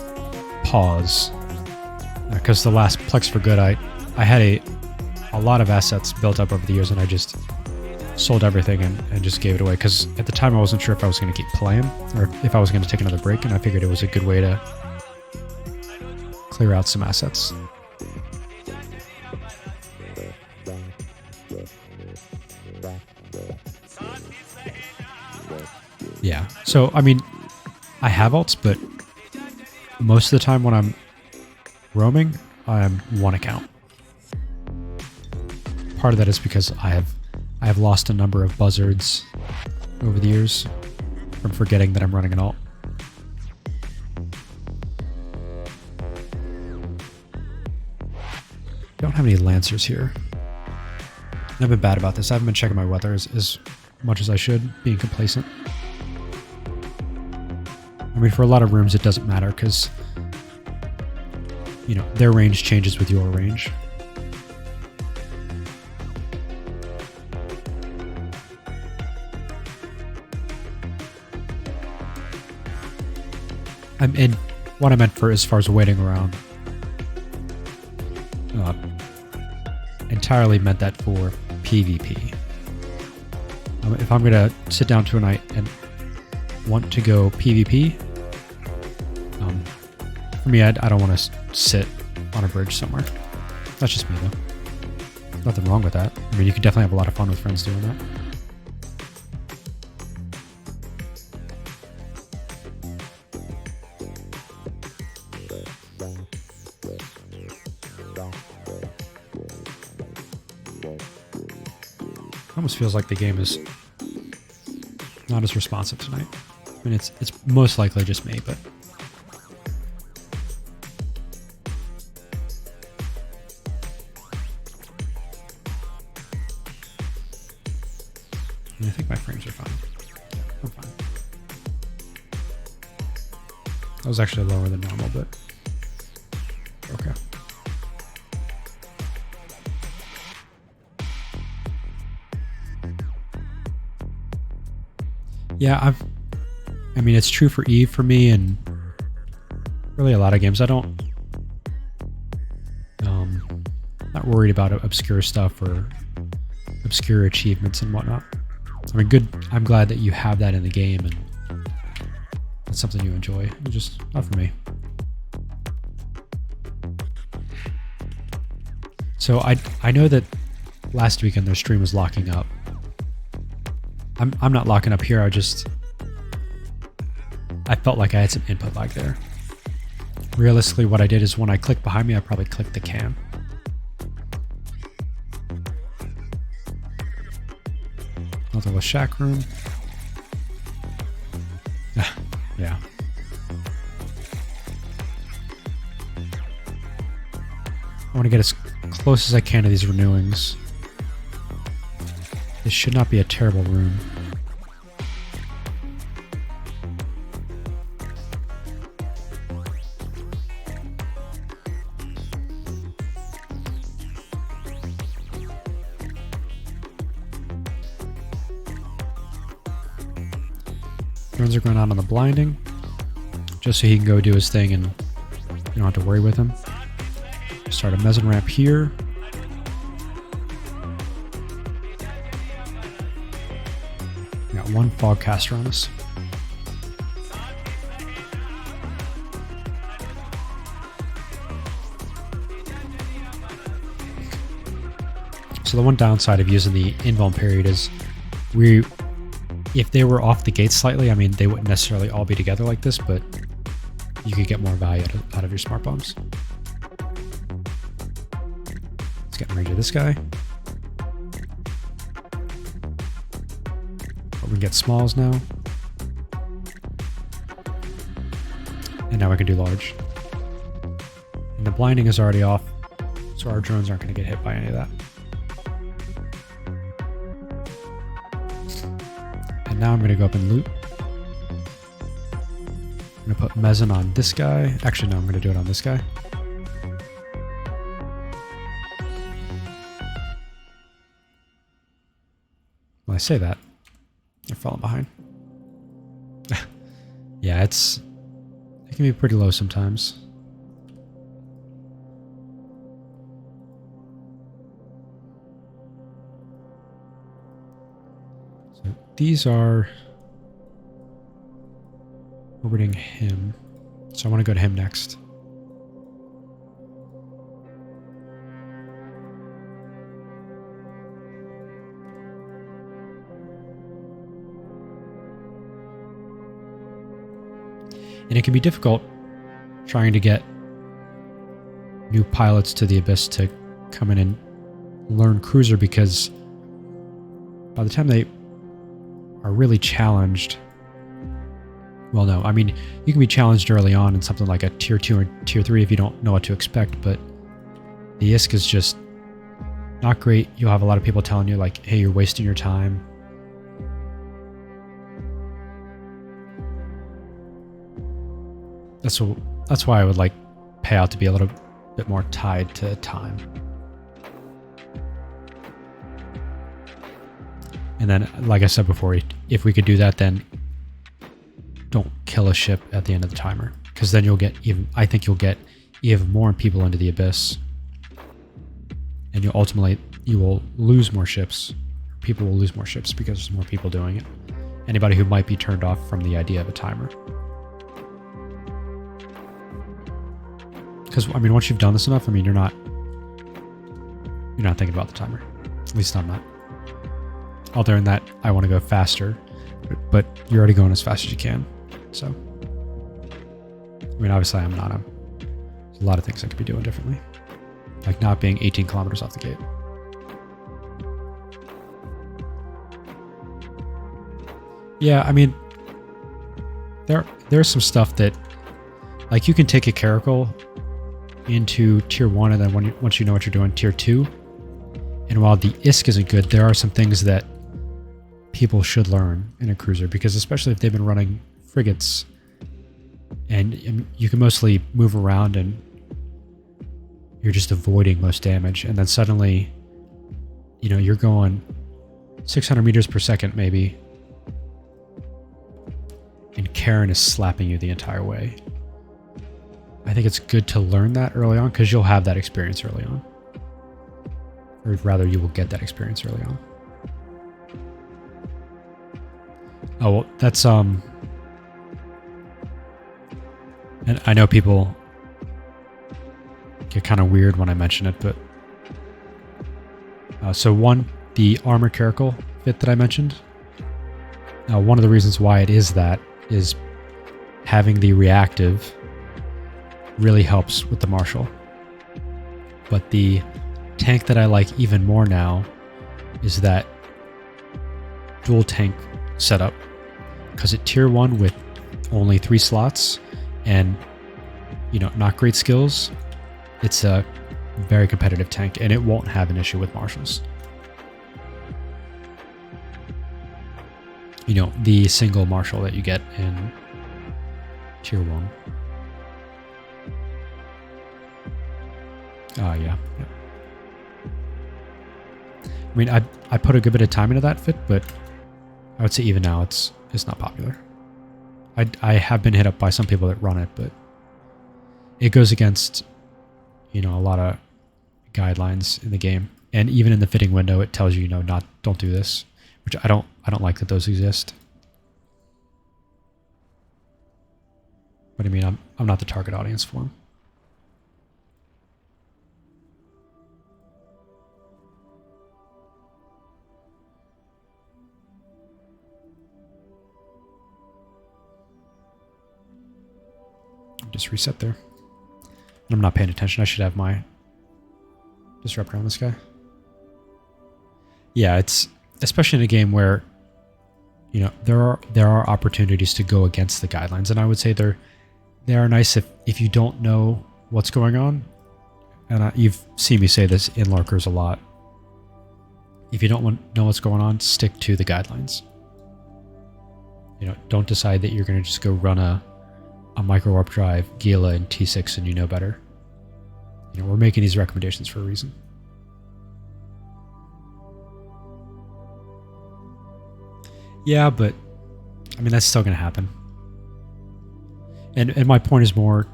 Speaker 1: pause. Because the last Plex for Good, I had a lot of assets built up over the years, and I just sold everything and just gave it away. Because at the time I wasn't sure if I was going to keep playing or if I was going to take another break, and I figured it was a good way to clear out some assets. Yeah, so I mean, I have ults, but most of the time when I'm roaming, I'm one account. Part of that is because I have lost a number of buzzards over the years from forgetting that I'm running an alt. Don't have any lancers here. I've been bad about this. I haven't been checking my weather as much as I should, being complacent. I mean, for a lot of rooms, it doesn't matter because, you know, their range changes with your range. And what I meant for as far as waiting around, entirely meant that for PvP. If I'm going to sit down to a night and want to go PvP, for me, I don't want to sit on a bridge somewhere. That's just me, though. Nothing wrong with that. I mean, you can definitely have a lot of fun with friends doing that. Almost feels like the game is not as responsive tonight. I mean, it's most likely just me, but I think my frames are fine. Yeah, I'm fine. That was actually lower than normal, but okay. Yeah, I mean, it's true for Eve for me, and really a lot of games. I don't, not worried about obscure stuff or obscure achievements and whatnot. I mean, good. I'm glad that you have that in the game, and it's something you enjoy. It's just not for me. So I know that last weekend their stream was locking up. I'm not locking up here. I felt like I had some input lag there. Realistically, what I did is when I clicked behind me, I probably clicked the cam. Another little shack room. Yeah. I want to get as close as I can to these renewings. This should not be a terrible room. Drones are going on the blinding, just so he can go do his thing and you don't have to worry with him. Start a mezzanine ramp here. Got one fog caster on us. So the one downside of using the invuln period is if they were off the gate slightly, I mean, they wouldn't necessarily all be together like this, but you could get more value out of your smart bombs. Let's get in range of this guy. But we can get smalls now. And now we can do large. And the blinding is already off, so our drones aren't going to get hit by any of that. And now I'm going to go up and loot. I'm going to put mezzanine on this guy. Actually, no, I'm going to do it on this guy. When I say that, they're falling behind. Yeah, it can be pretty low sometimes. So these are orbiting him. So I want to go to him next. And it can be difficult trying to get new pilots to the Abyss to come in and learn Cruiser, because by the time they are really challenged, well, no, I mean, you can be challenged early on in something like a tier 2 or tier 3 if you don't know what to expect, but the ISK is just Not great. You'll have a lot of people telling you like, hey, you're wasting your time. That's why I would like payout to be a little bit more tied to time. And then, like I said before, if we could do that, then don't kill a ship at the end of the timer, because then you'll get even. I think you'll get even more people into the Abyss, and you will lose more ships. People will lose more ships because there's more people doing it. Anybody who might be turned off from the idea of a timer. Because I mean, once you've done this enough, I mean, you're not thinking about the timer. At least I'm not. Other than that, I want to go faster, but you're already going as fast as you can. So, I mean, obviously I'm not. There's a lot of things I could be doing differently. Like not being 18 kilometers off the gate. Yeah, I mean, there's some stuff that, like, you can take a Caracal into tier 1, and then once you know what you're doing, tier 2. And while the ISK isn't good, there are some things that people should learn in a cruiser, because especially if they've been running frigates, and you can mostly move around and you're just avoiding most damage, and then suddenly, you know, you're going 600 meters per second maybe, and Karen is slapping you the entire way. I think it's good to learn that early on, because you'll have that experience early on. Or rather, you will get that experience early on. Oh, well, that's, and I know people get kind of weird when I mention it, but, so one, the armor Caracal fit that I mentioned, one of the reasons why it is that is having the reactive really helps with the Marshal. But the tank that I like even more now is that dual tank setup, because at tier 1 with only 3 slots and, you know, not great skills, it's a very competitive tank, and it won't have an issue with Marshals. You know, the single Marshal that you get in tier 1. Yeah. I mean, I put a good bit of time into that fit, but I would say even now it's not popular. I have been hit up by some people that run it, but it goes against, you know, a lot of guidelines in the game, and even in the fitting window, it tells you, don't do this, which I don't like that those exist. But I mean, I'm not the target audience for them. Just reset there. And I'm not paying attention. I should have my disruptor on this guy. Yeah, it's especially in a game where, you know, there are opportunities to go against the guidelines, and I would say they are nice if you don't know what's going on. And you've seen me say this in lurkers a lot. If you don't know what's going on, stick to the guidelines. You know, don't decide that you're going to just go run a micro warp drive, Gila, and T6, and you know better. You know, we're making these recommendations for a reason. Yeah, but I mean, that's still going to happen. And my point is more,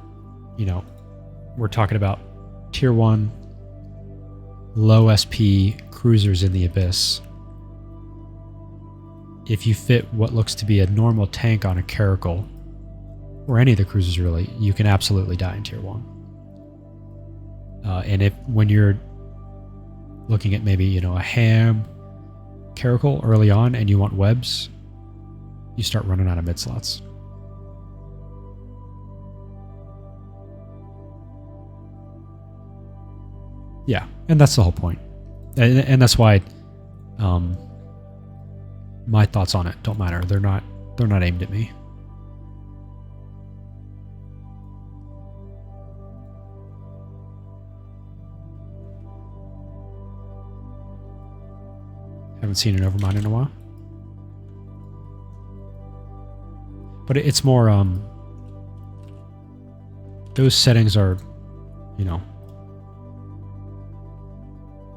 Speaker 1: you know, we're talking about tier 1, low SP cruisers in the Abyss. If you fit what looks to be a normal tank on a Caracal, or any of the cruisers really, you can absolutely die in tier 1. And when you're looking at maybe, you know, a ham Caracal early on and you want webs, you start running out of mid slots. Yeah, and that's the whole point. And that's why my thoughts on it don't matter. They're not aimed at me. Haven't seen an Overmind in a while. But it's more, those settings are, you know,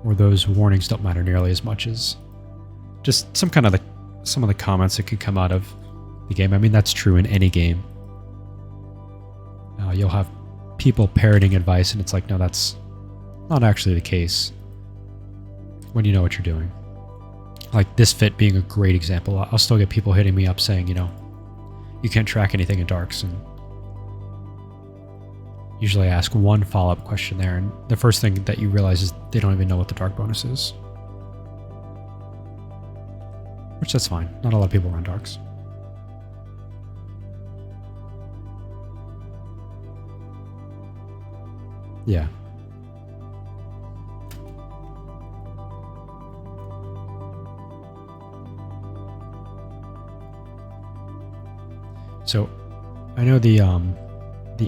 Speaker 1: or those warnings don't matter nearly as much as just some of the comments that could come out of the game. I mean, that's true in any game. You'll have people parroting advice, and it's like, no, that's not actually the case when you know what you're doing. Like this fit being a great example. I'll still get people hitting me up saying, you know, you can't track anything in darks, and usually I ask one follow-up question there, and the first thing that you realize is they don't even know what the dark bonus is. Which, that's fine. Not a lot of people run darks. Yeah. So, I know the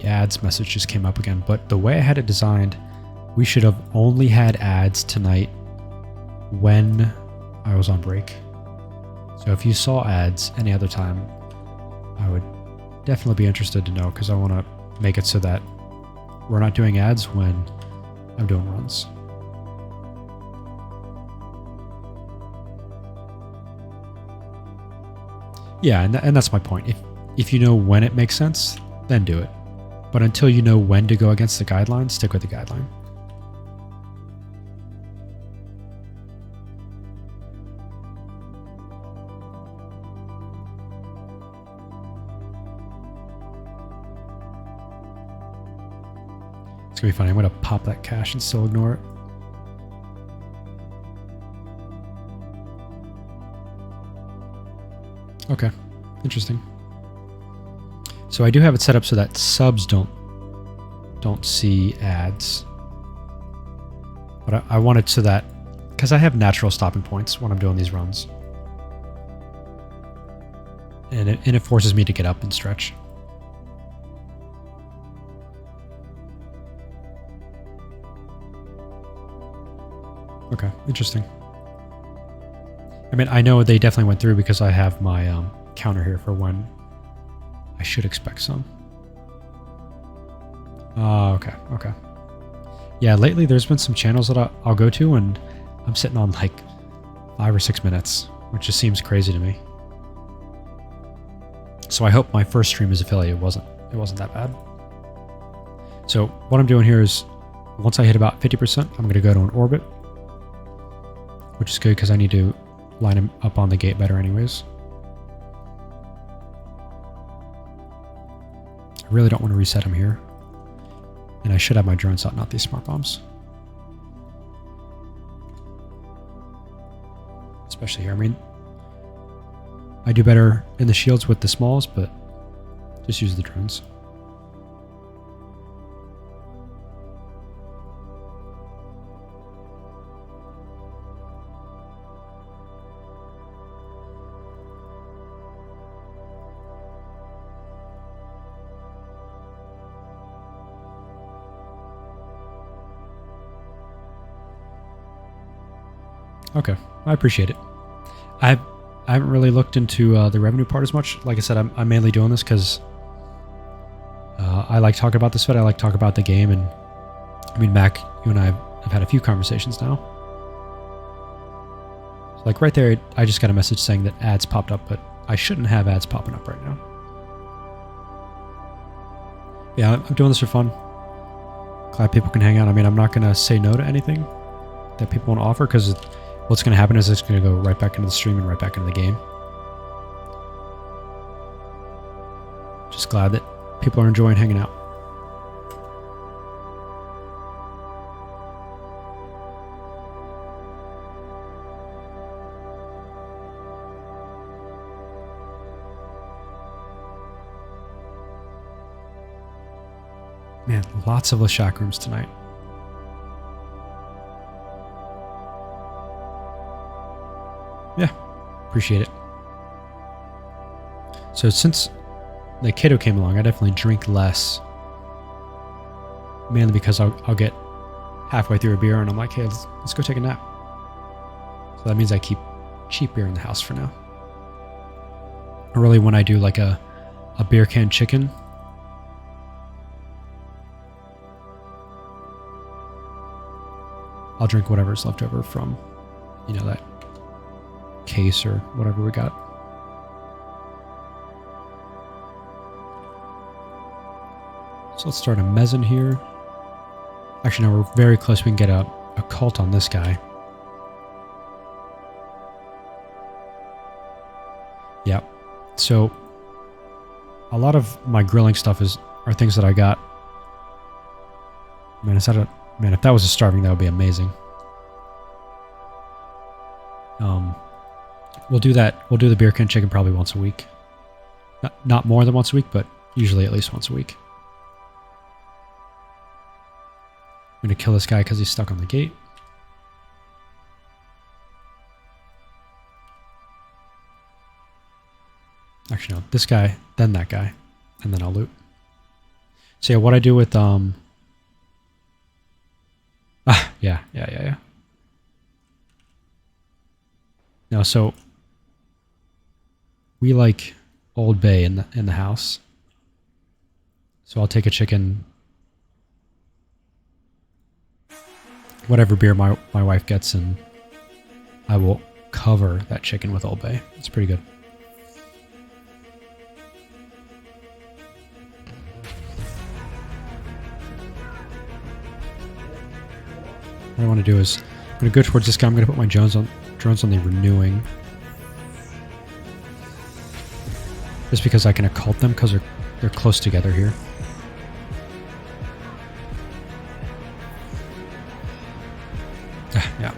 Speaker 1: ads message just came up again, but the way I had it designed, we should have only had ads tonight when I was on break. So if you saw ads any other time, I would definitely be interested to know, because I want to make it so that we're not doing ads when I'm doing runs. Yeah, and that's my point. If you know when it makes sense, then do it. But until you know when to go against the guideline, stick with the guideline. It's gonna be funny. I'm gonna pop that cash and still ignore it. Okay, interesting. So I do have it set up so that subs don't see ads. But I want it so that, because I have natural stopping points when I'm doing these runs. And it forces me to get up and stretch. Okay, interesting. I mean, I know they definitely went through because I have my counter here for when I should expect some. Okay. Yeah, lately there's been some channels that I'll go to and I'm sitting on like 5 or 6 minutes, which just seems crazy to me. So I hope my first stream as affiliate wasn't that bad. So what I'm doing here is, once I hit about 50%, I'm going to go to an orbit, which is good because I need to line him up on the gate better anyways. I really don't want to reset him here. And I should have my drones out, not these smart bombs. Especially here. I mean, I do better in the shields with the smalls, but just use the drones. Okay, I appreciate it. I haven't really looked into the revenue part as much. Like I said, I'm mainly doing this because I like talking about this fit. I like talking about the game, and I mean, Mac, you and I have had a few conversations now. So like right there, I just got a message saying that ads popped up, but I shouldn't have ads popping up right now. Yeah, I'm doing this for fun. Glad people can hang out. I mean, I'm not going to say no to anything that people want to offer, because what's going to happen is it's going to go right back into the stream and right back into the game. Just glad that people are enjoying hanging out. Man, lots of Lashak rooms tonight. Yeah, appreciate it. So since the Kato came along, I definitely drink less. Mainly because I'll get halfway through a beer and I'm like, hey, let's go take a nap. So that means I keep cheap beer in the house for now. Or really when I do like a beer can chicken, I'll drink whatever's left over from, you know, that case or whatever we got. So let's start a mezzan here. Actually, no, we're very close. We can get a cult on this guy. Yeah. So a lot of my grilling stuff are things that I got. Man, if that was a starving, that would be amazing. We'll do that. We'll do the beer can chicken probably once a week. Not more than once a week, but usually at least once a week. I'm going to kill this guy because he's stuck on the gate. Actually, no. This guy, then that guy, and then I'll loot. So yeah, what I do with... Yeah. No, so... We like Old Bay in the house. So I'll take a chicken... whatever beer my wife gets, and I will cover that chicken with Old Bay. It's pretty good. What I want to do is I'm going to go towards this guy. I'm going to put my drones on the renewing. Just because I can occult them because they're close together here. Yeah.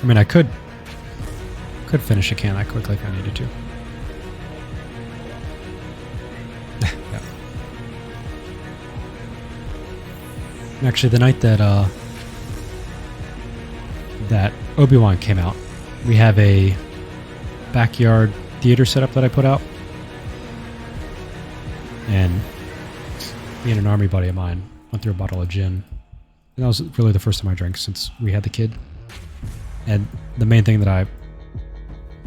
Speaker 1: I mean, I could finish a can that quickly if I needed to. Yeah. And actually, the night that Obi-Wan came out, we have a backyard theater setup that I put out. And me and an army buddy of mine went through a bottle of gin. And that was really the first time I drank since we had the kid. And the main thing that I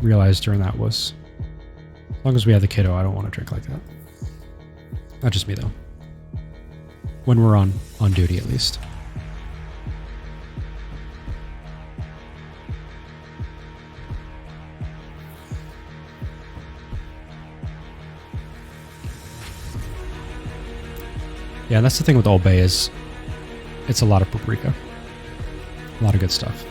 Speaker 1: realized during that was, as long as we have the kiddo, I don't want to drink like that. Not just me, though. When we're on duty, at least. Yeah, and that's the thing with Old Bay is it's a lot of paprika. A lot of good stuff.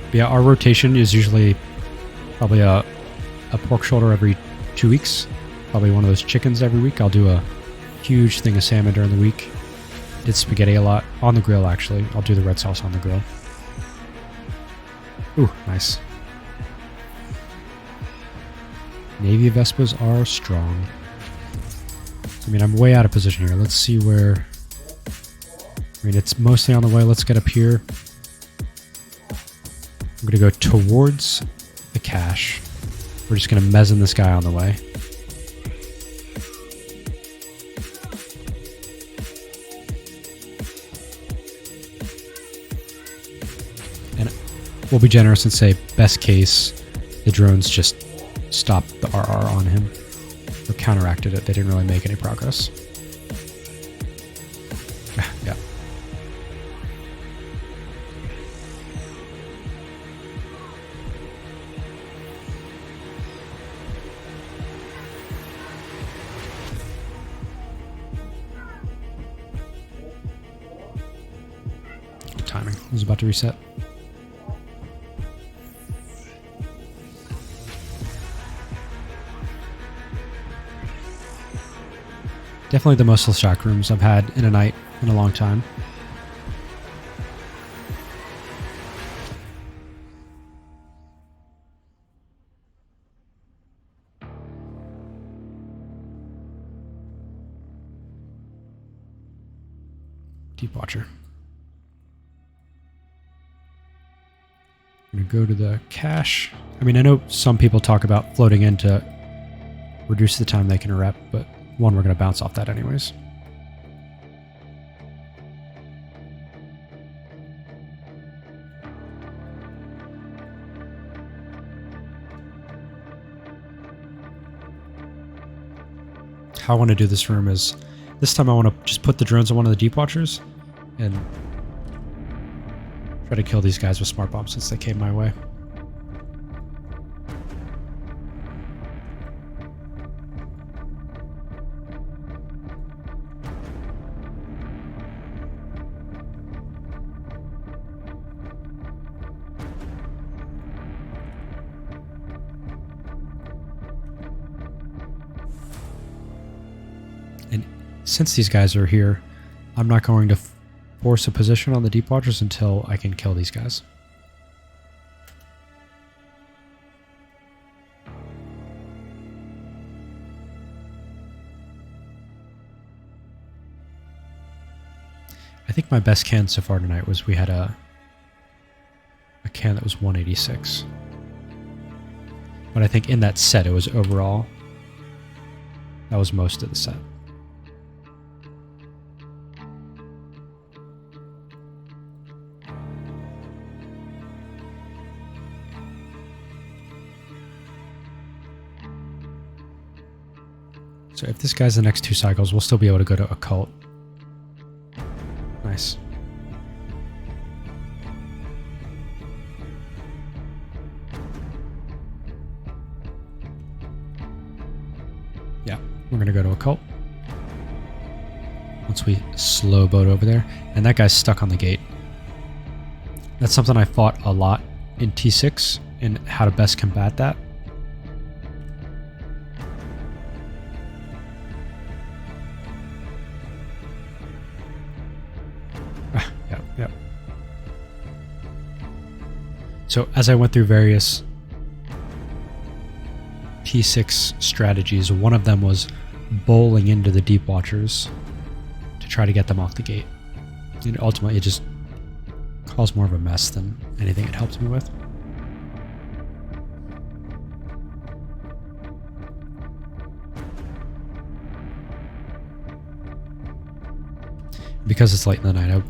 Speaker 1: But yeah, our rotation is usually probably a pork shoulder every 2 weeks. Probably one of those chickens every week. I'll do a huge thing of salmon during the week. Did spaghetti a lot. On the grill, actually. I'll do the red sauce on the grill. Ooh, nice. Navy Vespas are strong. I mean, I'm way out of position here. Let's see where... I mean, it's mostly on the way. Let's get up here. I'm going to go towards the cache. We're just going to mezzan this guy on the way. And we'll be generous and say, best case, the drones just stopped the RR on him. Or counteracted it. They didn't really make any progress. Yeah. Good timing. It was about to reset. Definitely the most shock rooms I've had in a night in a long time. Deep Watcher. I'm going to go to the cache. I mean, I know some people talk about floating in to reduce the time they can rep, but one, we're going to bounce off that anyways. how I want to do this room is, this time I want to just put the drones on one of the Deep Watchers and try to kill these guys with smart bombs since they came my way. And since these guys are here, I'm not going to force a position on the Deep Watchers until I can kill these guys. I think my best can so far tonight was we had a can that was 186. But I think in that set it was overall, that was most of the set. So if this guy's the next 2 cycles, we'll still be able to go to Occult. Nice. Yeah, we're going to go to Occult. Once we slow boat over there. And that guy's stuck on the gate. That's something I fought a lot in T6 and how to best combat that. Yep. So as I went through various T6 strategies, one of them was bowling into the Deep Watchers to try to get them off the gate. And ultimately it just caused more of a mess than anything it helped me with. Because it's late in the night,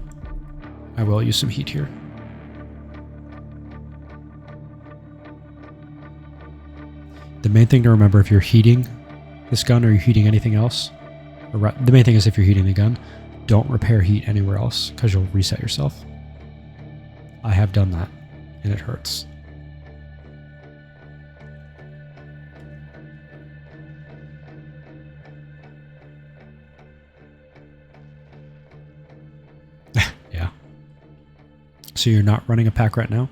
Speaker 1: I will use some heat here. The main thing to remember if you're heating this gun or you're heating anything else, the main thing is if you're heating the gun, don't repair heat anywhere else because you'll reset yourself. I have done that and it hurts. Yeah. So you're not running a pack right now?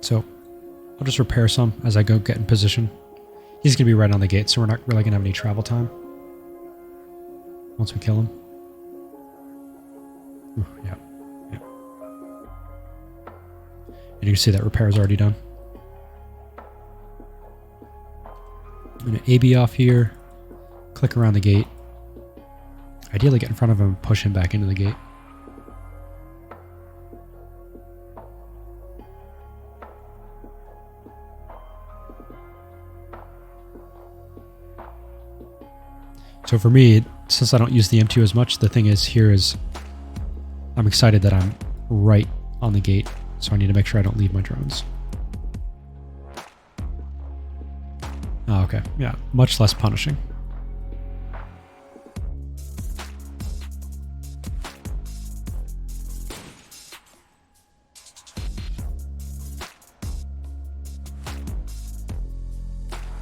Speaker 1: So I'll just repair some as I go get in position. He's going to be right on the gate, so we're not really going to have any travel time once we kill him. Ooh, yeah. And you can see that repair is already done. I'm going to AB off here, click around the gate. Ideally get in front of him and push him back into the gate. So for me, since I don't use the M2 as much, the thing is here is I'm excited that I'm right on the gate, so I need to make sure I don't leave my drones. Oh, okay. Yeah, much less punishing.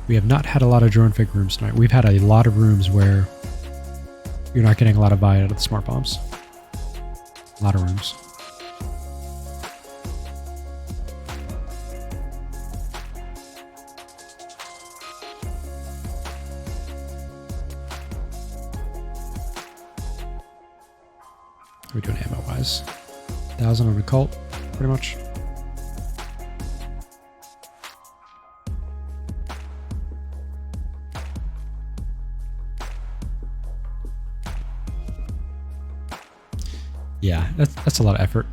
Speaker 1: We have not had a lot of drone fig rooms tonight. We've had a lot of rooms where you're not getting a lot of value out of the smart bombs. A lot of rooms. What are we doing ammo-wise? 1,000 on Occult, pretty much. Yeah, that's a lot of effort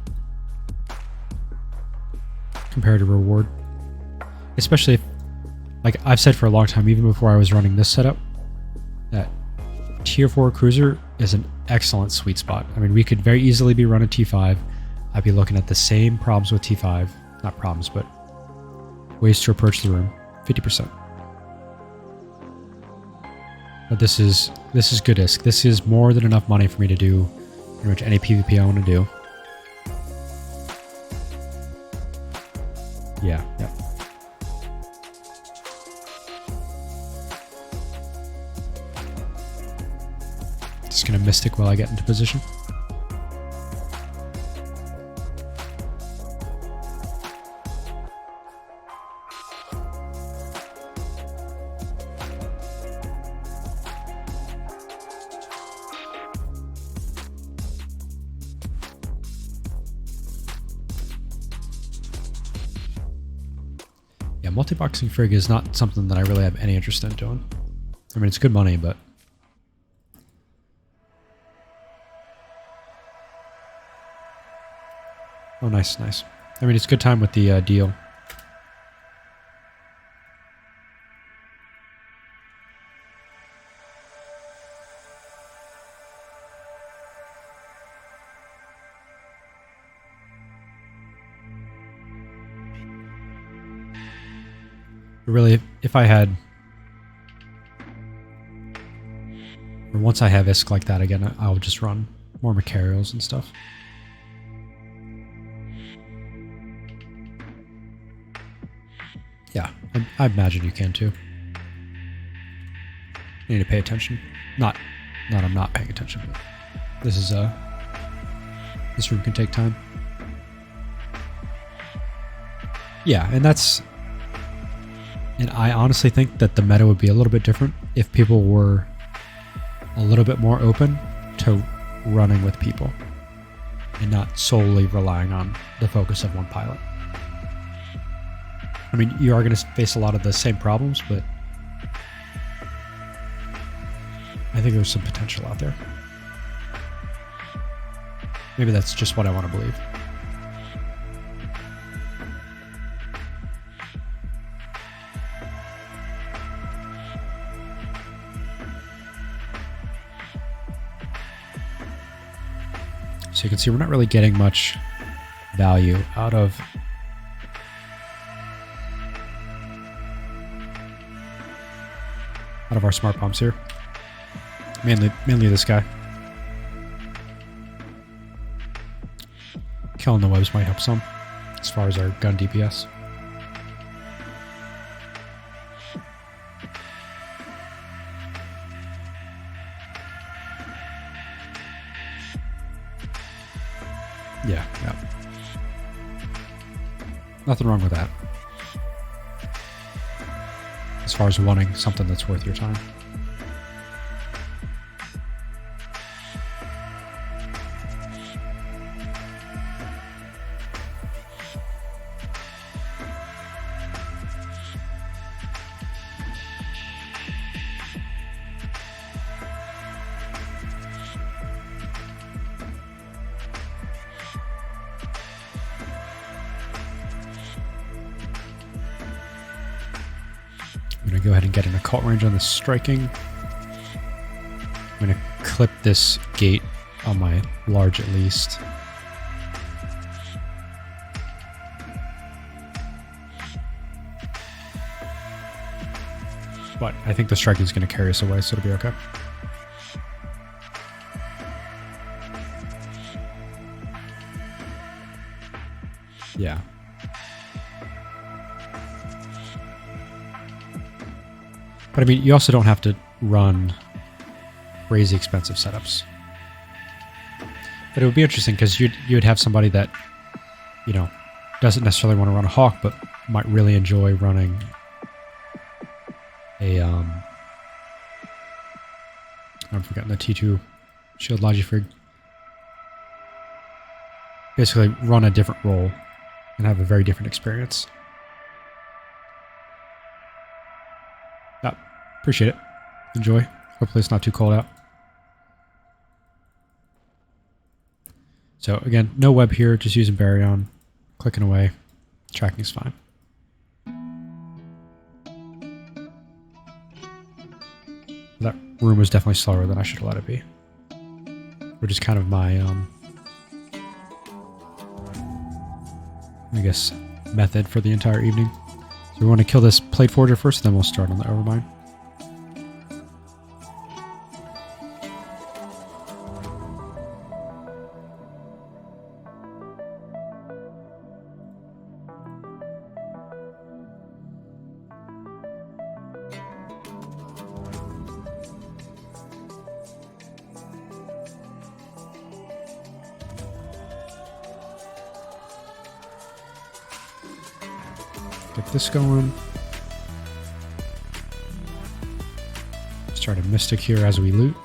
Speaker 1: compared to reward. especially if, like I've said for a long time, even before I was running this setup, that tier 4 cruiser is an excellent sweet spot. I mean, we could very easily be running T5. I'd be looking at the same problems with T5. Not problems, but ways to approach the room. 50%. But this is good ISK. This is more than enough money for me to do pretty much any PvP I want to do. Yeah. Just gonna Mystic while I get into position. Yeah, multi-boxing frig is not something that I really have any interest in doing. I mean, it's good money, but... Oh, nice. I mean, it's good time with the deal. Really, if I had... Or once I have ISK like that again, I'll just run more Macarials and stuff. Yeah, I imagine you can too. You need to pay attention. Not I'm not paying attention, but this is this room can take time. Yeah, and I honestly think that the meta would be a little bit different if people were a little bit more open to running with people and not solely relying on the focus of one pilot. I mean, you are going to face a lot of the same problems, but I think there's some potential out there. Maybe that's just what I want to believe. So you can see we're not really getting much value out of our smart pumps here. Mainly this guy. Killing the webs might help some as far as our gun DPS. Yeah. Nothing wrong with that. As far as wanting something that's worth your time. I'm going to go ahead and get an occult range on the striking. I'm going to clip this gate on my large at least. But I think the striking is going to carry us away, so it'll be okay. Yeah. But I mean, you also don't have to run crazy expensive setups. But it would be interesting because you'd have somebody that, you know, doesn't necessarily want to run a Hawk, but might really enjoy running a I'm forgetting the T2 Shield Logifrig. Basically run a different role and have a very different experience. Yeah, appreciate it. Enjoy. Hopefully it's not too cold out. So again, no web here, just using Baryon, clicking away. Tracking's fine. That room was definitely slower than I should have let it be. Which is kind of my, I guess, method for the entire evening. So we want to kill this plate forger first, then we'll start on the overmine. Get this going. Start a mystic here as we loot.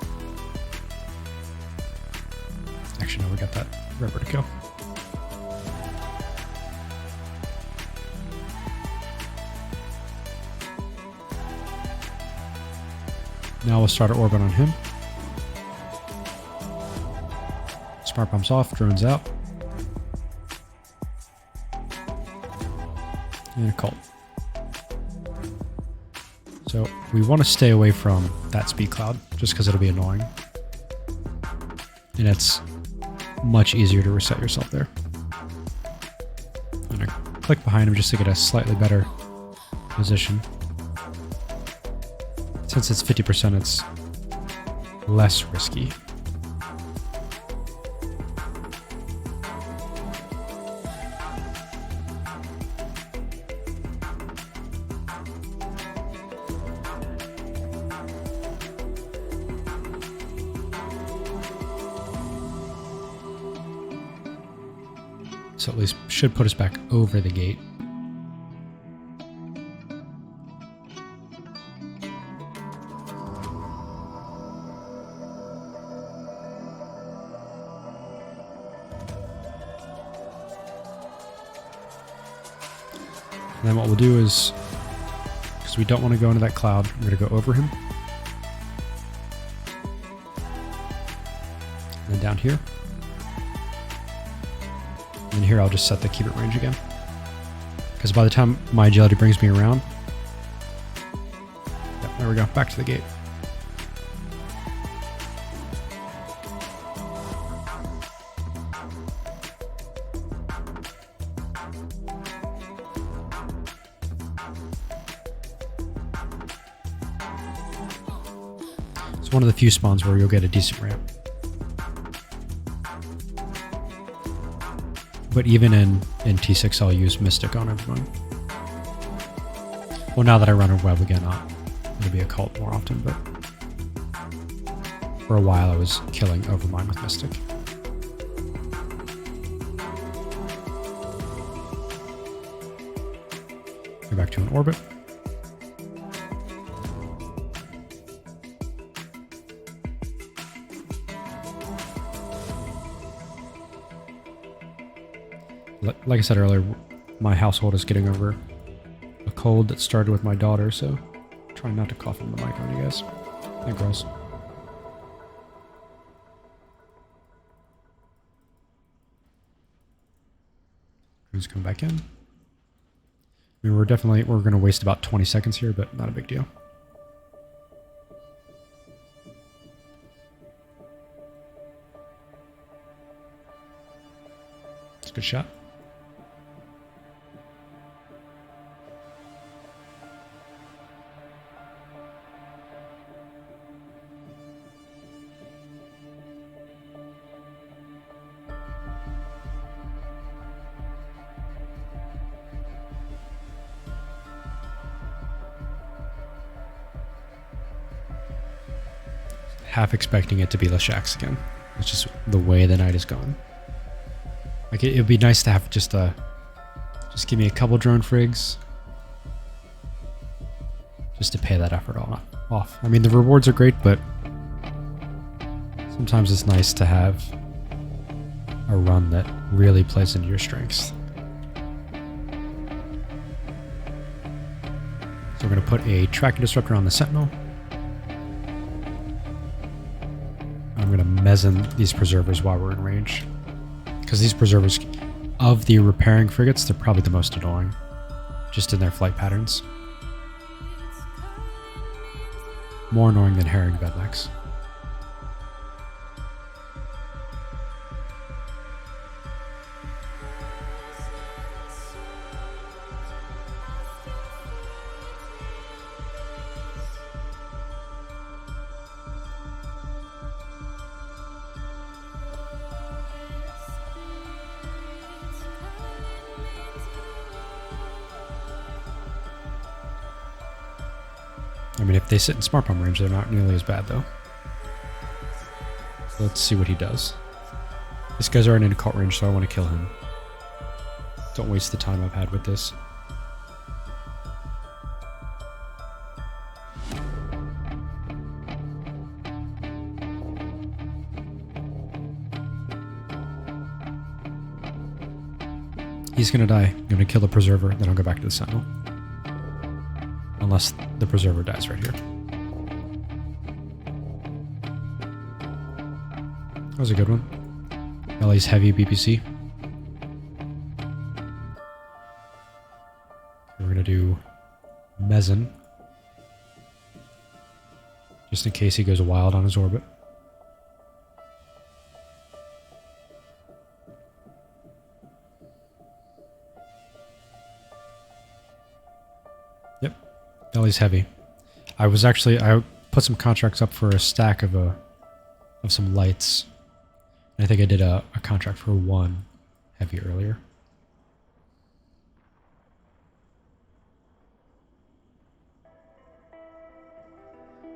Speaker 1: Actually, no, we got that rubber to kill. Now we'll start our orbit on him. Smart bombs off, drones out. And a cult. So we want to stay away from that speed cloud just because it'll be annoying. And it's much easier to reset yourself there. I'm going to click behind him just to get a slightly better position. Since it's 50%, it's less risky. So at least should put us back over the gate. And then what we'll do is, because we don't want to go into that cloud, we're going to go over him. And then down here. And here I'll just set the keep it range again. Because by the time my agility brings me around, yep, there we go, back to the gate. It's one of the few spawns where you'll get a decent ramp. But even in T6, I'll use Mystic on everyone. Well, now that I run a web again, it'll be a cult more often, but for a while I was killing Overmind with Mystic. Go back to an orbit. Like I said earlier, my household is getting over a cold that started with my daughter, so I'm trying not to cough in the mic on you guys and girls. Who's coming back in? I mean, we're going to waste about 20 seconds here, but not a big deal. It's a good shot. Half expecting it to be Leshak's again. It's just the way the night is gone. Like it'd be nice to have just give me a couple drone frigs, just to pay that effort all off. I mean, the rewards are great, but sometimes it's nice to have a run that really plays into your strengths. So we're going to put a tracking disruptor on the Sentinel. I'm going to mezzan these preservers while we're in range. Because these preservers, of the repairing frigates, they're probably the most annoying. Just in their flight patterns. more annoying than herring Vedmax. I mean, if they sit in Smart Bomb range, they're not nearly as bad, though. So let's see what he does. This guy's already in occult range, so I want to kill him. Don't waste the time I've had with this. He's gonna die. I'm gonna kill the Preserver, then I'll go back to the Sentinel. Unless the Preserver dies right here. That was a good one. Ellie's heavy BPC. We're gonna do Mezzan. Just in case he goes wild on his orbit. Ellie's heavy. I put some contracts up for a stack of some lights. And I think I did a contract for one heavy earlier.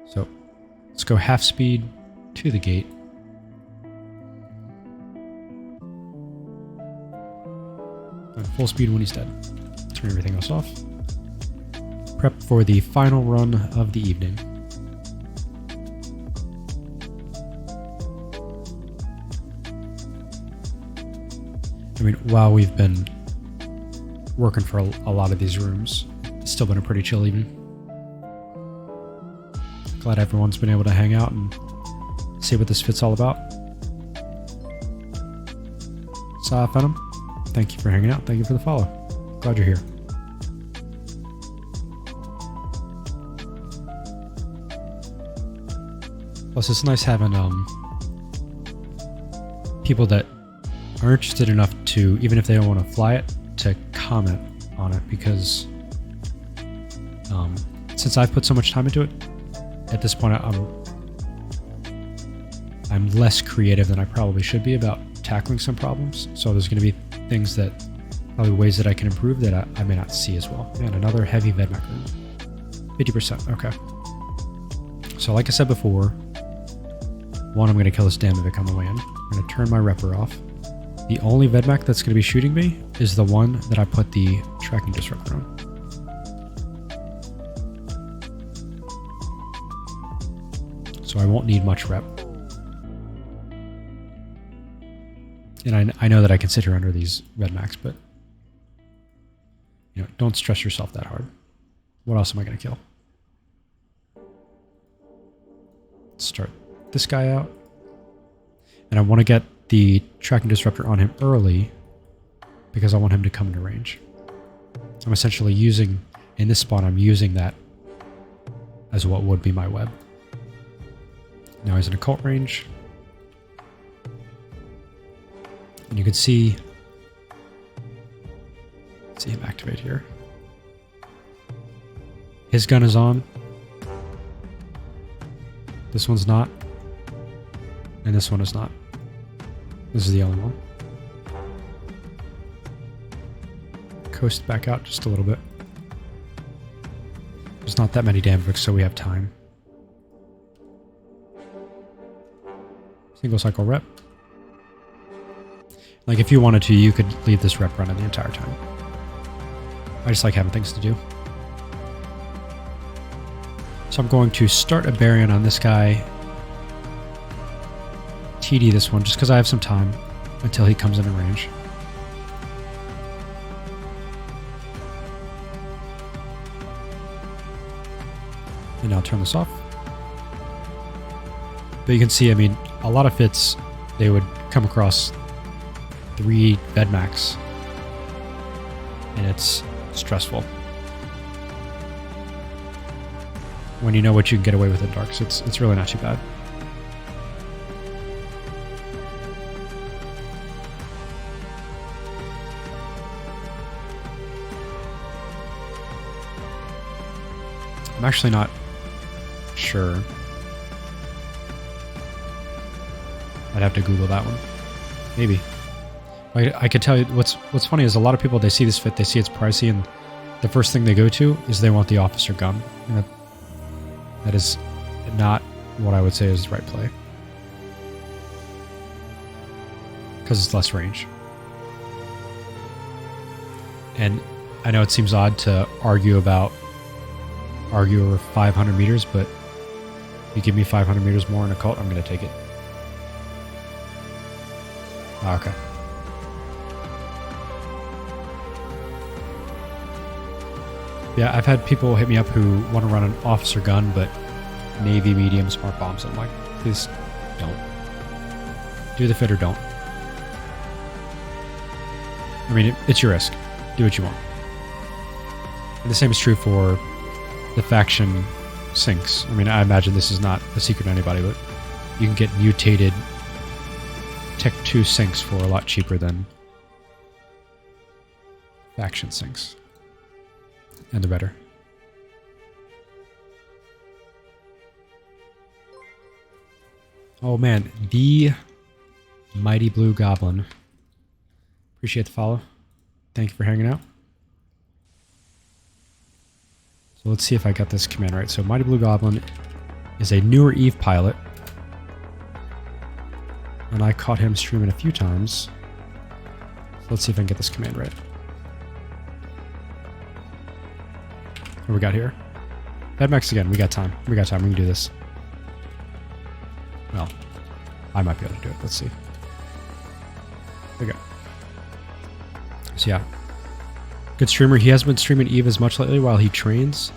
Speaker 1: So let's go half speed to the gate. And full speed when he's dead. Turn everything else off. Prep for the final run of the evening. I mean, while we've been working for a lot of these rooms, it's still been a pretty chill evening. Glad everyone's been able to hang out and see what this fit's all about. Phantom, thank you for hanging out. Thank you for the follow. Glad you're here. Plus, it's nice having people that are interested enough to, even if they don't want to fly it, to comment on it, because since I've put so much time into it, at this point I'm less creative than I probably should be about tackling some problems. So there's going to be things that, probably ways that I can improve that I may not see as well. And another heavy Vedmak room. 50%, okay. So like I said before, one, I'm going to kill this Damavik on the way in. I'm going to turn my Repper off. The only Vedmak that's going to be shooting me is the one that I put the Tracking Disruptor on. So I won't need much rep. And I know that I can sit here under these Vedmaks, but you know, don't stress yourself that hard. What else am I going to kill? Let's start this guy out. And I want to get the Tracking Disruptor on him early because I want him to come into range. I'm essentially using, in this spot, I'm using that as what would be my web. Now he's in occult range. And you can see him activate here. His gun is on. This one's not. And this one is not. This is the only one. Coast back out just a little bit. There's not that many Damaviks, so we have time. Single cycle rep. Like if you wanted to, you could leave this rep running the entire time. I just like having things to do. So I'm going to start a Baryon on this guy. TD this one, just because I have some time until he comes into range. And now turn this off. But you can see, I mean, a lot of fits, they would come across 3 Vedmaks, and it's stressful. when you know what you can get away with in darks. It's really not too bad. I'm actually not sure. I'd have to Google that one. Maybe. I could tell you what's funny is a lot of people, they see this fit, they see it's pricey, and the first thing they go to is they want the officer gun. And that is not what I would say is the right play. Because it's less range. And I know it seems odd to argue over 500 meters, but if you give me 500 meters more in a cult, I'm going to take it. Oh, okay. Yeah, I've had people hit me up who want to run an officer gun, but Navy medium smart bombs. I'm like, please don't. Do the fit or don't. I mean, it's your risk. Do what you want. And the same is true for the faction sinks. I mean, I imagine this is not a secret to anybody, but you can get mutated Tech 2 sinks for a lot cheaper than faction sinks. And they're better. Oh man, the Mighty Blue Goblin. Appreciate the follow. Thank you for hanging out. So let's see if I got this command right. So Mighty Blue Goblin is a newer Eve pilot. And I caught him streaming a few times. So let's see if I can get this command right. What we got here? Bedmax again. We got time. We got time. We can do this. Well, I might be able to do it. Let's see. Okay. So yeah. Good streamer. He hasn't been streaming Eve as much lately while he trains.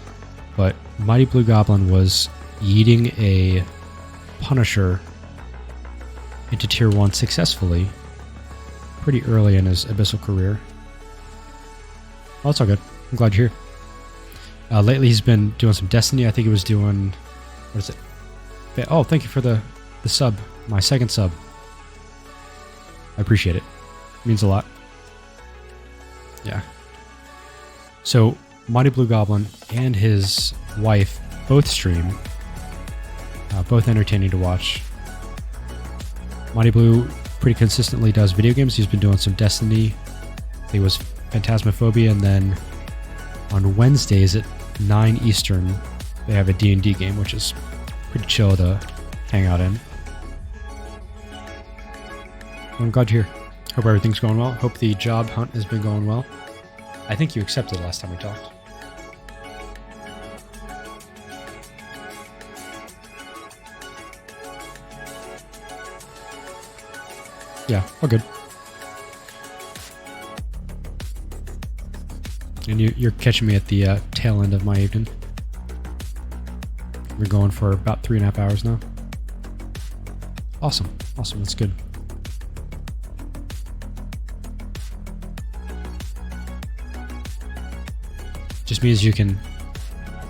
Speaker 1: But Mighty Blue Goblin was eating a Punisher into Tier 1 successfully pretty early in his Abyssal career. Well, that's all good. I'm glad you're here. Lately he's been doing some Destiny. I think he was doing... What is it? Oh, thank you for the sub. My second sub. I appreciate it. It means a lot. Yeah. So, Mighty Blue Goblin and his wife both stream. Both entertaining to watch. Mighty Blue pretty consistently does video games. He's been doing some Destiny. I think it was Phantasmophobia, and then on Wednesdays at 9 Eastern, they have a D&D game, which is pretty chill to hang out in. I'm glad you're here. Hope everything's going well. Hope the job hunt has been going well. I think you accepted last time we talked. Yeah, all good. And you're catching me at the tail end of my evening. We're going for about 3.5 hours now. Awesome. Awesome. That's good. Just means you can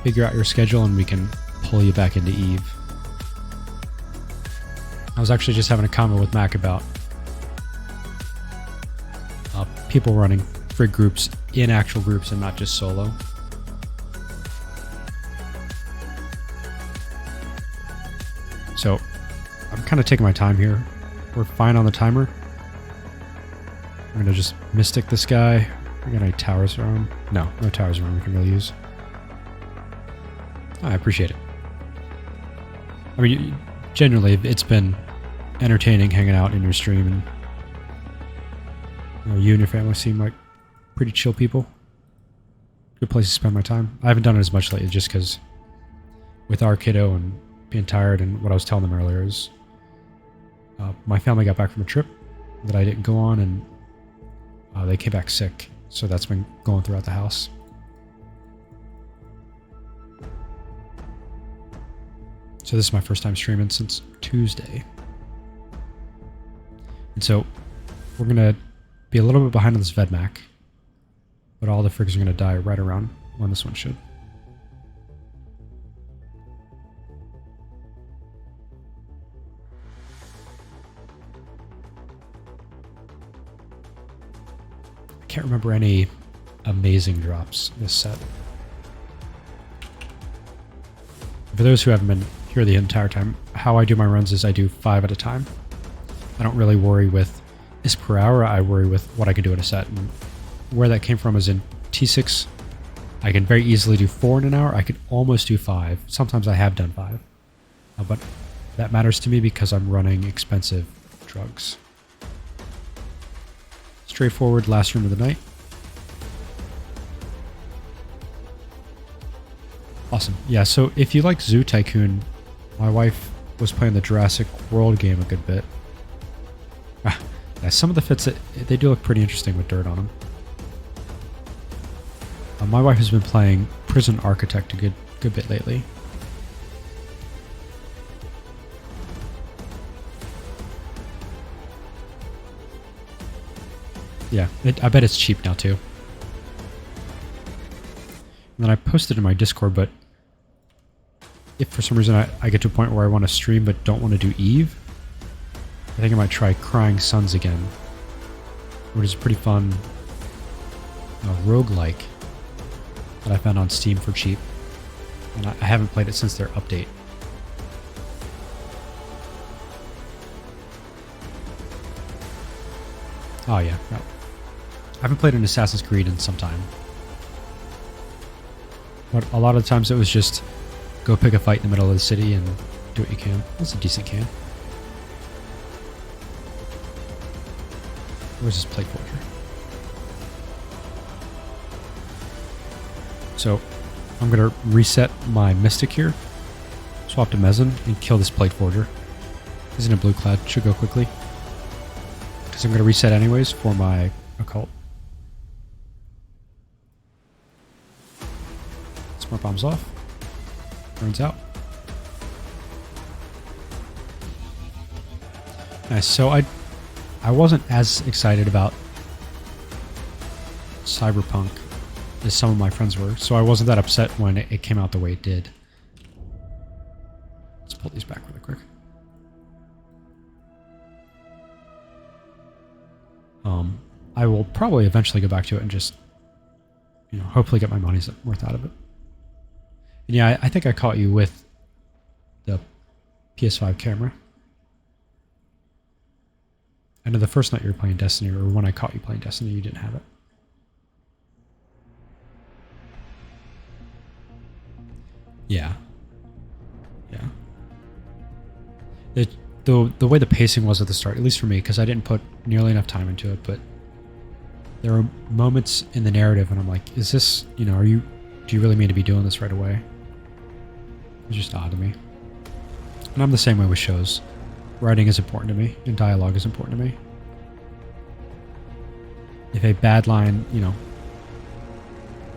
Speaker 1: figure out your schedule and we can pull you back into Eve. I was actually just having a comment with Mac about people running frig groups in actual groups and not just solo. So I'm kind of taking my time here. We're fine on the timer. I'm going to just Mystic this guy. We got any towers around? No towers around we can really use. I appreciate it. I mean, generally, it's been entertaining hanging out in your stream, and you and your family seem like pretty chill people. Good place to spend my time. I haven't done it as much lately just because with our kiddo and being tired, and what I was telling them earlier is my family got back from a trip that I didn't go on, and they came back sick. So that's been going throughout the house. So this is my first time streaming since Tuesday. And so we're going to be a little bit behind on this VedMac, but all the frigs are going to die right around when this one should. can't remember any amazing drops this set. For those who haven't been here the entire time, how I do my runs is I do 5 at a time. I don't really worry with is per hour, I worry with what I can do in a set. And where that came from is in T6, I can very easily do 4 in an hour. I could almost do 5. Sometimes I have done 5. But that matters to me because I'm running expensive drugs. Straightforward last room of the night. Awesome. Yeah, so if you like Zoo Tycoon, my wife was playing the Jurassic World game a good bit. Yeah, some of the fits, they do look pretty interesting with dirt on them. My wife has been playing Prison Architect a good bit lately. Yeah, I bet it's cheap now too. And then I posted in my Discord, but if for some reason I get to a point where I want to stream but don't want to do Eve, I think I might try Crying Suns again, which is a pretty fun roguelike that I found on Steam for cheap. And I haven't played it since their update. Oh yeah, no. I haven't played an Assassin's Creed in some time. But a lot of times it was just go pick a fight in the middle of the city and do what you can. That's a decent can. Where's this plate forger? So I'm going to reset my Mystic here, swap to Mezzan, and kill this plate forger. He's in a blue cloud, should go quickly. Because I'm going to reset anyways for my occult. Smart bombs off. Burns out. Nice. So I wasn't as excited about Cyberpunk as some of my friends were, so I wasn't that upset when it came out the way it did. Let's pull these back really quick. I will probably eventually go back to it and just, hopefully get my money's worth out of it. And yeah, I think I caught you with the PS5 camera. I know the first night you were playing Destiny, or when I caught you playing Destiny, you didn't have it. Yeah. Yeah. The way the pacing was at the start, at least for me, because I didn't put nearly enough time into it, but there were moments in the narrative and I'm like, is this, do you really mean to be doing this right away? It's just odd to me. And I'm the same way with shows. Writing is important to me, and dialogue is important to me. If a bad line,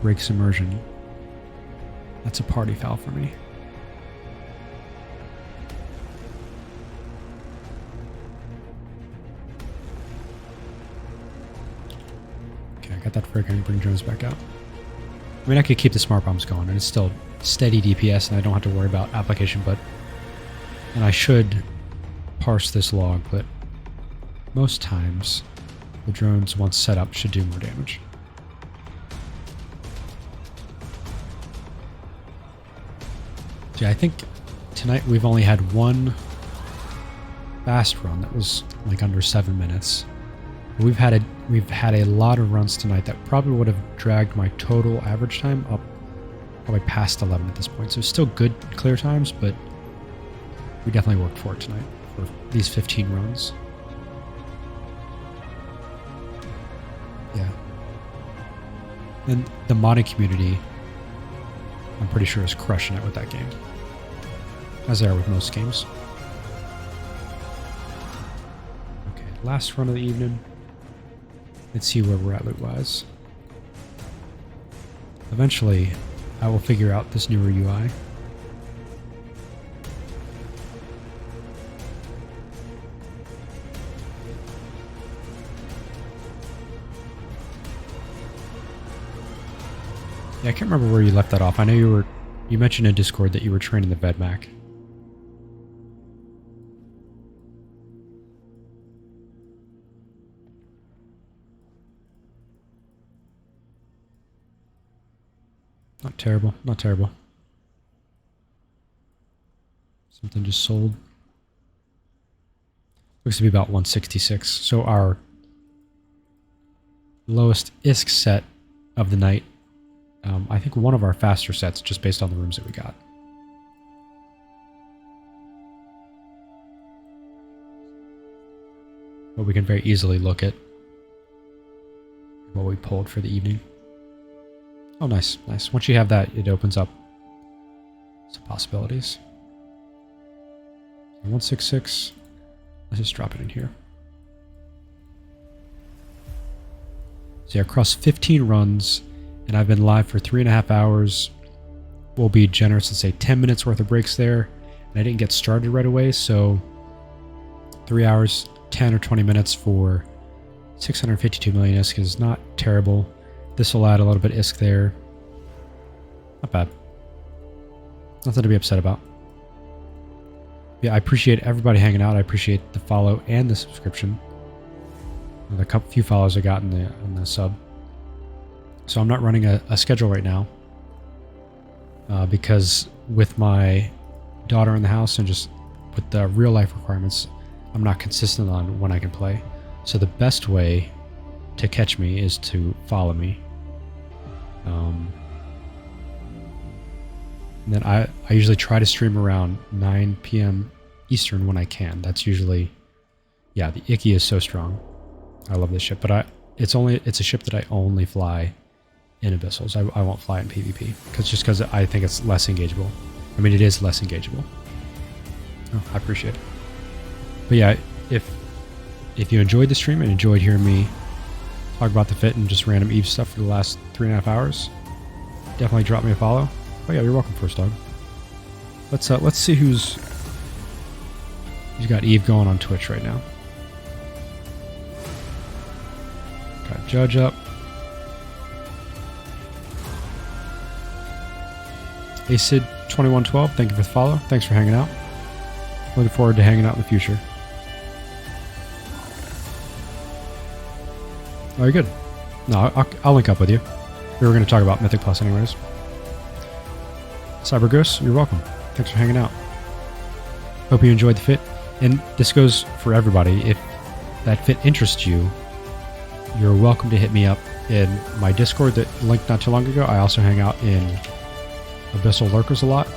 Speaker 1: breaks immersion, that's a party foul for me. Okay, I got that frag. I can bring drones back out. I mean, I could keep the smart bombs going, and it's still steady DPS, and I don't have to worry about application, and I should parse this log, but most times the drones, once set up, should do more damage. Yeah, I think tonight we've only had one fast run that was like under 7 minutes. We've had a lot of runs tonight that probably would have dragged my total average time up probably past 11 at this point. So still good clear times, but we definitely worked for it tonight for these 15 runs. Yeah. And the modding community, I'm pretty sure, is crushing it with that game, as they are with most games. Okay, last run of the evening. Let's see where we're at loot-wise. Eventually, I will figure out this newer UI. Yeah, I can't remember where you left that off. I know you mentioned in Discord that you were training the Vedmak. Not terrible, not terrible. Something just sold. Looks to be about 166. So our lowest ISK set of the night. I think one of our faster sets just based on the rooms that we got. But we can very easily look at what we pulled for the evening. Oh, nice, nice. Once you have that, it opens up some possibilities. 166. Let's just drop it in here. So yeah, across 15 runs, and I've been live for 3.5 hours. We'll be generous and say 10 minutes worth of breaks there. And I didn't get started right away, so 3 hours, 10 or 20 minutes for 652 million ISK is not terrible. This will add a little bit of ISK there. Not bad. Nothing to be upset about. Yeah, I appreciate everybody hanging out. I appreciate the follow and the subscription. The few follows I got in the sub. So I'm not running a schedule right now because with my daughter in the house and just with the real life requirements, I'm not consistent on when I can play. So the best way to catch me is to follow me. And then I usually try to stream around 9 p.m. Eastern when I can. That's usually, yeah, the Iki is so strong. I love this ship, but it's a ship that I only fly in Abyssals. I won't fly in PvP because I think it's less engageable. I mean, it is less engageable. Oh, I appreciate it. But yeah, if you enjoyed the stream and enjoyed hearing me talk about the fit and just random Eve stuff for the last 3.5 hours, definitely drop me a follow. Oh yeah, you're welcome, First Dog. Let's see who's got Eve going on Twitch right now. Got Judge up. ACID2112, thank you for the follow. Thanks for hanging out. Looking forward to hanging out in the future. Oh, you're good. No, I'll link up with you. We were going to talk about Mythic Plus anyways. Cyber Ghost, you're welcome. Thanks for hanging out. Hope you enjoyed the fit. And this goes for everybody. If that fit interests you, you're welcome to hit me up in my Discord that linked not too long ago. I also hang out in Abyssal Lurkers a lot.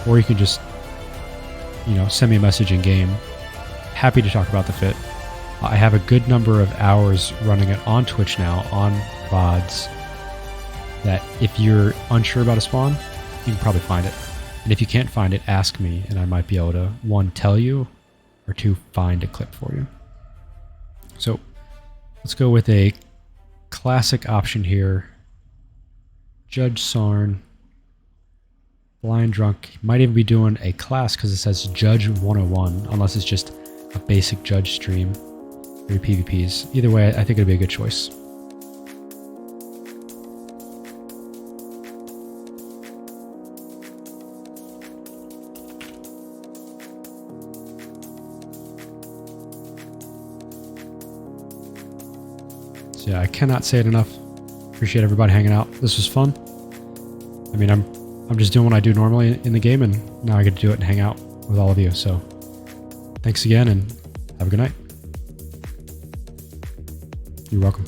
Speaker 1: Or you can just, send me a message in game. Happy to talk about the fit. I have a good number of hours running it on Twitch now, on VODs, that if you're unsure about a spawn, you can probably find it. And if you can't find it, ask me, and I might be able to, 1, tell you, or 2, find a clip for you. So, let's go with a classic option here. Judge Sarn. Blind Drunk. Might even be doing a class because it says Judge 101, unless it's just a basic Judge stream for your PvPs. Either way, I think it'd be a good choice. So yeah, I cannot say it enough. Appreciate everybody hanging out. This was fun. I mean, I'm just doing what I do normally in the game, and now I get to do it and hang out with all of you. So thanks again, and have a good night. You're welcome.